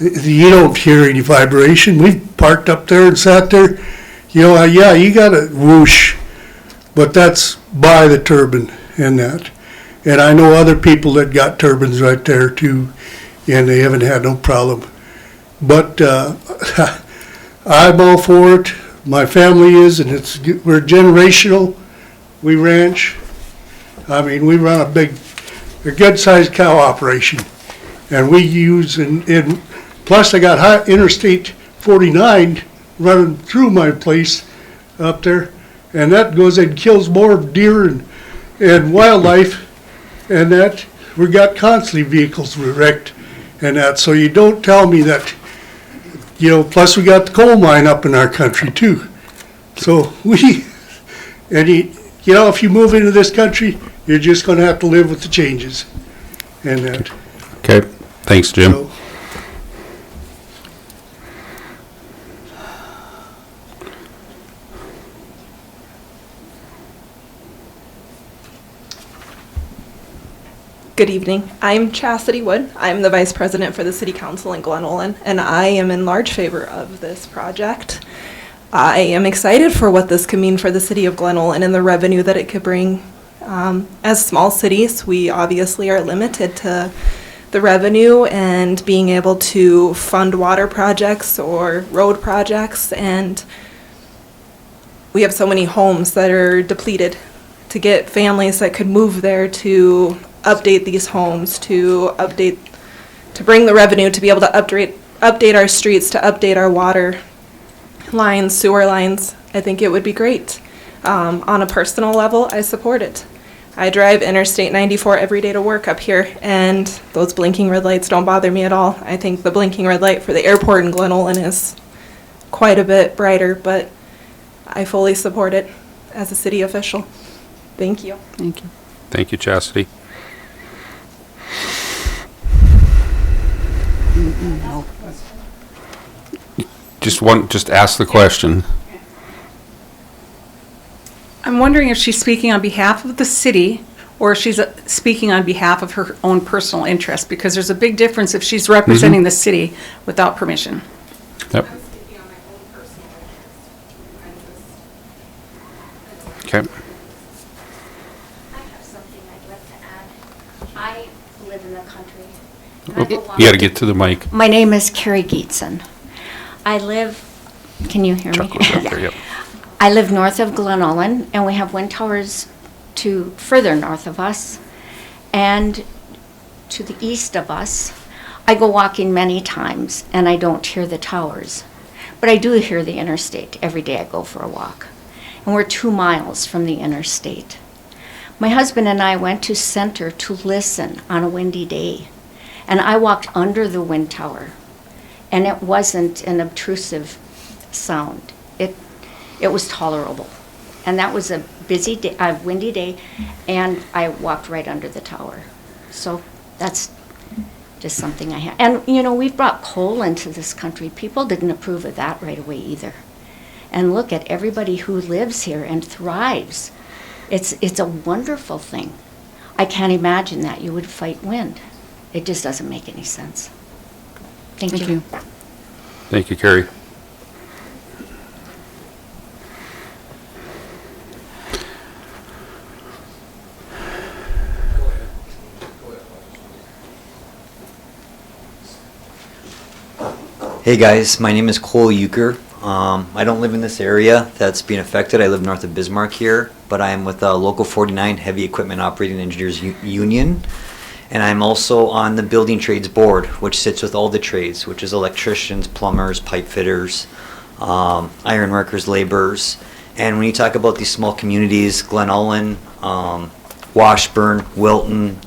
you don't hear any vibration. We've parked up there and sat there, yeah, you got a whoosh, but that's by the turbine and that. And I know other people that got turbines right there too, and they haven't had no problem. But I'm all for it. My family is, and we're generational. We ranch. I mean, we run a good-sized cow operation, and we use and plus I got Interstate 49 running through my place up there, and that goes and kills more deer and wildlife, and we got constantly vehicles wrecked and that, so you don't tell me that, you know, plus we got the coal mine up in our country too. So you know, if you move into this country, you're just gonna have to live with the changes and that. Okay, thanks, Jim. So, Good evening. I'm Chastity Wood. I'm the Vice President for the City Council in Glen Olin, and I am in large favor of this project. I am excited for what this could mean for the city of Glen Olin and the revenue that it could bring. As small cities, we obviously are limited to the revenue and being able to fund water projects or road projects, and we have so many homes that are depleted. To get families that could move there to update these homes, to bring the revenue to be able to update our streets, to update our water lines, sewer lines, I think it would be great. On a personal level, I support it. I drive Interstate 94 every day to work up here, and those blinking red lights don't bother me at all. I think the blinking red light for the airport in Glen Olin is quite a bit brighter, but I fully support it as a city official. Thank you. Thank you. Thank you, Chastity. Just ask the question. I'm wondering if she's speaking on behalf of the city or if she's speaking on behalf of her own personal interest, because there's a big difference if she's representing the city without permission. Yep. Okay. I have something I'd like to add. I live in the country. You gotta get to the mic. My name is Carrie Geetson. I live, can you hear me? Yep. I live north of Glen Olin, and we have wind towers to further north of us. And to the east of us, I go walking many times, and I don't hear the towers. But I do hear the interstate every day I go for a walk. And we're 2 miles from the interstate. My husband and I went to Center to listen on a windy day. And I walked under the wind tower. And it wasn't an obtrusive sound. It was tolerable. And that was a busy day, a windy day, and I walked right under the tower. So that's just something I had. And you know, we've brought coal into this country. People didn't approve of that right away either. And look at everybody who lives here and thrives. It's a wonderful thing. I can't imagine that you would fight wind. It just doesn't make any sense. Thank you. Thank you, Carrie. Hey guys, my name is Cole Euchre. I don't live in this area that's being affected. I live north of Bismarck here, but I am with Local 49 Heavy Equipment Operating Engineers Union. And I'm also on the Building Trades Board, which sits with all the trades, which is electricians, plumbers, pipe fitters, iron workers, laborers. And when you talk about these small communities, Glen Olin, Washburn, Wilton,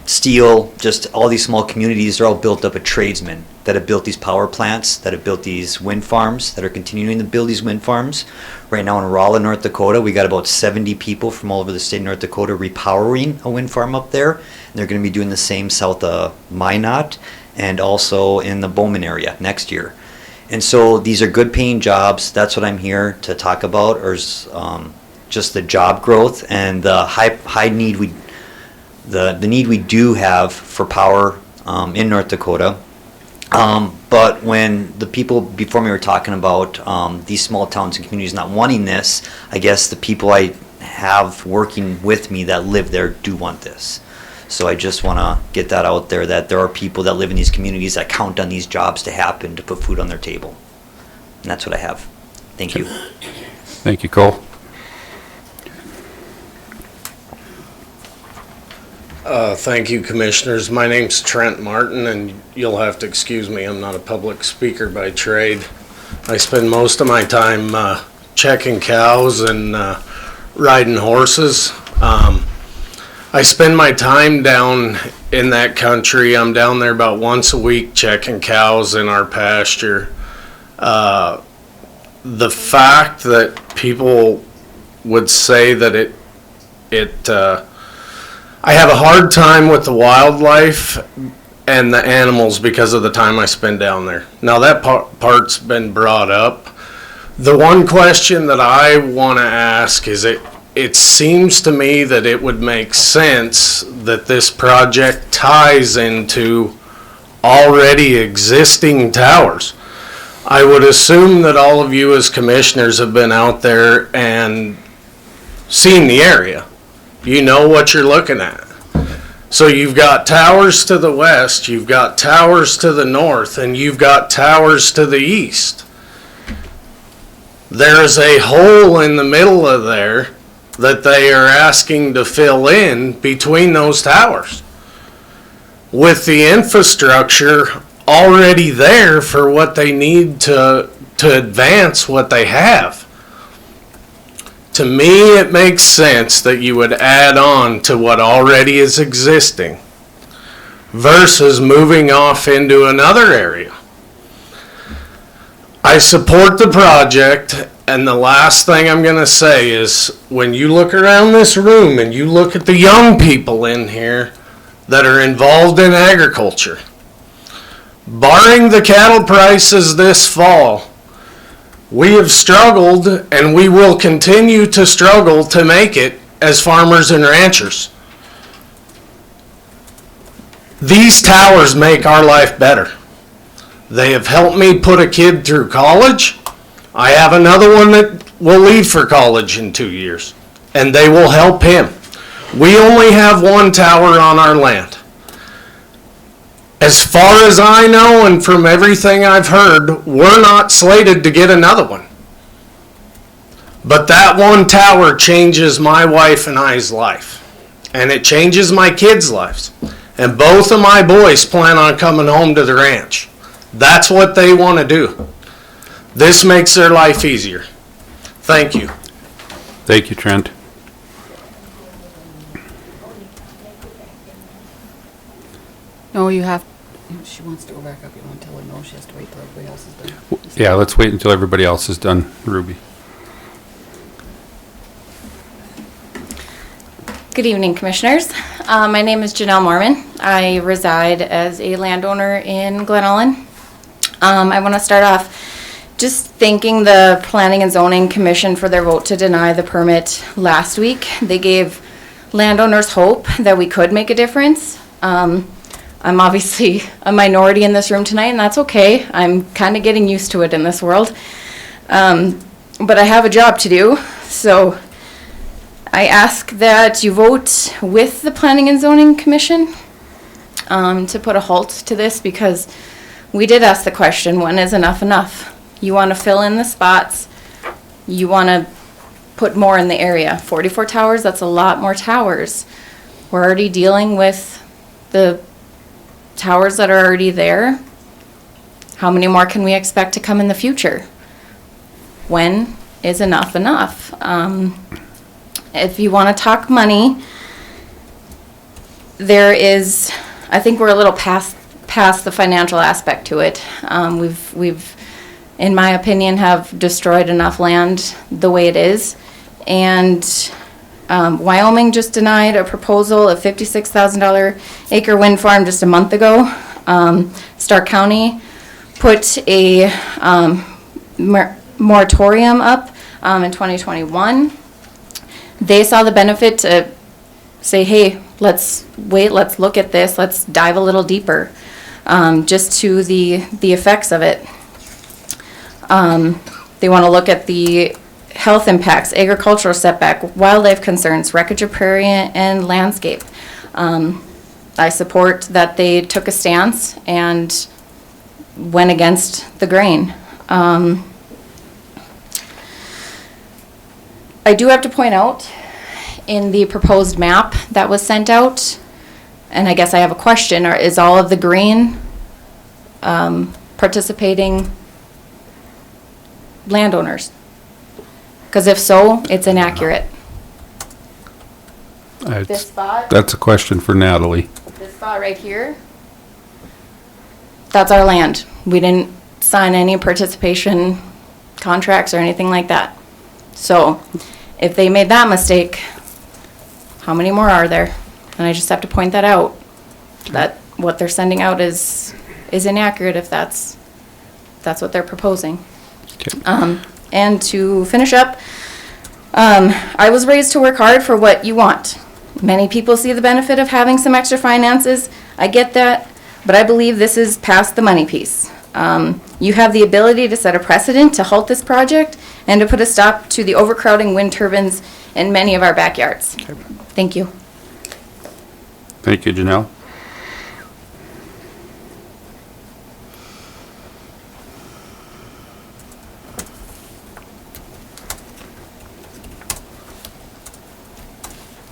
Steele, just all these small communities are all built up of tradesmen that have built these power plants, that have built these wind farms, that are continuing to build these wind farms. Right now in Rolla, North Dakota, we got about 70 people from all over the state of North Dakota repowering a wind farm up there. And they're going to be doing the same south of Minot and also in the Bowman area next year. And so these are good paying jobs. That's what I'm here to talk about, or just the job growth and the high need the need we do have for power in North Dakota. But when the people before me were talking about these small towns and communities not wanting this, I guess the people I have working with me that live there do want this. So I just want to get that out there, that there are people that live in these communities that count on these jobs to happen to put food on their table. And that's what I have. Thank you. Thank you, Cole. Thank you, Commissioners. My name's Trent Martin, and you'll have to excuse me. I'm not a public speaker by trade. I spend most of my time checking cows and riding horses. I spend my time down in that country. I'm down there about once a week checking cows in our pasture. The fact that people would say that I have a hard time with the wildlife and the animals because of the time I spend down there. Now that part's been brought up. The one question that I want to ask is it seems to me that it would make sense that this project ties into already existing towers. I would assume that all of you as commissioners have been out there and seen the area. You know what you're looking at. So you've got towers to the west, you've got towers to the north, and you've got towers to the east. There's a hole in the middle of there that they are asking to fill in between those towers, with the infrastructure already there for what they need to advance what they have. To me, it makes sense that you would add on to what already is existing versus moving off into another area. I support the project, and the last thing I'm going to say is when you look around this room and you look at the young people in here that are involved in agriculture, barring the cattle prices this fall, we have struggled and we will continue to struggle to make it as farmers and ranchers. These towers make our life better. They have helped me put a kid through college. I have another one that will leave for college in 2 years, and they will help him. We only have one tower on our land. As far as I know, and from everything I've heard, we're not slated to get another one. But that one tower changes my wife and I's life. And it changes my kids' lives. And both of my boys plan on coming home to the ranch. That's what they want to do. This makes their life easier. Thank you. Thank you, Trent. No, you have, she wants to go back up. You want to tell her no, she has to wait till everybody else is done. Yeah, let's wait until everybody else is done, Ruby. Good evening, Commissioners. My name is Janelle Mormon. I reside as a landowner in Glen Ellen. I want to start off just thanking the Planning and Zoning Commission for their vote to deny the permit last week. They gave landowners hope that we could make a difference. I'm obviously a minority in this room tonight, and that's okay. I'm kind of getting used to it in this world. But I have a job to do, so I ask that you vote with the Planning and Zoning Commission to put a halt to this, because we did ask the question, when is enough enough? You want to fill in the spots, you want to put more in the area. 44 towers, that's a lot more towers. We're already dealing with the towers that are already there. How many more can we expect to come in the future? When is enough enough? If you want to talk money, there is, I think we're a little past the financial aspect to it. We've, in my opinion, have destroyed enough land the way it is. And Wyoming just denied a proposal of $56,000 acre wind farm just a month ago. Stark County put a moratorium up in 2021. They saw the benefit to say, hey, let's wait, let's look at this, let's dive a little deeper, just to the effects of it. They want to look at the health impacts, agricultural setback, wildlife concerns, wreckage of prairie and landscape. I support that they took a stance and went against the grain. I do have to point out, in the proposed map that was sent out, and I guess I have a question, is all of the green participating landowners? Because if so, it's inaccurate. This spot, That's a question for Natalie. this spot right here, that's our land. We didn't sign any participation contracts or anything like that. So if they made that mistake, how many more are there? And I just have to point that out, that what they're sending out is inaccurate if that's what they're proposing. And to finish up, I was raised to work hard for what you want. Many people see the benefit of having some extra finances. I get that, but I believe this is past the money piece. You have the ability to set a precedent to halt this project and to put a stop to the overcrowding wind turbines in many of our backyards. Thank you. Thank you, Janelle.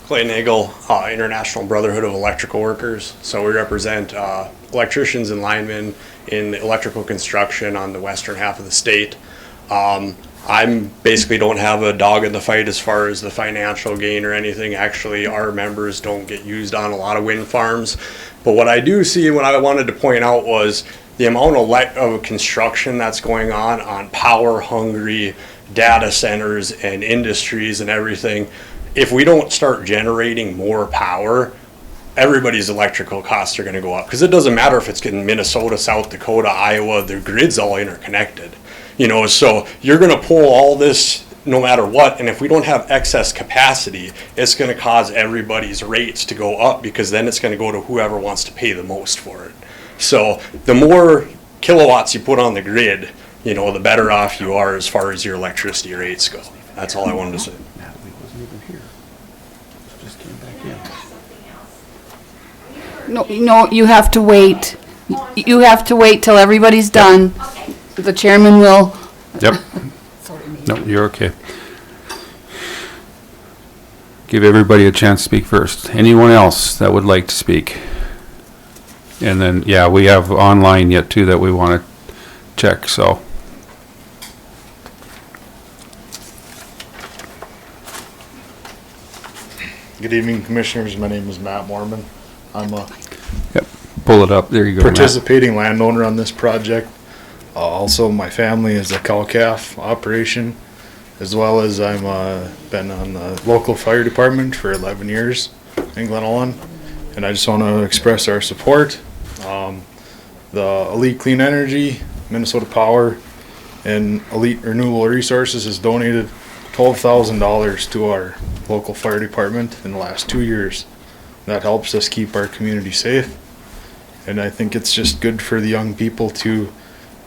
Clay Nagel, International Brotherhood of Electrical Workers. So we represent electricians and linemen in electrical construction on the western half of the state. I'm basically don't have a dog in the fight as far as the financial gain or anything. Actually, our members don't get used on a lot of wind farms. But what I do see, what I wanted to point out was the amount of construction that's going on power-hungry data centers and industries and everything. If we don't start generating more power, everybody's electrical costs are going to go up. Because it doesn't matter if it's in Minnesota, South Dakota, Iowa, the grid's all interconnected. You know, so you're going to pull all this no matter what, and if we don't have excess capacity, it's going to cause everybody's rates to go up, because then it's going to go to whoever wants to pay the most for it. So the more kilowatts you put on the grid, you know, the better off you are as far as your electricity rates go. That's all I wanted to say. No, you have to wait. You have to wait till everybody's done. The chairman will. Yep. No, you're okay. Give everybody a chance to speak first. Anyone else that would like to speak? And then, yeah, we have online yet too that we want to check, so. Good evening, Commissioners. My name is Matt Mormon. I'm a Pull it up. There you go, Matt. participating landowner on this project. Also, my family is a cow-calf operation, as well as I'm been on the local fire department for 11 years in Glen Ellen, and I just want to express our support. The Elite Clean Energy, Minnesota Power, and Elite Renewable Resources has donated $12,000 to our local fire department in the last 2 years. That helps us keep our community safe, and I think it's just good for the young people to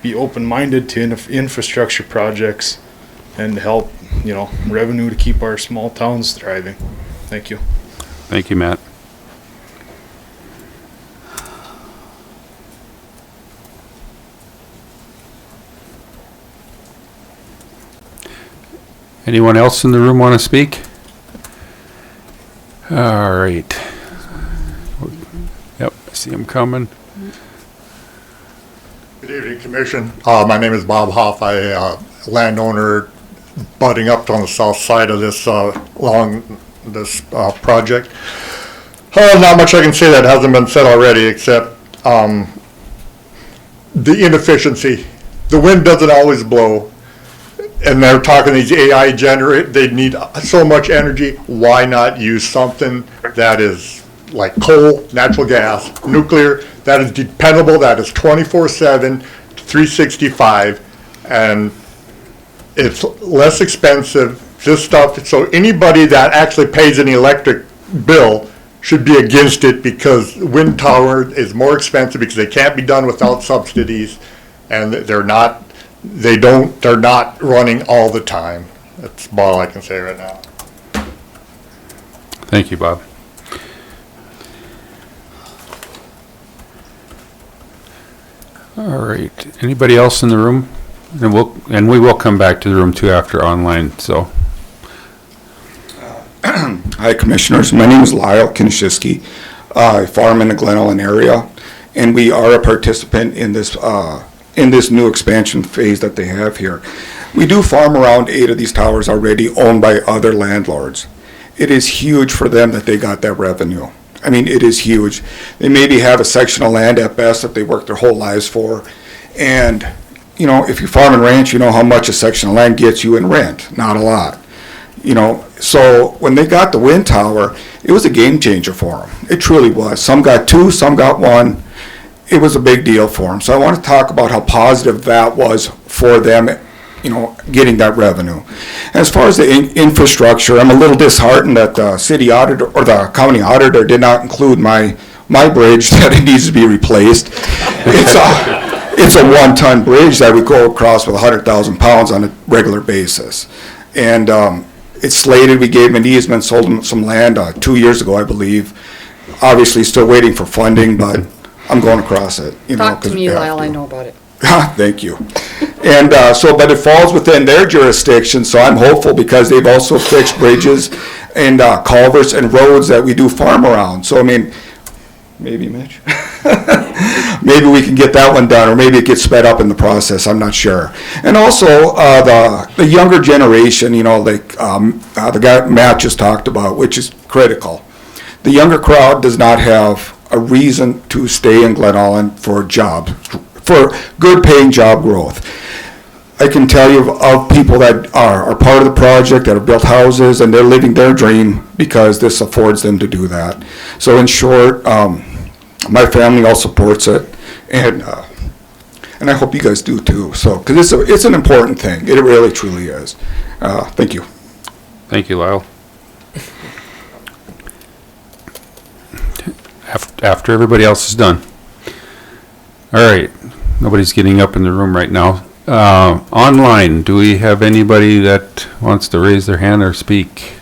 be open-minded to infrastructure projects and help, you know, revenue to keep our small towns thriving. Thank you. Thank you, Matt. Anyone else in the room want to speak? All right. Yep, I see him coming. Good evening, Commission. My name is Bob Hoff. I landowner butting up on the south side of this project. Not much I can say that hasn't been said already, except the inefficiency. The wind doesn't always blow, and they're talking these AI generate. They need so much energy. Why not use something that is like coal, natural gas, nuclear, that is dependable, that is 24/7, 365, and it's less expensive, this stuff. So anybody that actually pays an electric bill should be against it, because wind tower is more expensive because they can't be done without subsidies, and they're not running all the time. That's all I can say right now. Thank you, Bob. All right. Anybody else in the room? And we will come back to the room too after online, so. Hi, Commissioners. My name is Lyle Kinishewski. I farm in the Glen Ellen area, and we are a participant in this new expansion phase that they have here. We do farm around 8 of these towers already owned by other landlords. it is huge for them that they got that revenue. I mean, it is huge. They maybe have a section of land at best that they worked their whole lives for. And, you know, if you farm and ranch, you know how much a section of land gets you in rent. Not a lot. You know, so when they got the wind tower, it was a game changer for them. It truly was. Some got 2, some got 1. It was a big deal for them. So I want to talk about how positive that was for them, you know, getting that revenue. As far as the infrastructure, I'm a little disheartened that the city auditor or the county auditor did not include my bridge that it needs to be replaced. It's a 1-ton bridge that we go across with 100,000 pounds on a regular basis. And it's slated, we gave him an easement, sold him some land 2 years ago, I believe. Obviously still waiting for funding, but I'm going across it. You Talk know, to me, Lyle, I know about it. Thank you. And but it falls within their jurisdiction, so I'm hopeful because they've also fixed bridges and culverts and roads that we do farm around. So, I mean, maybe, Mitch? Maybe we can get that one done, or maybe it gets sped up in the process, I'm not sure. And also, the younger generation, you know, like the guy Matt just talked about, which is critical. The younger crowd does not have a reason to stay in Glen Ellen for good paying job growth. I can tell you of people that are part of the project, that have built houses, and they're living their dream because this affords them to do that. So in short, my family all supports it, and I hope you guys do too. So, because it's an important thing. It really, truly is. Thank you. Thank you, Lyle. After everybody else is done. All right, nobody's getting up in the room right now. Online, do we have anybody that wants to raise their hand or speak?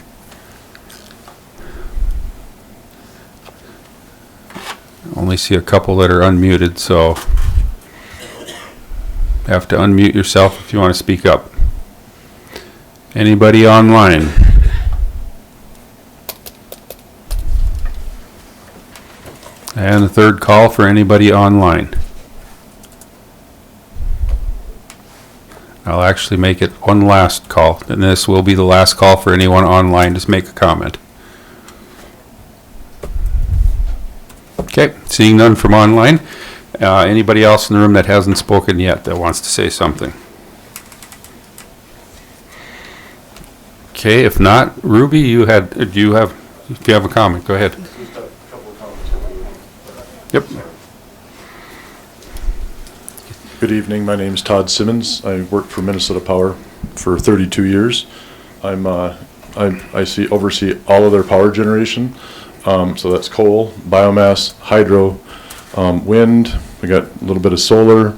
Only see a couple that are unmuted, so have to unmute yourself if you want to speak up. Anybody online? And a third call for anybody online. I'll actually make it one last call, and this will be the last call for anyone online to make a comment. Okay, seeing none from online. Anybody else in the room that hasn't spoken yet that wants to say something? Okay, if not, Ruby, if you have a comment, go ahead. Yep. Good evening. My name is Todd Simmons. I worked for Minnesota Power for 32 years. I oversee all of their power generation. So that's coal, biomass, hydro, wind. We got a little bit of solar,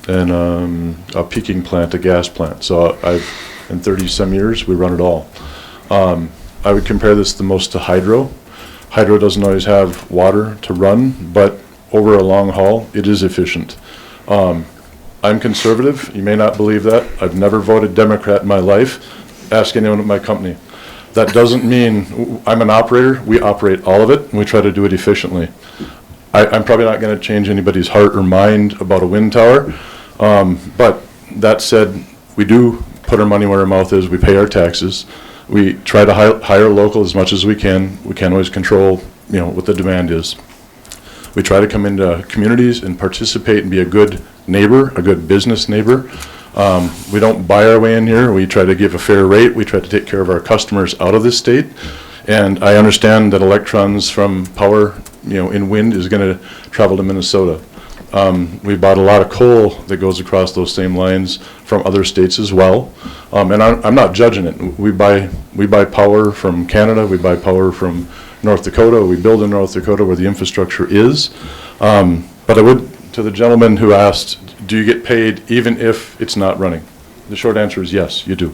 and a peaking plant, a gas plant. So in 30 some years, we run it all. I would compare this the most to hydro. Hydro doesn't always have water to run, but over a long haul, it is efficient. I'm conservative. You may not believe that. I've never voted Democrat in my life. Ask anyone at my company. That doesn't mean I'm an operator. We operate all of it, and we try to do it efficiently. I'm probably not going to change anybody's heart or mind about a wind tower. But that said, we do put our money where our mouth is. We pay our taxes. We try to hire local as much as we can. We can't always control, what the demand is. We try to come into communities and participate and be a good neighbor, a good business neighbor. We don't buy our way in here. We try to give a fair rate. We try to take care of our customers out of this state. And I understand that electrons from power, in wind is going to travel to Minnesota. We bought a lot of coal that goes across those same lines from other states as well. And I'm not judging it. We buy power from Canada. We buy power from North Dakota. We build in North Dakota where the infrastructure is. But I would, to the gentleman who asked, do you get paid even if it's not running? The short answer is yes, you do.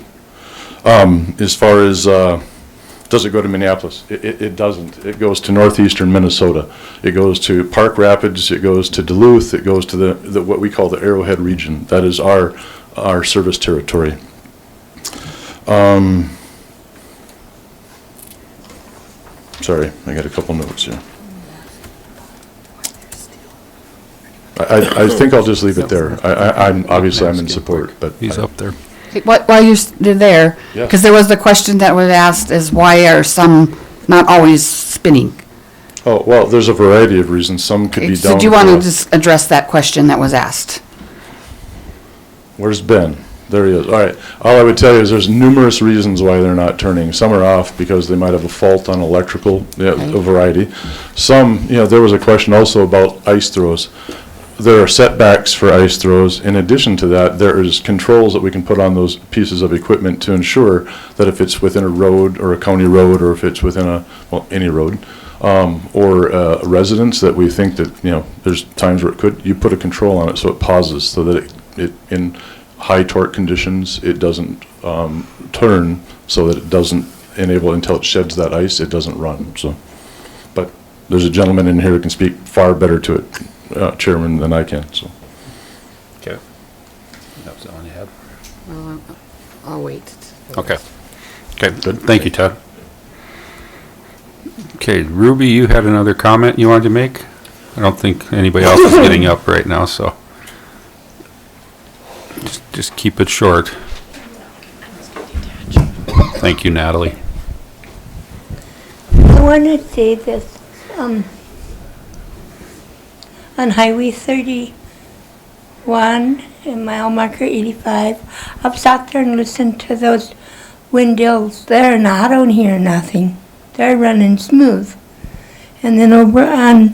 As far as, does it go to Minneapolis? It doesn't. It goes to northeastern Minnesota. It goes to Park Rapids. It goes to Duluth. It goes to the what we call the Arrowhead region. That is our service territory. Sorry, I got a couple notes here. I think I'll just leave it there. I'm in support, but he's up there. While you're there, Yeah. because there was the question that was asked is why are some not always spinning? Oh, well, there's a variety of reasons. Some could be So down. do you want to for- just address that question that was asked? Where's Ben? There he is. All right. All I would tell you is there's numerous reasons why they're not turning. Some are off because they might have a fault on electrical, a variety. Some, there was a question also about ice throws. There are setbacks for ice throws. In addition to that, there is controls that we can put on those pieces of equipment to ensure that if it's within a road or a county road, or if it's within any road, or a residence that we think that, there's times where you put a control on it so it pauses, so that it in high torque conditions, it doesn't turn, so that it doesn't enable, until it sheds that ice, it doesn't run, so. But there's a gentleman in here who can speak far better to it, Chairman, than I can, so. Okay. That was the one you had. Well, I'll wait. Okay. Okay, good. Thank you, Todd. Okay, Ruby, you had another comment you wanted to make? I don't think anybody else is getting up right now, so. Just keep it short. Thank you, Natalie. I want to say this, on Highway 31 and mile marker 85, I've sat there and listened to those windmills there, and I don't hear nothing. They're running smooth. And then over on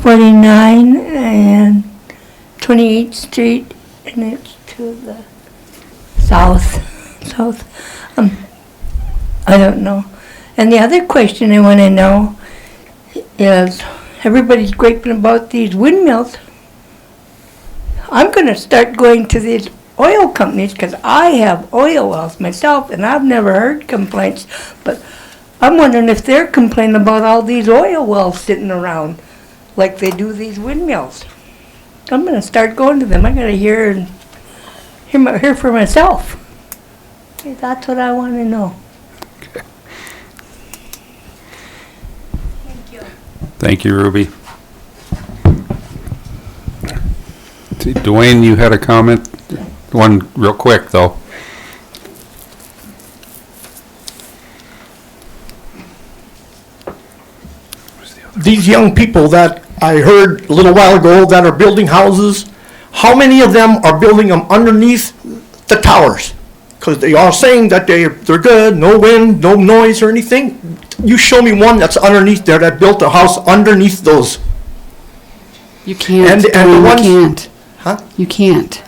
49 and 28th Street, and it's to the south, I don't know. And the other question I want to know is, everybody's griping about these windmills. I'm going to start going to these oil companies, because I have oil wells myself, and I've never heard complaints, but I'm wondering if they're complaining about all these oil wells sitting around like they do these windmills. I'm going to start going to them. I got to hear for myself. Okay, that's what I want to know. Thank you, Ruby. See, Dwayne, you had a comment? One real quick, though. These young people that I heard a little while ago that are building houses, how many of them are building them underneath the towers? Because they are saying that they're good, no wind, no noise or anything. You show me one that's underneath there that built a house underneath those. You can't. And the you ones- can't. Huh? You can't.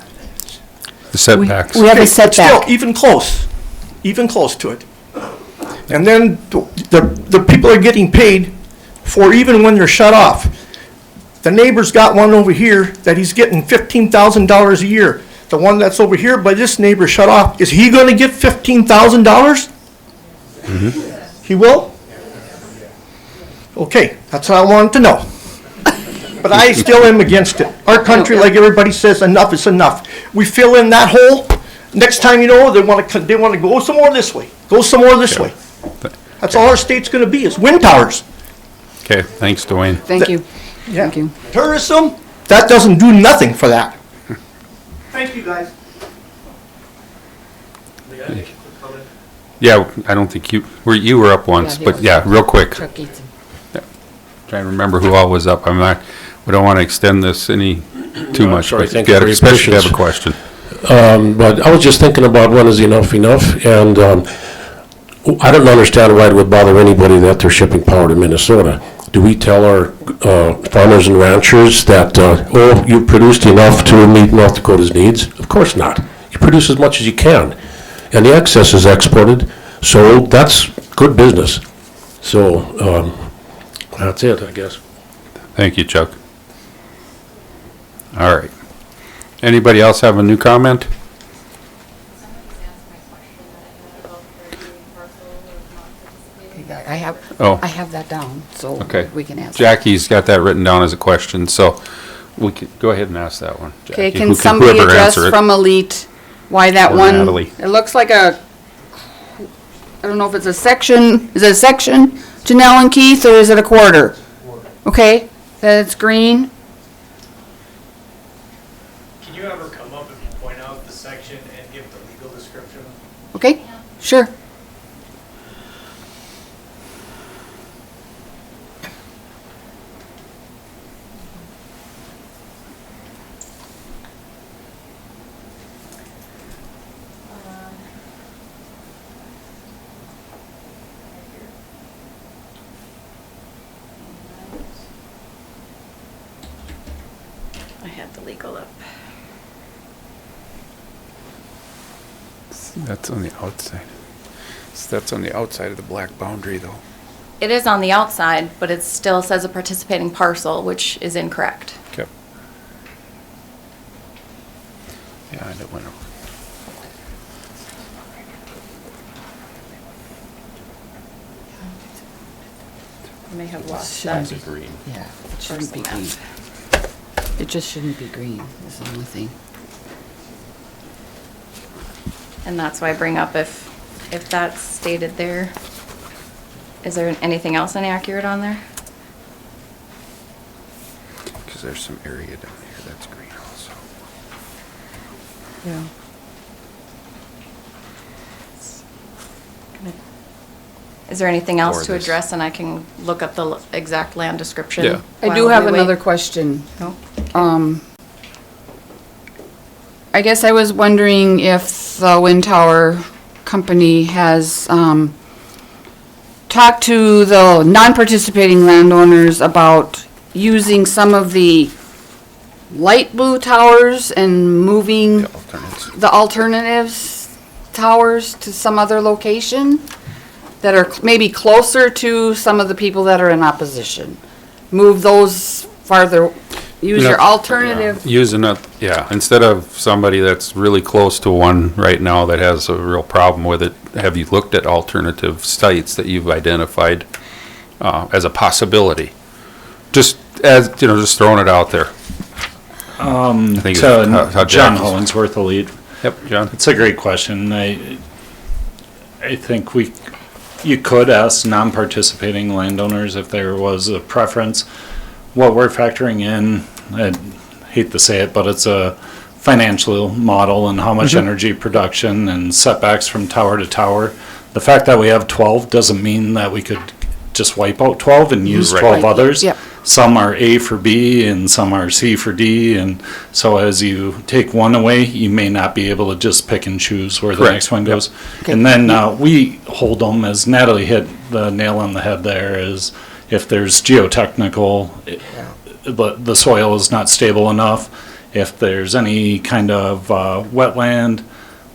The setbacks. We have a Okay, setback. Still, even close to it. And then the people are getting paid for even when they're shut off. The neighbor's got one over here that he's getting $15,000 a year. The one that's over here by this neighbor shut off, is he gonna get $15,000? He will? Okay, that's what I wanted to know. But I still am against it. Our country, like everybody says, enough is enough. We fill in that hole, next time you know, they want to go some more this way, go some more this way. That's all our state's gonna be, is wind towers. Okay, thanks, Dwayne. Thank you. Yeah. Thank you. Tourism, that doesn't do nothing for that. Thank you, guys. Yeah, I don't think you were up once, but yeah, real quick. Trying to remember who all was up. We don't want to extend this too much, sorry, but thank you for your especially if you have a patience. question. But I was just thinking about when is enough, and I don't understand why it would bother anybody that they're shipping power to Minnesota. Do we tell our farmers and ranchers that, you've produced enough to meet North Dakota's needs? Of course not. You produce as much as you can, and the excess is exported, so that's good business. So that's it, I guess. Thank you, Chuck. All right. Anybody else have a new comment? I have that down, so Okay. we can answer. Jackie's got that written down as a question, so we could go ahead and ask that one. Okay, Jackie. can somebody Whoever address answer it. from Elite why that Or one, Natalie. it looks like I don't know if it's a section, is it a section, Janelle and Keith, or is it a quarter? Okay, that it's green. Can you ever come up if you point out the section and give the legal description Okay, sure. I had the legal up. That's on the outside. So that's on the outside of the black boundary, though. It is on the outside, but it still says a participating parcel, which is incorrect. Okay. Yeah, I went over. I may have lost Shouldn't that. be green. Yeah, it shouldn't be green. It just shouldn't be green, is the only thing. And that's why I bring up if that's stated there. Is there anything else inaccurate on there? Because there's some area down here that's green also. Yeah. Is there anything else Or to this. address, and I can look up the exact land description? Yeah. I do while have we wait? another question. Oh, I guess I was wondering if the wind tower company has, talked to the non-participating landowners about using some of the light blue towers and moving the alternatives towers to some other location that are maybe closer to some of the people that are in opposition. Move those farther, use your alternative. Using it, yeah, instead of somebody that's really close to one right now that has a real problem with it, have you looked at alternative sites that you've identified as a possibility? Just as, just throwing it out there. I think So, it's how John Jack- Hollingsworth, Elite. Yep, John. It's a great question. I think you could ask non-participating landowners if there was a preference. What we're factoring in, I hate to say it, but it's a financial model and how much energy production and setbacks from tower to tower. The fact that we have 12 doesn't mean that we could just wipe out 12 and use 12 others. Yep. Some are A for B and some are C for D, and so as you take one away, you may not be able to just pick and choose where the Correct. next one goes. Okay. And then we hold them, as Natalie hit the nail on the head there, is if there's geotechnical, the soil is not stable enough, if there's any kind of wetland,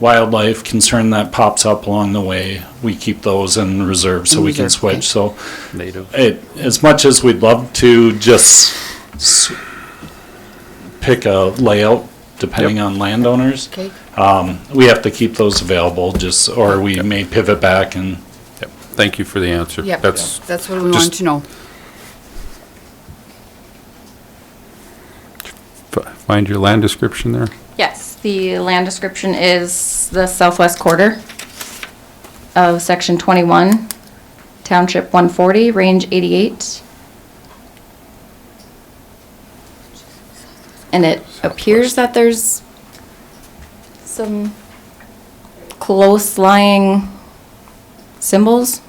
wildlife concern that pops up along the way, we keep those in reserve so we can reserve, okay. switch. So Native. as much as we'd love to just pick a layout depending on landowners, Okay. we have to keep those available or we may pivot back and. Yep. Thank you for the answer. Yep, That's that's what we just- wanted to know. Find your land description there. yes, the land description is the southwest quarter of section 21, township 140, range 88. And it appears that there's some close lying symbols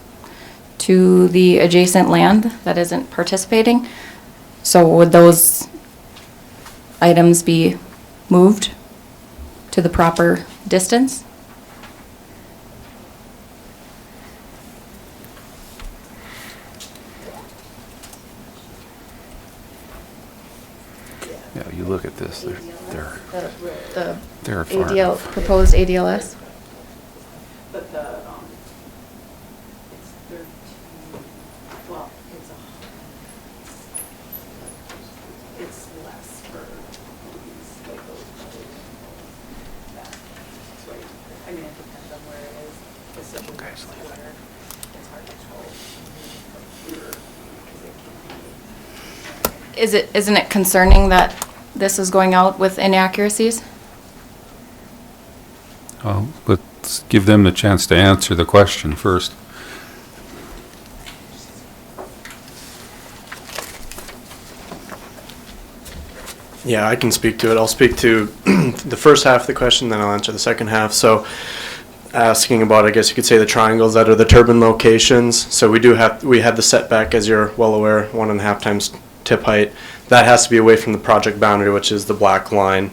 to the adjacent land that isn't participating. So would those items be moved to the proper distance? Yeah, you look at this, The they're far ADL, enough. proposed ADLS? But it's 13, well, it's less for these, like those others. That's right. I mean, it depends on where it is. It's such a guys where it's hard to tell from here, because it can be. Isn't it concerning that this is going out with inaccuracies? Let's give them the chance to answer the question first. Yeah, I can speak to it. I'll speak to the first half of the question, then I'll answer the second half. So asking about, I guess you could say, the triangles that are the turbine locations. So we have the setback, as you're well aware, 1.5 times tip height. That has to be away from the project boundary, which is the black line,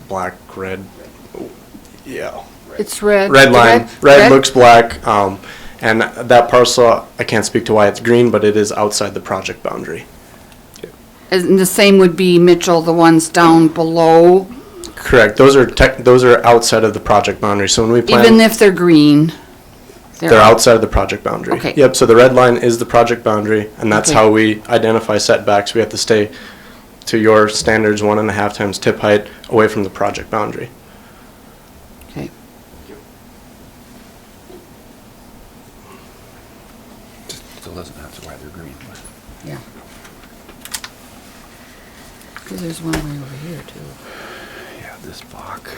black, red, yeah. It's red. Red line, red looks black, and that parcel, I can't speak to why it's green, but it is outside the project boundary. And the same would be Mitchell, the ones down below, Correct, those are outside of the project boundary, so when we plan. even if they're green. They're outside of the project boundary. Okay. Yep, so the red line is the project boundary, and that's Okay. how we identify setbacks. We have to stay to your standards, 1.5 times tip height, away from the project boundary. Okay. Still doesn't have to why they're green. Yeah. Because there's one way over here too. Yeah, this block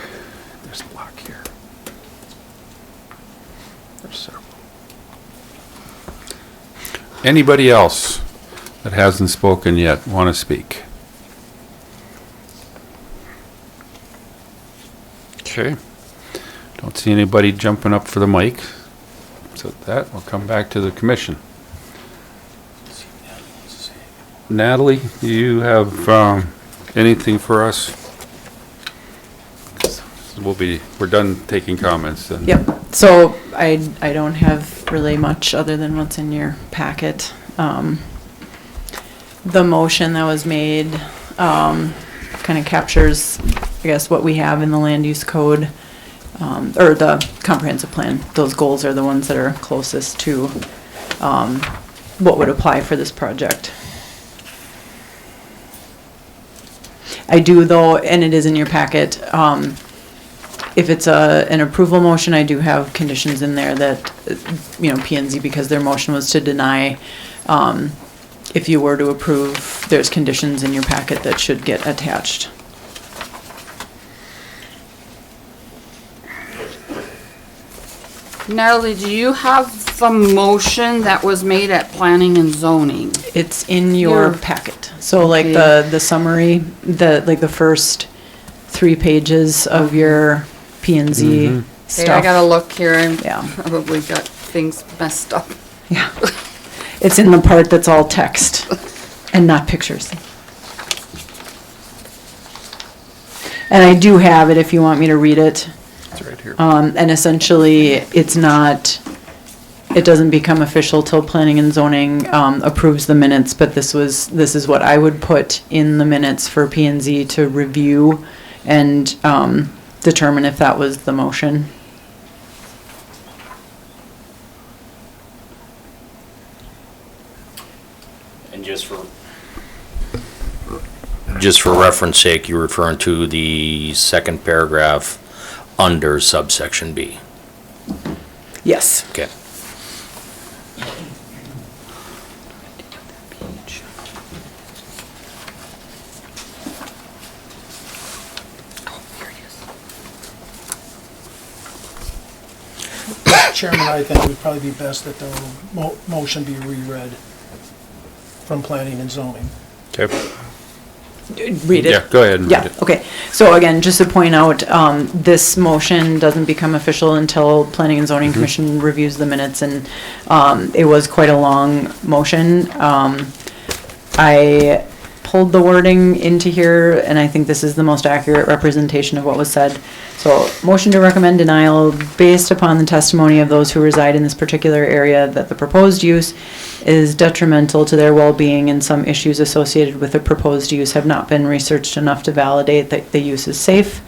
here. There's several. Anybody else that hasn't spoken yet want to speak? Okay. Don't see anybody jumping up for the mic. So with that, we'll come back to the commission. Natalie, do you have anything for us? We're done taking comments then. Yep, so I don't have really much other than what's in your packet. The motion that was made kind of captures, I guess, what we have in the land use code, or the comprehensive plan. Those goals are the ones that are closest to what would apply for this project. I do though, and it is in your packet, if it's an approval motion, I do have conditions in there that, P&Z, because their motion was to deny, if you were to approve, there's conditions in your packet that should get attached. Natalie, do you have the motion that was made at planning and zoning? It's in your packet. So like the summary, the first 3 pages of your P&Z stuff. Okay, I gotta look here and Yeah. probably got things messed up. Yeah. It's in the part that's all text and not pictures. And I do have it if you want me to read it. It's right here. And essentially, it doesn't become official till planning and zoning approves the minutes, but this is what I would put in the minutes for P&Z to review and determine if that was the motion. And just for reference sake, you're referring to the second paragraph under subsection B. Yes. Okay. Chairman, I think it would probably be best that the motion be reread from planning and zoning. Okay. Read it? Yeah, go ahead and read Yeah, it. okay. So again, just to point out, this motion doesn't become official until Planning and Zoning Commission reviews the minutes, and it was quite a long motion. I pulled the wording into here, and I think this is the most accurate representation of what was said. So, motion to recommend denial based upon the testimony of those who reside in this particular area that the proposed use is detrimental to their well-being, and some issues associated with the proposed use have not been researched enough to validate that the use is safe.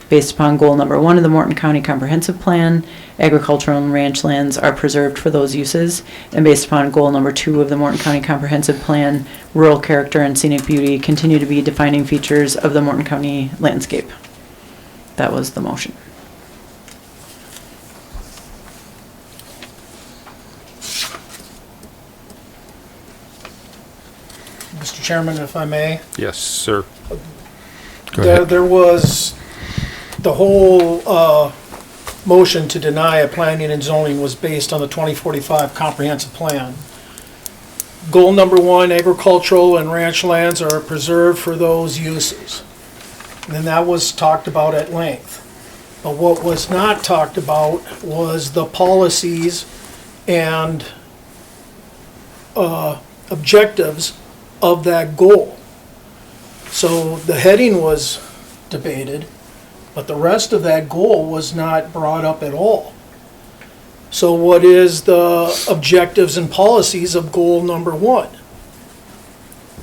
Based upon goal number 1 of the Morton County Comprehensive Plan, agricultural and ranch lands are preserved for those uses. And based upon goal number 2 of the Morton County Comprehensive Plan, rural character and scenic beauty continue to be defining features of the Morton County landscape. That was the motion. Mr. Chairman, if I may, Yes, sir. Go ahead. there was, the whole motion to deny a planning and zoning was based on the 2045 comprehensive plan. Goal number 1, agricultural and ranch lands are preserved for those uses. And then that was talked about at length. But what was not talked about was the policies and objectives of that goal. So the heading was debated, but the rest of that goal was not brought up at all. So what is the objectives and policies of goal number 1?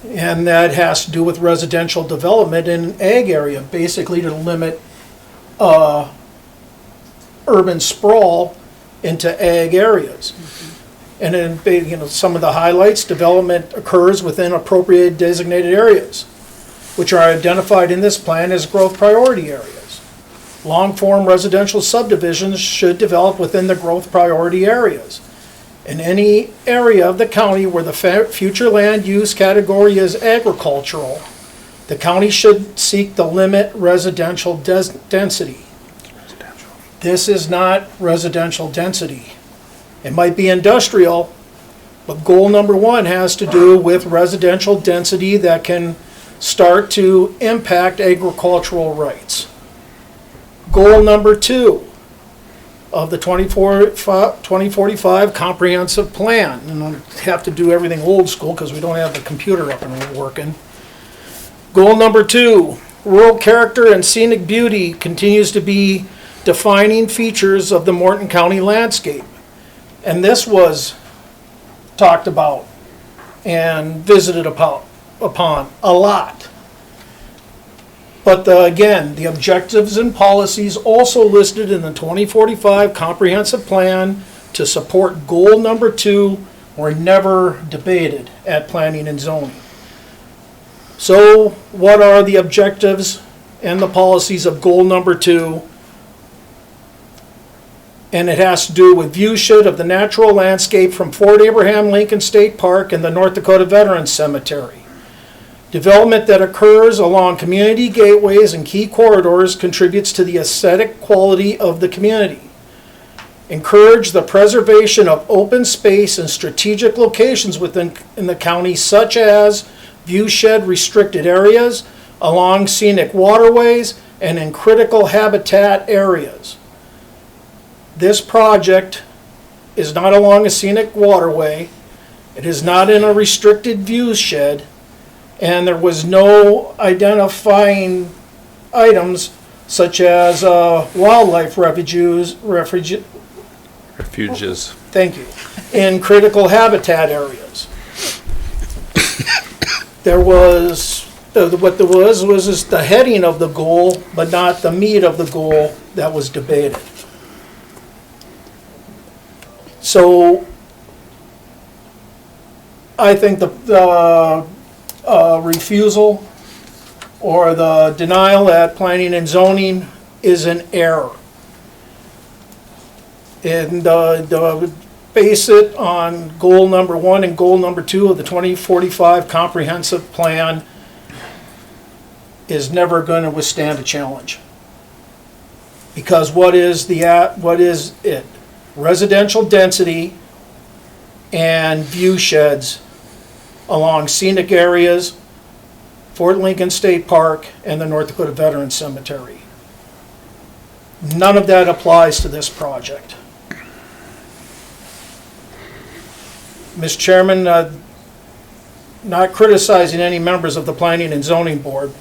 And that has to do with residential development in ag area, basically to limit urban sprawl into ag areas. And then, some of the highlights: development occurs within appropriate designated areas, which are identified in this plan as growth priority areas. Long-form residential subdivisions should develop within the growth priority areas. In any area of the county where the future land use category is agricultural, the county should seek to limit residential density. This is not residential density. It might be industrial, but goal number 1 has to do with residential density that can start to impact agricultural rights. Goal number 2 of the 2045 comprehensive plan, and I have to do everything old school because we don't have the computer up and working. Goal number 2, rural character and scenic beauty continues to be defining features of the Morton County landscape. And this was talked about and visited upon a lot. But again, the objectives and policies also listed in the 2045 comprehensive plan to support goal number 2 were never debated at planning and zoning. So what are the objectives and the policies of goal number 2? And it has to do with viewshed of the natural landscape from Fort Abraham Lincoln State Park and the North Dakota Veterans Cemetery. Development that occurs along community gateways and key corridors contributes to the aesthetic quality of the community. Encourage the preservation of open space and strategic locations within the county, such as viewshed restricted areas, along scenic waterways, and in critical habitat areas. This project is not along a scenic waterway, it is not in a restricted viewshed, and there was no identifying items such as wildlife refuges. Thank you. In critical habitat areas. There was, what there was just the heading of the goal, but not the meat of the goal that was debated. So I think the refusal or the denial at planning and zoning is an error. And base it on goal number 1 and goal number 2 of the 2045 comprehensive plan is never going to withstand a challenge. Because what is it? Residential density and view sheds along scenic areas, Fort Lincoln State Park, and the North Dakota Veterans Cemetery. None of that applies to this project. Mr. Chairman, not criticizing any members of the Planning and Zoning Board.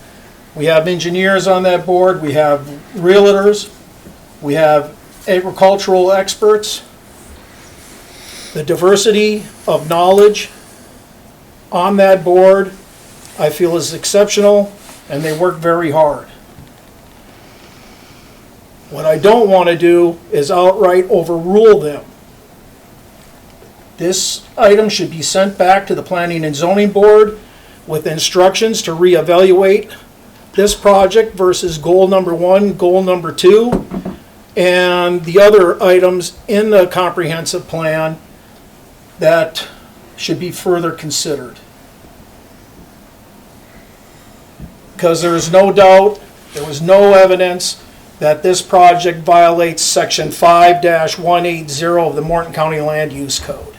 We have engineers on that board, we have realtors, we have agricultural experts. The diversity of knowledge on that board, I feel, is exceptional, and they work very hard. What I don't want to do is outright overrule them. This item should be sent back to the Planning and Zoning Board with instructions to reevaluate this project versus goal number 1, goal number 2, and the other items in the comprehensive plan that should be further considered. Because there is no doubt, there was no evidence that this project violates section 5-180 of the Morton County Land Use Code.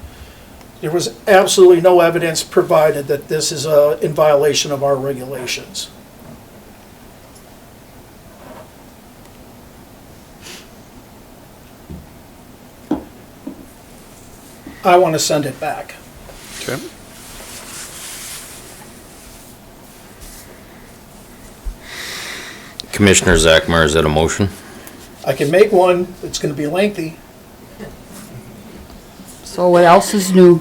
There was absolutely no evidence provided that this is in violation of our regulations. I want to send it back. Okay. Commissioner Zachmeyer, is that a motion? I can make one, it's going to be lengthy. So what else is new?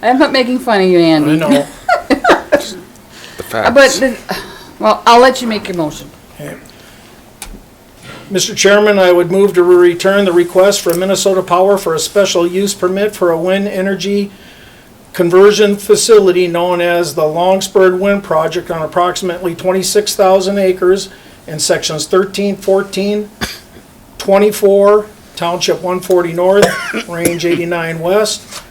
I'm not making fun of you, Andy. I know. The facts. But, well, I'll let you make your motion. Okay. Mr. Chairman, I would move to return the request from Minnesota Power for a special use permit for a wind energy conversion facility known as the Longspur Wind Project on approximately 26,000 acres in sections 13, 14, 24, Township 140 North, Range 89 West,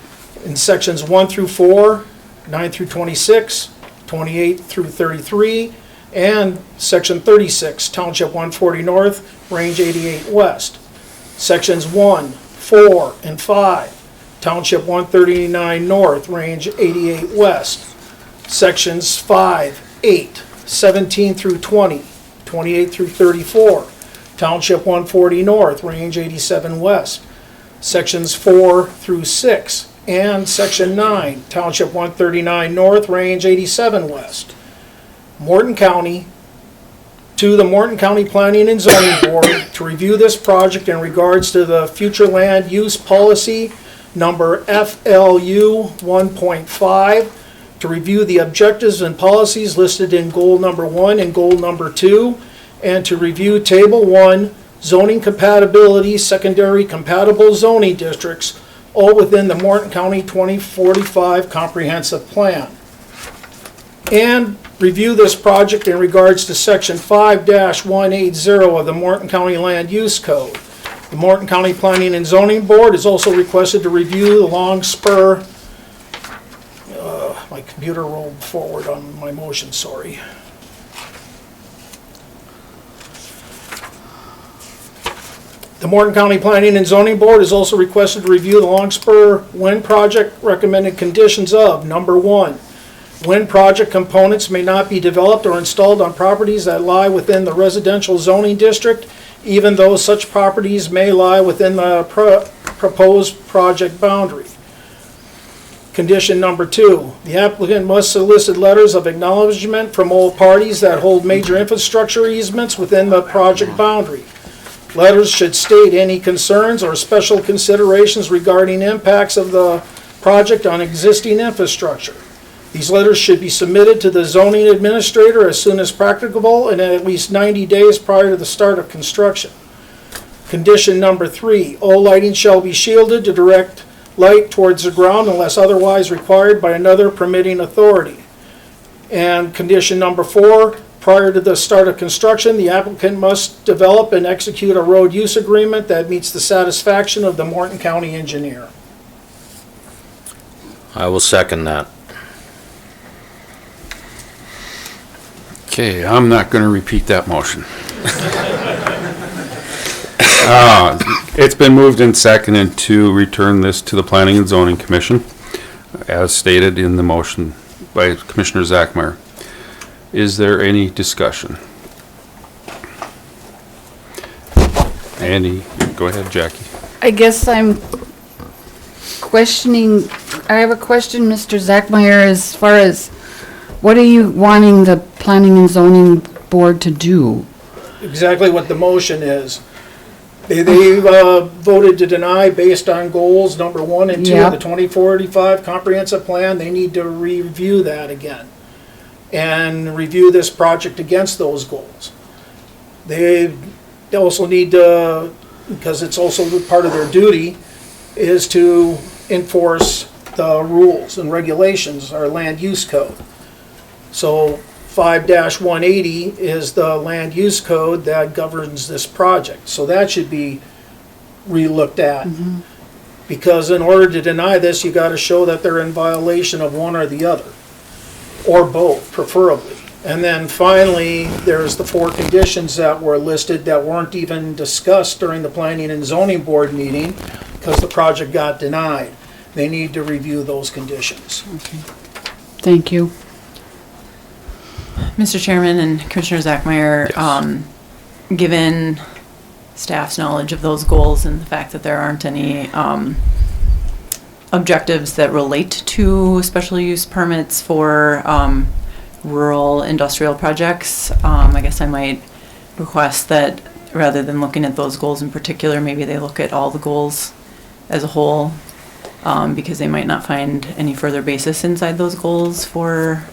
in sections 1 through 4, 9 through 26, 28 through 33, and section 36, Township 140 North, Range 88 West. Sections 1, 4, and 5, Township 139 North, Range 88 West. Sections 5, 8, 17 through 20, 28 through 34, Township 140 North, Range 87 West. Sections 4 through 6, and Section 9, Township 139 North, Range 87 West. Morton County, to the Morton County Planning and Zoning Board to review this project in regards to the future land use policy number FLU 1.5, to review the objectives and policies listed in goal number 1 and goal number 2, and to review table 1 zoning compatibility secondary compatible zoning districts, all within the Morton County 2045 comprehensive plan. And review this project in regards to section 5-180 of the Morton County Land Use Code. The Morton County Planning and Zoning Board is also requested to review the Longspur, my computer rolled forward on my motion, sorry. The Morton County Planning and Zoning Board is also requested to review the Longspur Wind Project recommended conditions of, number 1, wind project components may not be developed or installed on properties that lie within the residential zoning district, even though such properties may lie within the proposed project boundary. Condition number 2, the applicant must solicit letters of acknowledgement from all parties that hold major infrastructure easements within the project boundary. Letters should state any concerns or special considerations regarding impacts of the project on existing infrastructure. These letters should be submitted to the zoning administrator as soon as practicable and at least 90 days prior to the start of construction. Condition number 3, all lighting shall be shielded to direct light towards the ground unless otherwise required by another permitting authority. And condition number 4, prior to the start of construction, the applicant must develop and execute a road use agreement that meets the satisfaction of the Morton County engineer. I will second that. Okay, I'm not going to repeat that motion. It's been moved and seconded to return this to the Planning and Zoning Commission, as stated in the motion by Commissioner Zachmeyer. Is there any discussion? Andy, go ahead, Jackie. I guess I'm questioning, I have a question, Mr. Zachmeyer, as far as what are you wanting the Planning and Zoning Board to do? Exactly what the motion is. They voted to deny based on goals number 1 and 2 of the 2045 comprehensive plan. They need to review that again and review this project against those goals. They also need to, because it's also part of their duty, is to enforce the rules and regulations, our land use code. So 5-180 is the land use code that governs this project. So that should be re-looked at. Because in order to deny this, you got to show that they're in violation of one or the other, or both, preferably. And then finally, there's the 4 conditions that were listed that weren't even discussed during the Planning and Zoning Board meeting because the project got denied. They need to review those conditions. Okay. Thank you. Mr. Chairman and Commissioner Zachmeyer, given staff's knowledge of those goals and the fact that there aren't any objectives that relate to special use permits for rural industrial projects. I guess I might request that rather than looking at those goals in particular, maybe they look at all the goals as a whole, because they might not find any further basis inside those goals for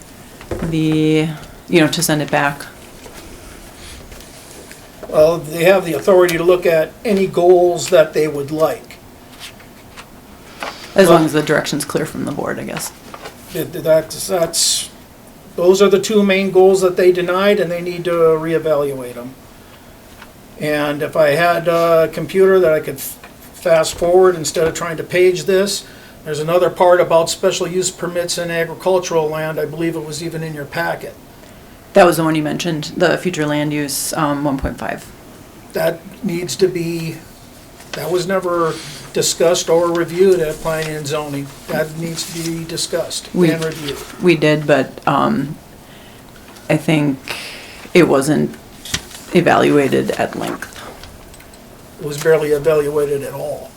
the, to send it back. Well, they have the authority to look at any goals that they would like. As long as the direction's clear from the board, I guess. Those are the two main goals that they denied, and they need to reevaluate them. And if I had a computer that I could fast forward instead of trying to page this, there's another part about special use permits in agricultural land. I believe it was even in your packet. That was the one you mentioned, the future land use 1.5. That needs to be, that was never discussed or reviewed at planning and zoning. That needs to be discussed and reviewed. We did, but I think it wasn't evaluated at length. It was barely evaluated at all.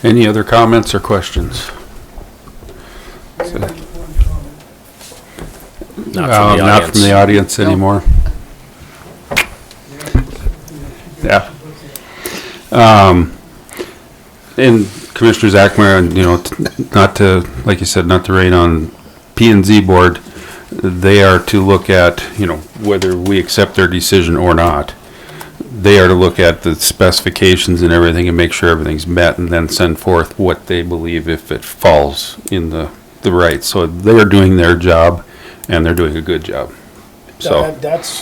Any other comments or questions? Not from the audience anymore. Yeah. And Commissioner Zachmer, not to, like you said, not to rain on P&Z board, they are to look at, whether we accept their decision or not. They are to look at the specifications and everything and make sure everything's met and then send forth what they believe if it falls in the right. So they're doing their job and they're doing a good job. So that's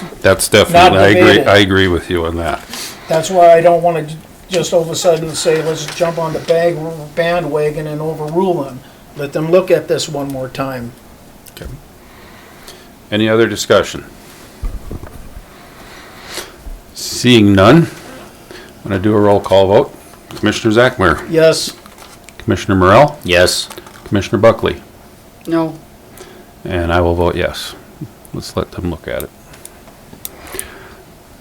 definitely, I agree with you on that. That's why I don't want to just all of a sudden say, let's jump on the bandwagon and overrule them. Let them look at this one more time. Okay. Any other discussion? Seeing none, I'm going to do a roll call vote. Commissioner Zachmer? Yes. Commissioner Morrell? Yes. Commissioner Buckley? No. And I will vote yes. Let's let them look at it.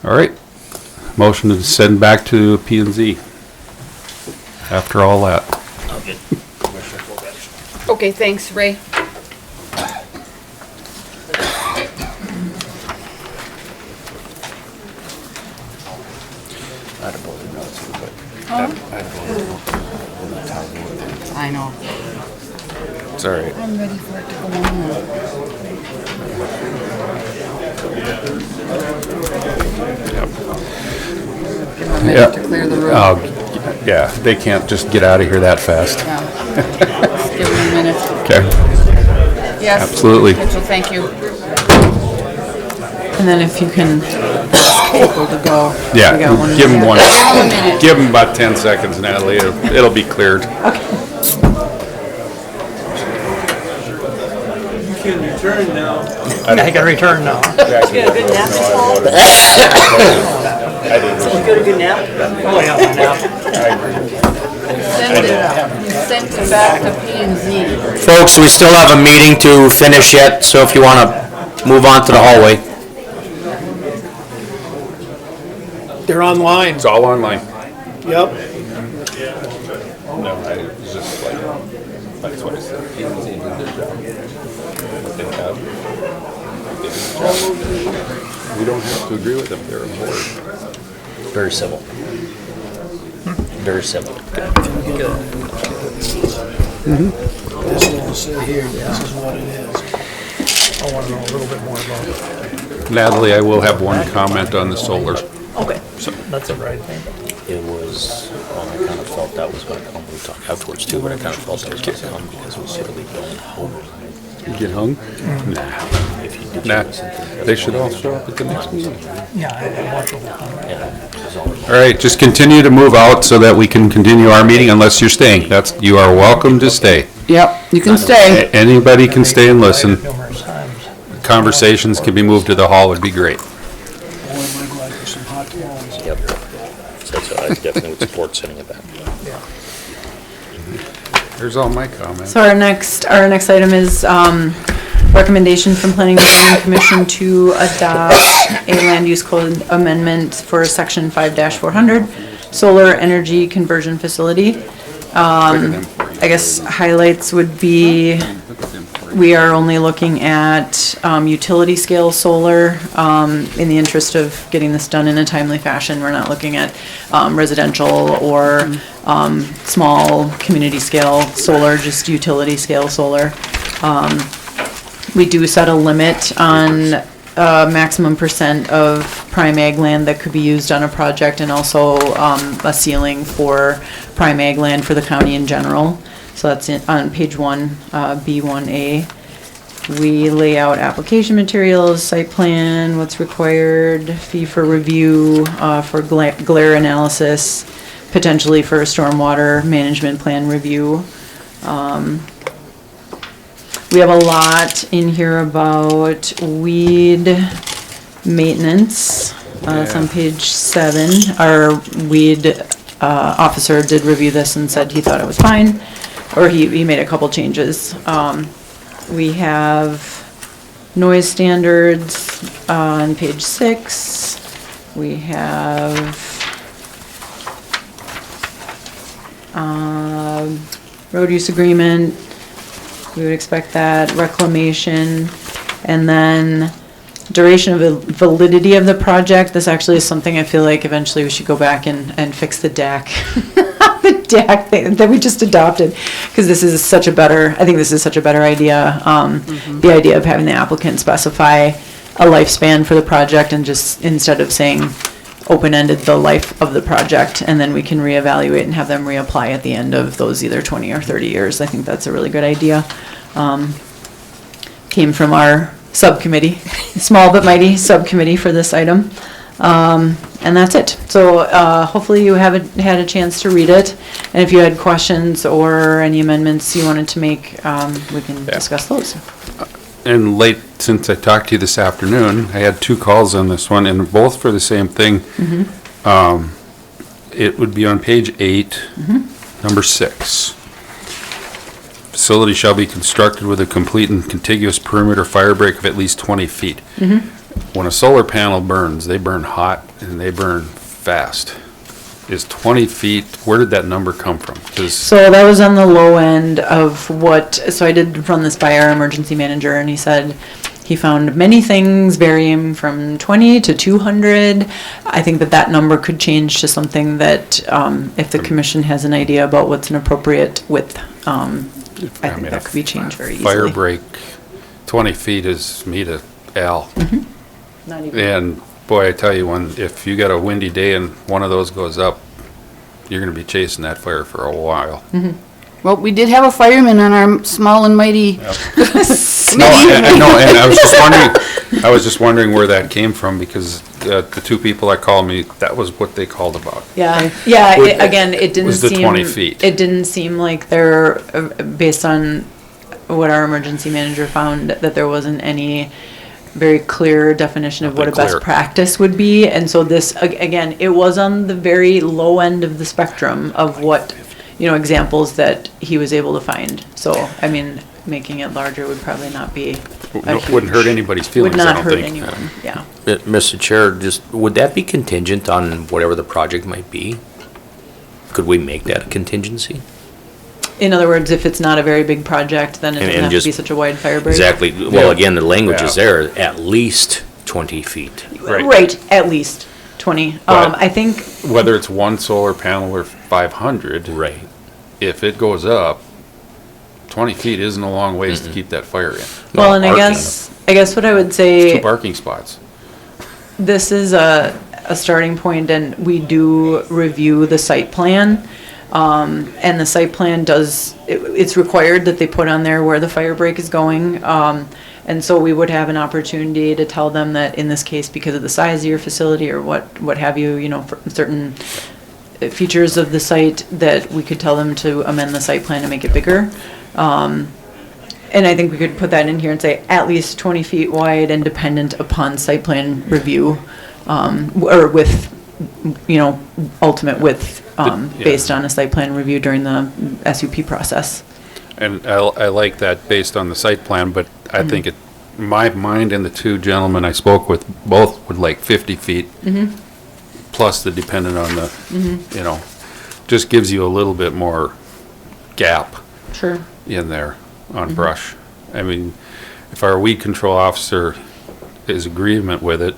All right. Motion to send back to P&Z after all that. Okay, thanks, Ray. I know. It's all right. I'm ready for it to go on. Give them a minute to clear the room. Yeah, they can't just get out of here that fast. Yeah. Just give them a minute. Okay. Yes. Absolutely. Mitchell, thank you. And then if you can ask people to go. Yeah, We got one give them minute. one. Give them a minute. Give them about 10 seconds, Natalie. It'll be cleared. You can return now. I can return now. Did you get a good nap, Paul? Did you get a good nap? Oh, yeah, my nap. Send it back to P&Z. Folks, we still have a meeting to finish yet, so if you want to move on to the hallway. They're online. It's all online. Yep. No, it's just like, that's what I said. P&Z did their job. What they have. They did their job. We don't have to agree with them. They're a board. Very civil. Very civil. This will say here, this is what it is. I want to know a little bit more about it. Natalie, I will have one comment on the solar. Okay. That's a right thing. It was, I kind of felt that was going to come. We talked afterwards too, but I kind of felt that was going to come because we really don't hold. You get hung? Nah. If you did Nah. listen to They should all show up at the next meeting. Yeah, I watch all the time. All right, just continue to move out so that we can continue our meeting unless you're staying. You are welcome to stay. Yep, you can stay. Anybody can stay and listen. Numerous times. Conversations can be moved to the hall would be great. Boy, am I glad there's some hot tamales. Yep. That's I definitely would support sending it back. There's all my comments. So our next item is, recommendation from Planning and Zoning Commission to adopt a land use code amendment for section 5-400, solar energy conversion facility. I guess highlights would be, we are only looking at, utility scale solar, in the interest of getting this done in a timely fashion. We're not looking at, residential or, small community scale solar, just utility scale solar. We do set a limit on maximum percent of prime ag land that could be used on a project, and also a ceiling for prime ag land for the county in general. So that's on page 1, B1A. We lay out application materials, site plan, what's required, fee for review, for glare analysis, potentially for a stormwater management plan review. We have a lot in here about weed maintenance. It's on page 7. Our weed officer did review this and said he thought it was fine, or he made a couple changes. We have noise standards on page 6. We have road use agreement. We would expect that, reclamation, and then duration of the validity of the project. This actually is something I feel like eventually we should go back and fix the DAC. The DAC thing that we just adopted, because this is such a better, I think this is such a better idea. The idea of having the applicant specify a lifespan for the project, and just, instead of saying open-ended the life of the project, and then we can reevaluate and have them reapply at the end of those either 20 or 30 years. I think that's a really good idea. Came from our subcommittee, small but mighty subcommittee for this item. And that's it. So hopefully you haven't had a chance to read it. And if you had questions or any amendments you wanted to make, we can discuss those. And late, since I talked to you this afternoon, I had 2 calls on this one, and both for the same thing. It would be on page 8, number 6. Facility shall be constructed with a complete and contiguous perimeter fire break of at least 20 feet. When a solar panel burns, they burn hot and they burn fast. Is 20 feet, where did that number come from? 'Cause So that was on the low end of what, so I did run this by our emergency manager, and he said he found many things varying from 20 to 200. I think that number could change to something that, if the commission has an idea about what's an appropriate width, I think that could be changed very easily. fire break, 20 feet is me to Al. Not even. And boy, I tell you, if you got a windy day and one of those goes up, you're gonna be chasing that fire for a while. Well, we did have a fireman on our small and mighty No, and I was just wondering where that came from, because the 2 people that called me, that was what they called about. Yeah, again, it didn't Was seem. the 20 feet. It didn't seem like there, based on what our emergency manager found, that there wasn't any very clear definition of what a best practice would be. And so this, again, it was on the very low end of the spectrum of what, examples that he was able to find. So, I mean, making it larger would probably not be Wouldn't hurt anybody's feelings, I don't think. Would not hurt anyone, yeah. Mr. Chair, would that be contingent on whatever the project might be? Could we make that a contingency? In other words, if it's not a very big project, then it doesn't have to be such a wide fire break. Exactly. Well, again, the language is there, at least 20 feet. Right, at least 20. I think. Whether it's 1 solar panel or 500. Right. If it goes up, 20 feet isn't a long ways to keep that fire in. Well, and I guess what I would say. 2 parking spots. This is a starting point, and we do review the site plan. And the site plan it's required that they put on there where the fire break is going. And so we would have an opportunity to tell them that in this case, because of the size of your facility or what have you, for certain features of the site, that we could tell them to amend the site plan to make it bigger. And I think we could put that in here and say at least 20 feet wide and dependent upon site plan review, or with ultimate width, Yeah. based on a site plan review during the SUP process. And I like that based on the site plan, but I think it, my mind and the two gentlemen I spoke with, both would like 50 feet, plus the dependent on the, just gives you a little bit more gap Sure. in there on brush. I mean, if our weed control officer is agreement with it,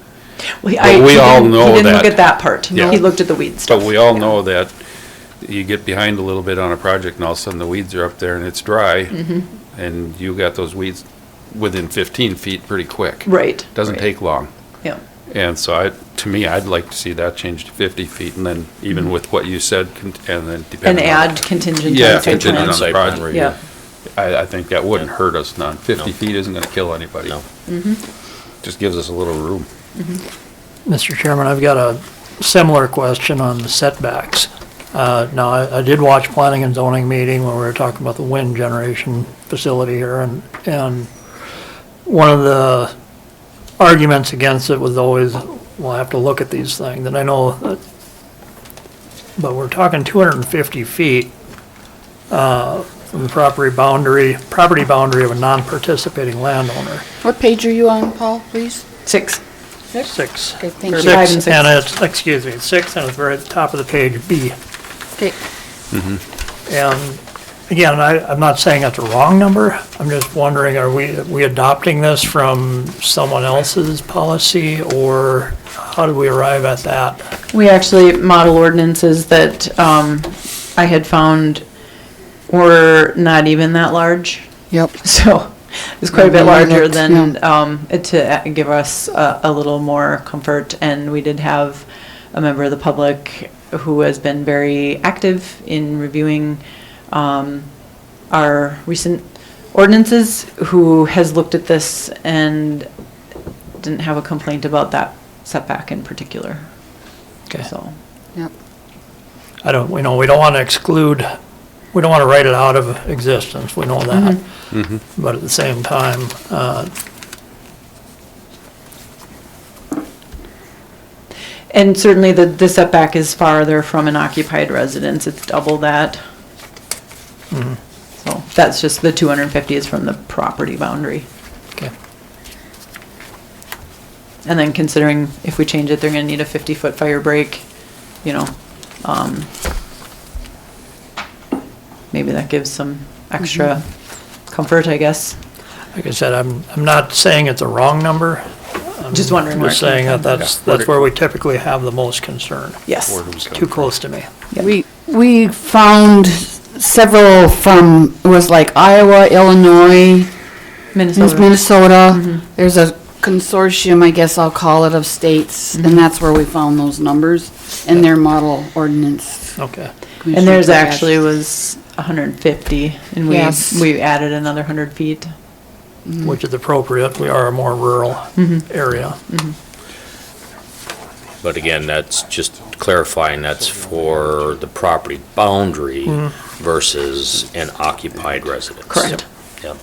We all know He didn't that. look at that part. Yeah. He looked at the weed stuff. but we all know that you get behind a little bit on a project and all of a sudden the weeds are up there and it's dry, and you got those weeds within 15 feet pretty quick. Right. Doesn't right. take long. Yeah. And so to me, I'd like to see that changed to 50 feet, and then even with what you said, and then And depending on. add contingent Yeah, on site contingent on plan. the project. Yeah. I think that wouldn't hurt us none. 50 feet isn't gonna kill anybody. No. Just gives us a little room. Mr. Chairman, I've got a similar question on the setbacks. Now, I did watch planning and zoning meeting when we were talking about the wind generation facility here, and one of the arguments against it was always, we'll have to look at these things, and I know that, but we're talking 250 feet from the property boundary of a non-participating landowner. What page are you on, Paul, please? 6. Six. Okay, thank Or you. 5 and 6. And it's, excuse me, 6, and it's very at the top of the page, B. Okay. And again, I'm not saying that's a wrong number. I'm just wondering, are we adopting this from someone else's policy, or how did we arrive at that? We actually model ordinances that I had found were not even that large. Yep. So it was quite a bit larger Looked, than, to give us a little more comfort. And we did have a member of the public who has been very active in reviewing our recent ordinances, who has looked at this and didn't have a complaint about that setback in particular. Okay. So. Yep. We don't want to exclude, we don't want to write it out of existence, we know that. But at the same time, And certainly the setback is farther from an occupied residence, it's double that. So that's just, the 250 is from the property boundary. okay. And then considering if we change it, they're gonna need a 50-foot fire break, maybe that gives some extra comfort, I guess. Like I said, I'm not saying it's a wrong number. I'm Just wondering where it just saying came that from. that's where we typically have the most concern. Yes. It's too close to me. We found several from, it was like Iowa, Illinois, Minnesota. There's a consortium, I guess I'll call it, of states, and that's where we found those numbers in their model ordinance. Okay. And theirs actually was 150, and Yes. we added another 100 feet. Which is appropriate, we are a more rural area. But again, that's just clarifying, that's for the property boundary versus an occupied residence. Correct. Yep.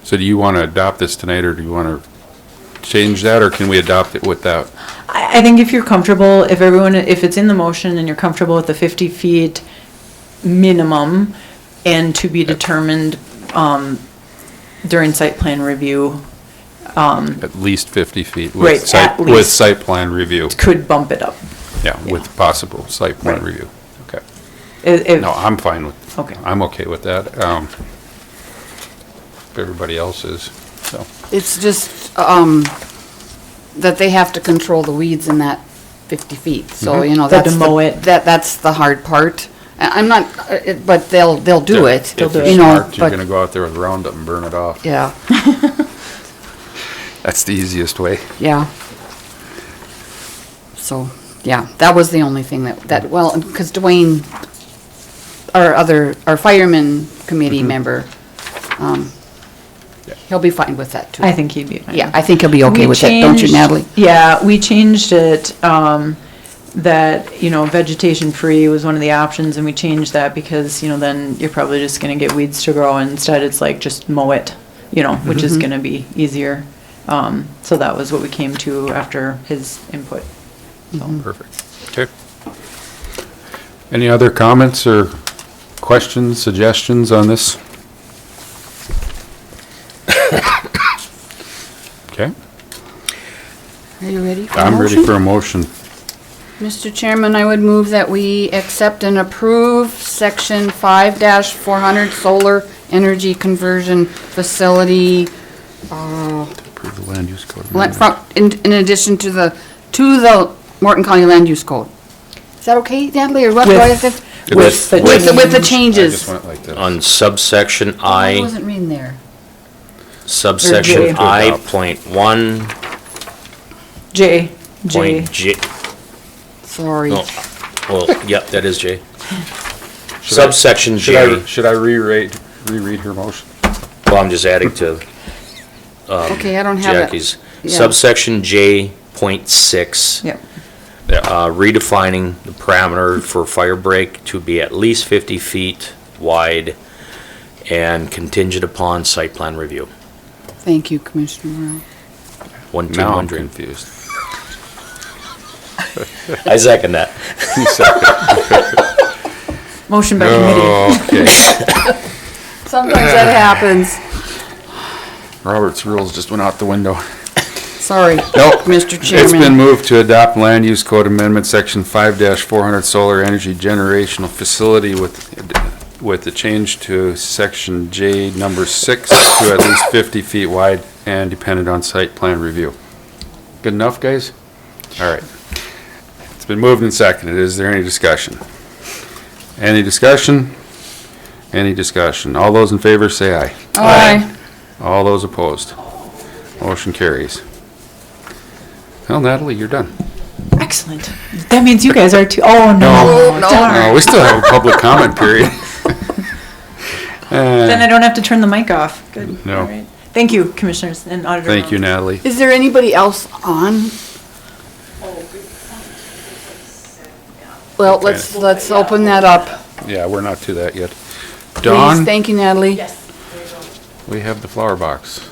So do you want to adopt this tonight, or do you want to change that, or can we adopt it with that? I think if you're comfortable, if it's in the motion and you're comfortable with the 50 feet minimum and to be determined during site plan review. At least 50 feet Right, at with least. site plan review. Could bump it up. Yeah, with possible site plan Right. review. Okay. If- No, I'm fine with, Okay. I'm okay with that. If everybody else is, so. It's just, that they have to control the weeds in that 50 feet, so, They have that's to mow it. that's the hard part. I'm not, but they'll do it. If you're you know, smart, you're but- gonna go out there with Roundup and burn it off. Yeah, That's the easiest way. yeah. So, yeah, that was the only thing well, because Dwayne, our fireman committee member, he'll be fine with that too. I think he'd be fine. Yeah, I think he'll be okay with that, don't you, Natalie? Yeah, we changed it, that, vegetation free was one of the options, and we changed that because, then you're probably just gonna get weeds to grow, and instead it's like, just mow it. you know, which is gonna be easier. So that was what we came to after his input. Perfect. Okay. Any other comments or questions, suggestions on this? Okay, Are you ready for a I'm ready motion? for a motion. Mr. Chairman, I would move that we accept and approve Section 5-400 Solar Energy Conversion Facility, Approve the land use code. in addition to the Morton County Land Use Code. Is that okay, Natalie, or what do I have to? With With the I changes. just went like this. On subsection I I, wasn't reading there. subsection J. I, point one, J. point J. Sorry. Oh, well, yep, that is J. Subsection J. Should I reread her motion? Well, I'm just adding to Okay, I don't have it. Jackie's. Yeah. Subsection J, point 6. Yep. Redefining the parameter for fire break to be at least 50 feet wide and contingent upon site plan review. Thank you, Commissioner Morrell. Now I'm 1-200. confused. I second that. Motion by committee. Okay. Sometimes that happens. Robert's rules just went out the window. Sorry, Nope. Mr. It's been Chairman. moved to adopt Land Use Code Amendment, Section 5-400 Solar Energy Generational Facility with the change to Section J, number 6, to at least 50 feet wide and dependent on site plan review. Good enough, guys? All right. It's been moved and seconded. Is there any discussion? Any discussion? Any discussion? All those in favor say aye. Aye. All those opposed? Motion carries. Well, Natalie, you're done. Excellent. That means you guys are too, oh, no. Darn. No, we still have a public comment period. Then I don't have to turn the mic off. Good. No. All right. Thank you, Commissioners and Auditor. Thank you, Morrell. Natalie. Is there anybody else on? Well, let's open that up. Yeah, we're not to that yet. Please, Dawn, thank you, Natalie. we have the flower box.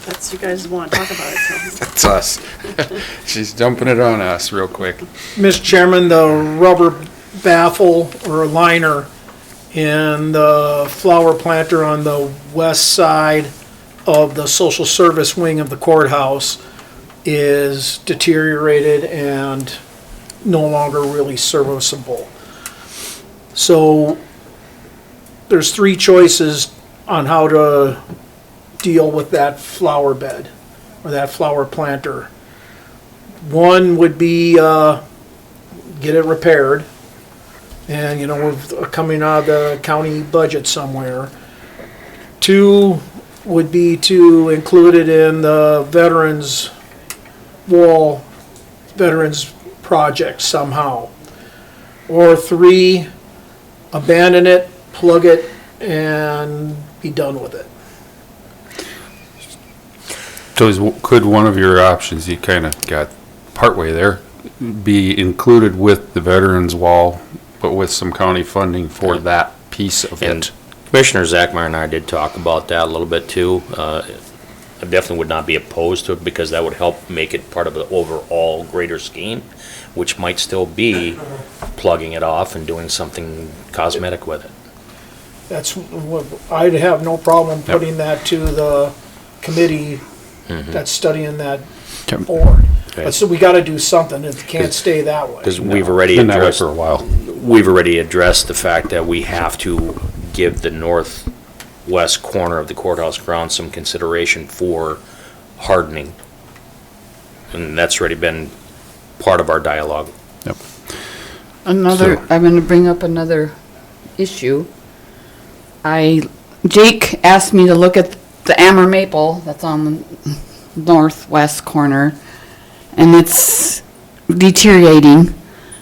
That's, you guys want to talk about it, so. That's us. She's dumping it on us real quick. Mr. Chairman, the rubber baffle or liner in the flower planter on the west side of the social service wing of the courthouse is deteriorated and no longer really serviceable. So there's three choices on how to deal with that flower bed or that flower planter. One would be get it repaired, and you know, we're coming out of the county budget somewhere. Two would be to include it in the veterans wall, veterans project somehow. Or three, abandon it, plug it, and be done with it. So could one of your options, you kind of got partway there, be included with the veterans wall, but with some county funding for that piece of And it? Commissioner Zachmeyer and I did talk about that a little bit too. I definitely would not be opposed to it because that would help make it part of the overall greater scheme, which might still be plugging it off and doing something cosmetic with it. That's what, I'd have no problem putting that to the committee that's studying that board. But so we gotta do something, it can't stay that way. Because we've already Been that way addressed, for a while. we've already addressed the fact that we have to give the northwest corner of the courthouse grounds some consideration for hardening. And that's already been part of our dialogue. Yep. Another, I'm gonna bring up another issue. Jake asked me to look at the amber maple that's on the northwest corner, and it's deteriorating.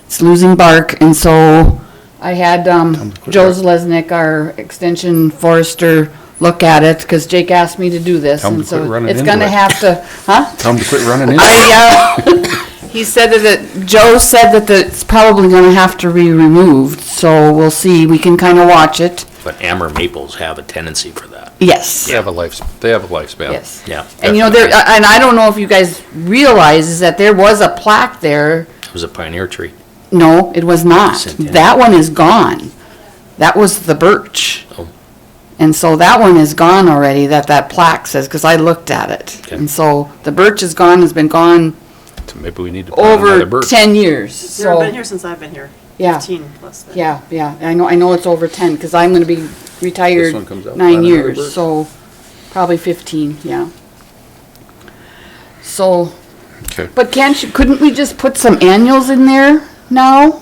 It's losing bark, and so I had Joe Zalesnik, our extension forester, look at it, because Jake asked me to do this, Tell him and to quit so running it's into gonna it. have to, huh? Tell them to quit running into it. He said that, Joe said that it's probably gonna have to be removed, so we'll see, we can kinda watch it. But amber maples have a tendency for that. Yes. They have a lifespan. Yes. Yeah. And you know, there, and I don't know if you guys realize is that there was a plaque there. It was a pioneer tree. No, it was not. Centennial. That one is gone. That was the birch. Oh. And so that one is gone already, that plaque says, because I looked at it. Okay. And so the birch is gone, has been gone So maybe we need to plant another over birch. 10 years. They've So, been here since I've been here. Yeah. 15 plus then. yeah, I know it's over 10, because I'm gonna be retired This one comes out, 9 plant another years, birch. so probably 15, yeah. So, Okay. but couldn't we just put some annuals in there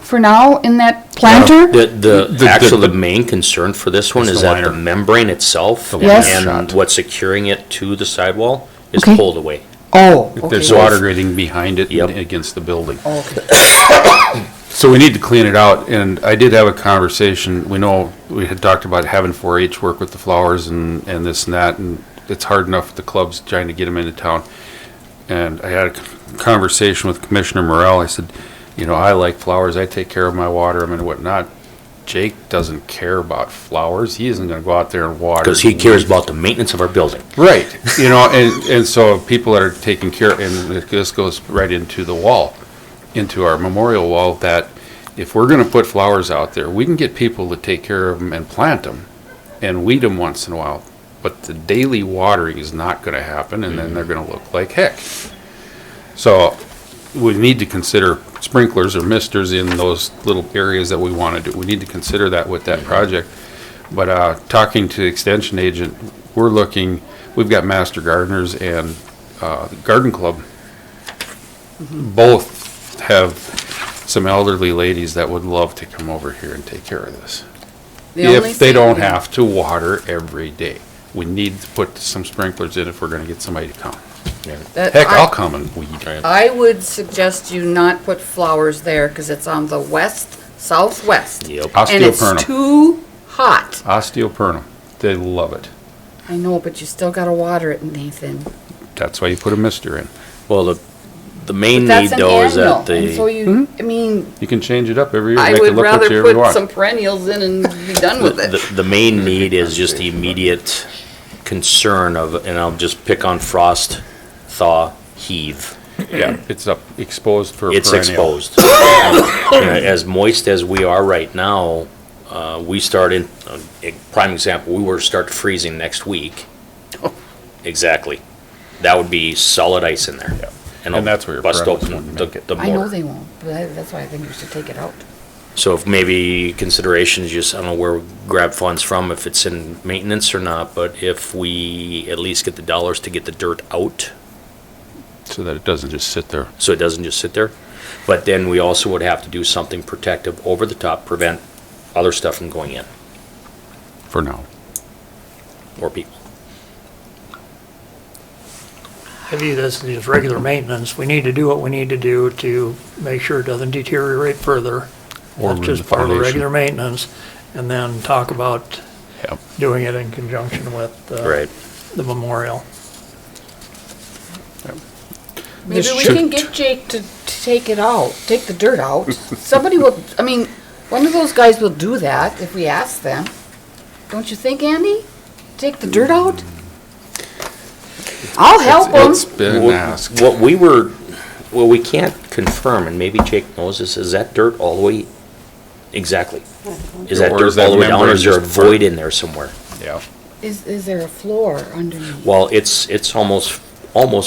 for now, in that planter? The main concern for this one It's is the that the liner. membrane itself Yes. and what's securing it to the sidewall is Okay. pulled away. Oh, okay. There's water grading behind it Yep. and against the building. Okay. So we need to clean it out, and I did have a conversation, we know, we had talked about having 4-H work with the flowers and this and that, and it's hard enough with the clubs trying to get them into town. And I had a conversation with Commissioner Morrell, I said, you know, I like flowers, I take care of my water, and whatnot. Jake doesn't care about flowers, he isn't gonna go out there and water. Because he cares about the maintenance of our building. Right, you know, and so people that are taking care, and this goes right into the wall, into our memorial wall, that if we're gonna put flowers out there, we can get people to take care of them and plant them and weed them once in a while. But the daily watering is not gonna happen, and then they're gonna look like heck. So we need to consider sprinklers or misters in those little areas that we wanna do. We need to consider that with that project. But, talking to the extension agent, we've got master gardeners and, the garden club. Both have some elderly ladies that would love to come over here and take care of this. If they don't have to water every day. We need to put some sprinklers in if we're gonna get somebody to come. Heck, I'll come and weed. I would suggest you not put flowers there, because it's on the southwest. Yep. And it's Osteopernum. too hot. Osteopernum, they love it. I know, but you still gotta water it, Nathan. That's why you put a mister in. Well, the main But need that's an though is annual, that and so the, you, I mean, You can change it up every year, I make it would look rather what you put some want. perennials in and be done with it. the main need is just the immediate concern of, and I'll just pick on frost, thaw, heave. Yeah, it's up, exposed for a It's perennial. exposed. As moist as we are right now, we start in, a prime example, we were to start freezing next week. Exactly. That would be solid ice in there. And it'll that's where your bust perennials open wouldn't the make it. the I know mortar. they won't, but that's why I think you should take it out. So if maybe considerations, just, I don't know where we grab funds from, if it's in maintenance or not, but if we at least get the dollars to get the dirt out, So that it doesn't just sit there. so it doesn't just sit there. But then we also would have to do something protective over the top, prevent other stuff from going in, For now. or people. I view this as regular maintenance. We need to do what we need to do to make sure it doesn't deteriorate further. Or That's ruin just the part of the foundation. regular maintenance. And then talk about Yep. doing it in conjunction with Right. the memorial. Maybe we can get Jake to take it out, take the dirt out. Somebody will, I mean, one of those guys will do that if we ask them. Don't you think, Andy? Take the dirt out? I'll help It's them. been asked. What we can't confirm, and maybe Jake knows this, is that dirt all the way, exactly? Is that Or dirt is that all the way down, or membrane is there a just void in there somewhere? Yeah. Is there a floor underneath? Well, it's almost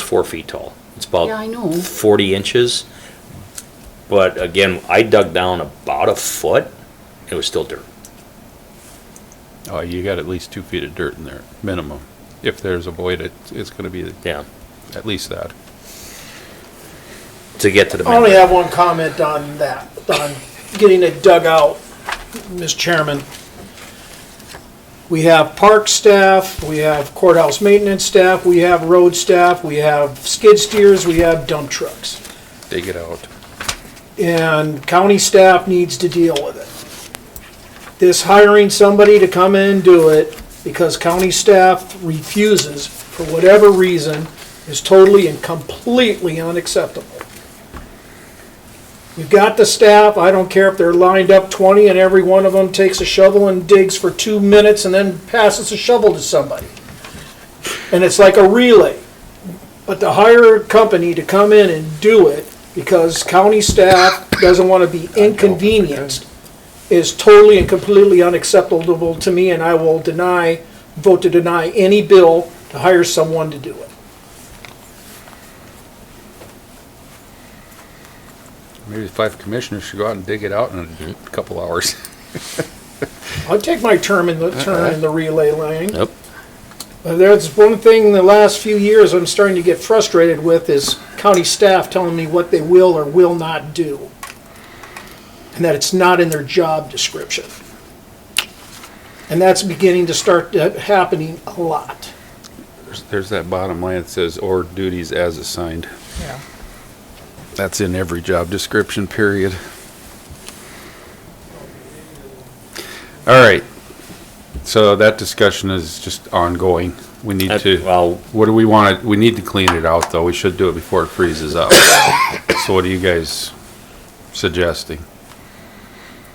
4 feet tall. It's Yeah, I about know. 40 inches. But again, I dug down about a foot, it was still dirt. Oh, you got at least 2 feet of dirt in there, minimum. If there's a void, it's gonna be Yeah, at least that. to get to the I only membrane. have one comment on that, on getting it dug out, Mr. Chairman. We have park staff, we have courthouse maintenance staff, we have road staff, we have skid steers, we have dump trucks. Dig it out. And county staff needs to deal with it. This hiring somebody to come in and do it because county staff refuses, for whatever reason, is totally and completely unacceptable. We've got the staff, I don't care if they're lined up 20 and every one of them takes a shovel and digs for 2 minutes and then passes a shovel to somebody. And it's like a relay. But to hire a company to come in and do it because county staff doesn't want to be inconvenienced is totally and completely unacceptable to me, and I will vote to deny any bill to hire someone to do it. Maybe the 5 commissioners should go out and dig it out in a couple hours. I'll take my turn in the relay lane. Yep. That's one thing in the last few years I'm starting to get frustrated with is county staff telling me what they will or will not do. And that it's not in their job description. And that's beginning to start happening a lot. There's that bottom line that says, or duties as assigned. Yeah. That's in every job description, period. All right. So that discussion is just ongoing. We need to, what do we want to, we need to clean it out, though. We should do it before it freezes up. So what are you guys suggesting?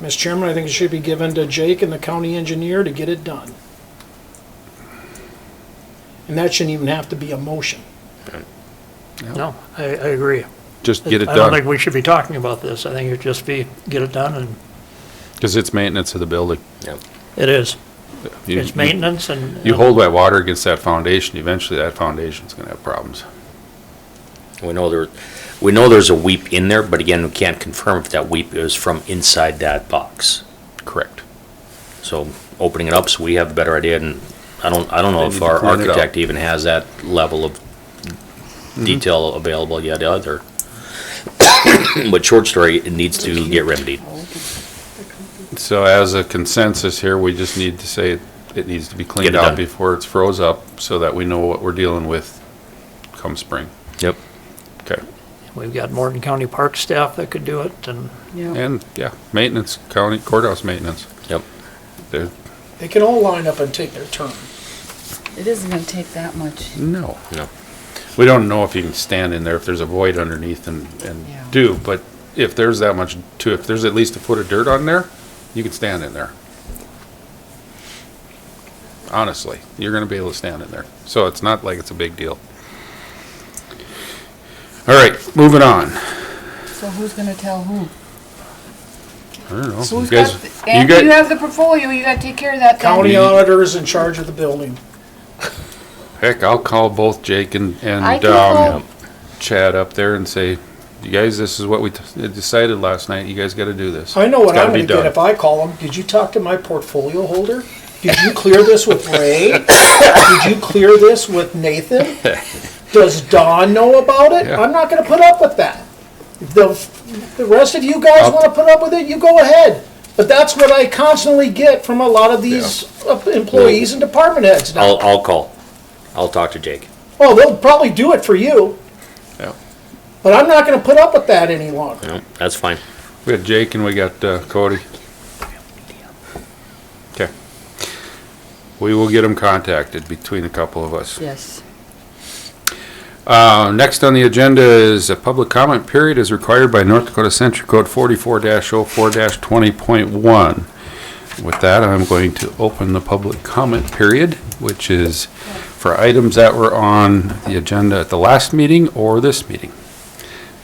Mr. Chairman, I think it should be given to Jake and the county engineer to get it done. And that shouldn't even have to be a motion. No, I agree. Just get it I don't done. think we should be talking about this. I think it'd just be, get it done and Because it's maintenance of the building. it is. You- It's maintenance and. You hold that water against that foundation, eventually that foundation's gonna have problems. We know there's a weep in there, but again, we can't confirm if that weep is from inside that box. Correct. So opening it up so we have a better idea, and I don't know They if need to our clean it up. architect even has that level of detail available yet either. But short story, it needs to get remedied. So as a consensus here, we just need to say it needs to be cleaned Get it out done. before it's froze up, so that we know what we're dealing with come spring. Yep. Okay. We've got Morton County Park staff that could do it and. And, yeah, maintenance, county courthouse maintenance. Yep. They can all line up and take their turn. It isn't gonna take that much. No. No. We don't know if you can stand in there, if there's a void underneath and do, but if there's that much if there's at least a foot of dirt on there, you can stand in there. Honestly, you're gonna be able to stand in there. So it's not like it's a big deal. All right, moving on. So who's gonna tell who? I don't know. So You who's guys- got, and you have the portfolio, you gotta take care of that. then. County auditor is in charge of the building. Heck, I'll call both Jake and I can call- Chad up there and say, you guys, this is what we decided last night. You guys gotta do this. I know It's what gotta I'm be gonna get done. if I call them. Did you talk to my portfolio holder? Did you clear this with Ray? Did you clear this with Nathan? Does Don know about it? Yeah. I'm not gonna put up with that. If the rest of you guys wanna put up with it, you go ahead. But that's what I constantly get from a lot of these employees and department heads now. I'll call. I'll talk to Jake. Oh, they'll probably do it for you. Yeah. But I'm not gonna put up with that any longer. No, that's fine. We got Jake and we got Cody. Okay. We will get them contacted between a couple of us. Yes. Next on the agenda is a public comment period as required by North Dakota Century Code 44-04-20.1. With that, I'm going to open the public comment period, which is for items that were on the agenda at the last meeting or this meeting.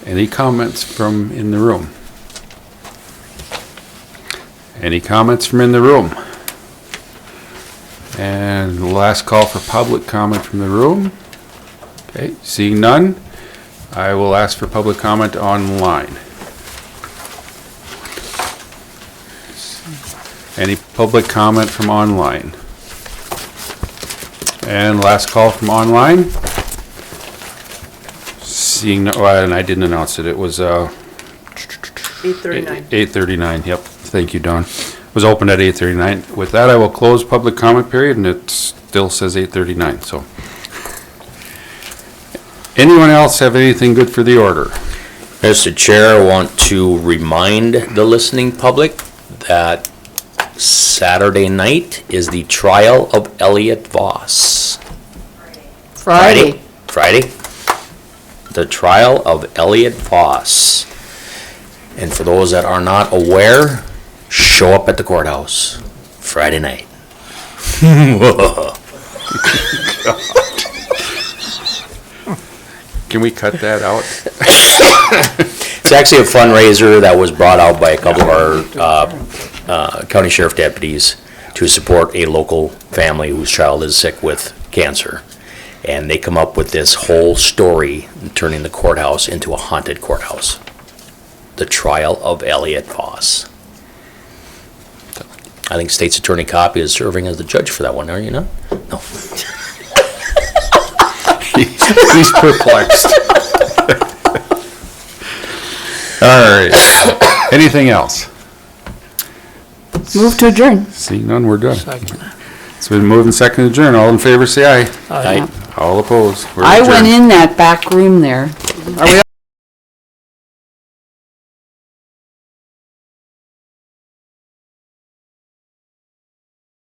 Any comments from in the room? Any comments from in the room? And last call for public comment from the room. Okay, seeing none, I will ask for public comment online. Any public comment from online? And last call from online. Seeing, and I didn't announce it, it was 8:39. 8:39, yep, thank you, Don. It was open at 8:39. With that, I will close public comment period, and it still says 8:39, so. Anyone else have anything good for the order? Mr. Chair, I want to remind the listening public that Saturday night is the trial of Elliot Voss. Friday. The trial of Elliot Voss. And for those that are not aware, show up at the courthouse Friday night. Can we cut that out? It's actually a fundraiser that was brought out by a couple of our county sheriff deputies to support a local family whose child is sick with cancer. And they come up with this whole story, turning the courthouse into a haunted courthouse. The trial of Elliot Voss. I think State's Attorney Kopp is serving as the judge for that one, are you not? No. He's perplexed. All right. Anything else? Move to adjourn. Seeing none, we're done. Second. It's been moved and seconded to adjourn. All in favor, say aye. Aye. All opposed. We're I went adjourned. in that back room there. Are we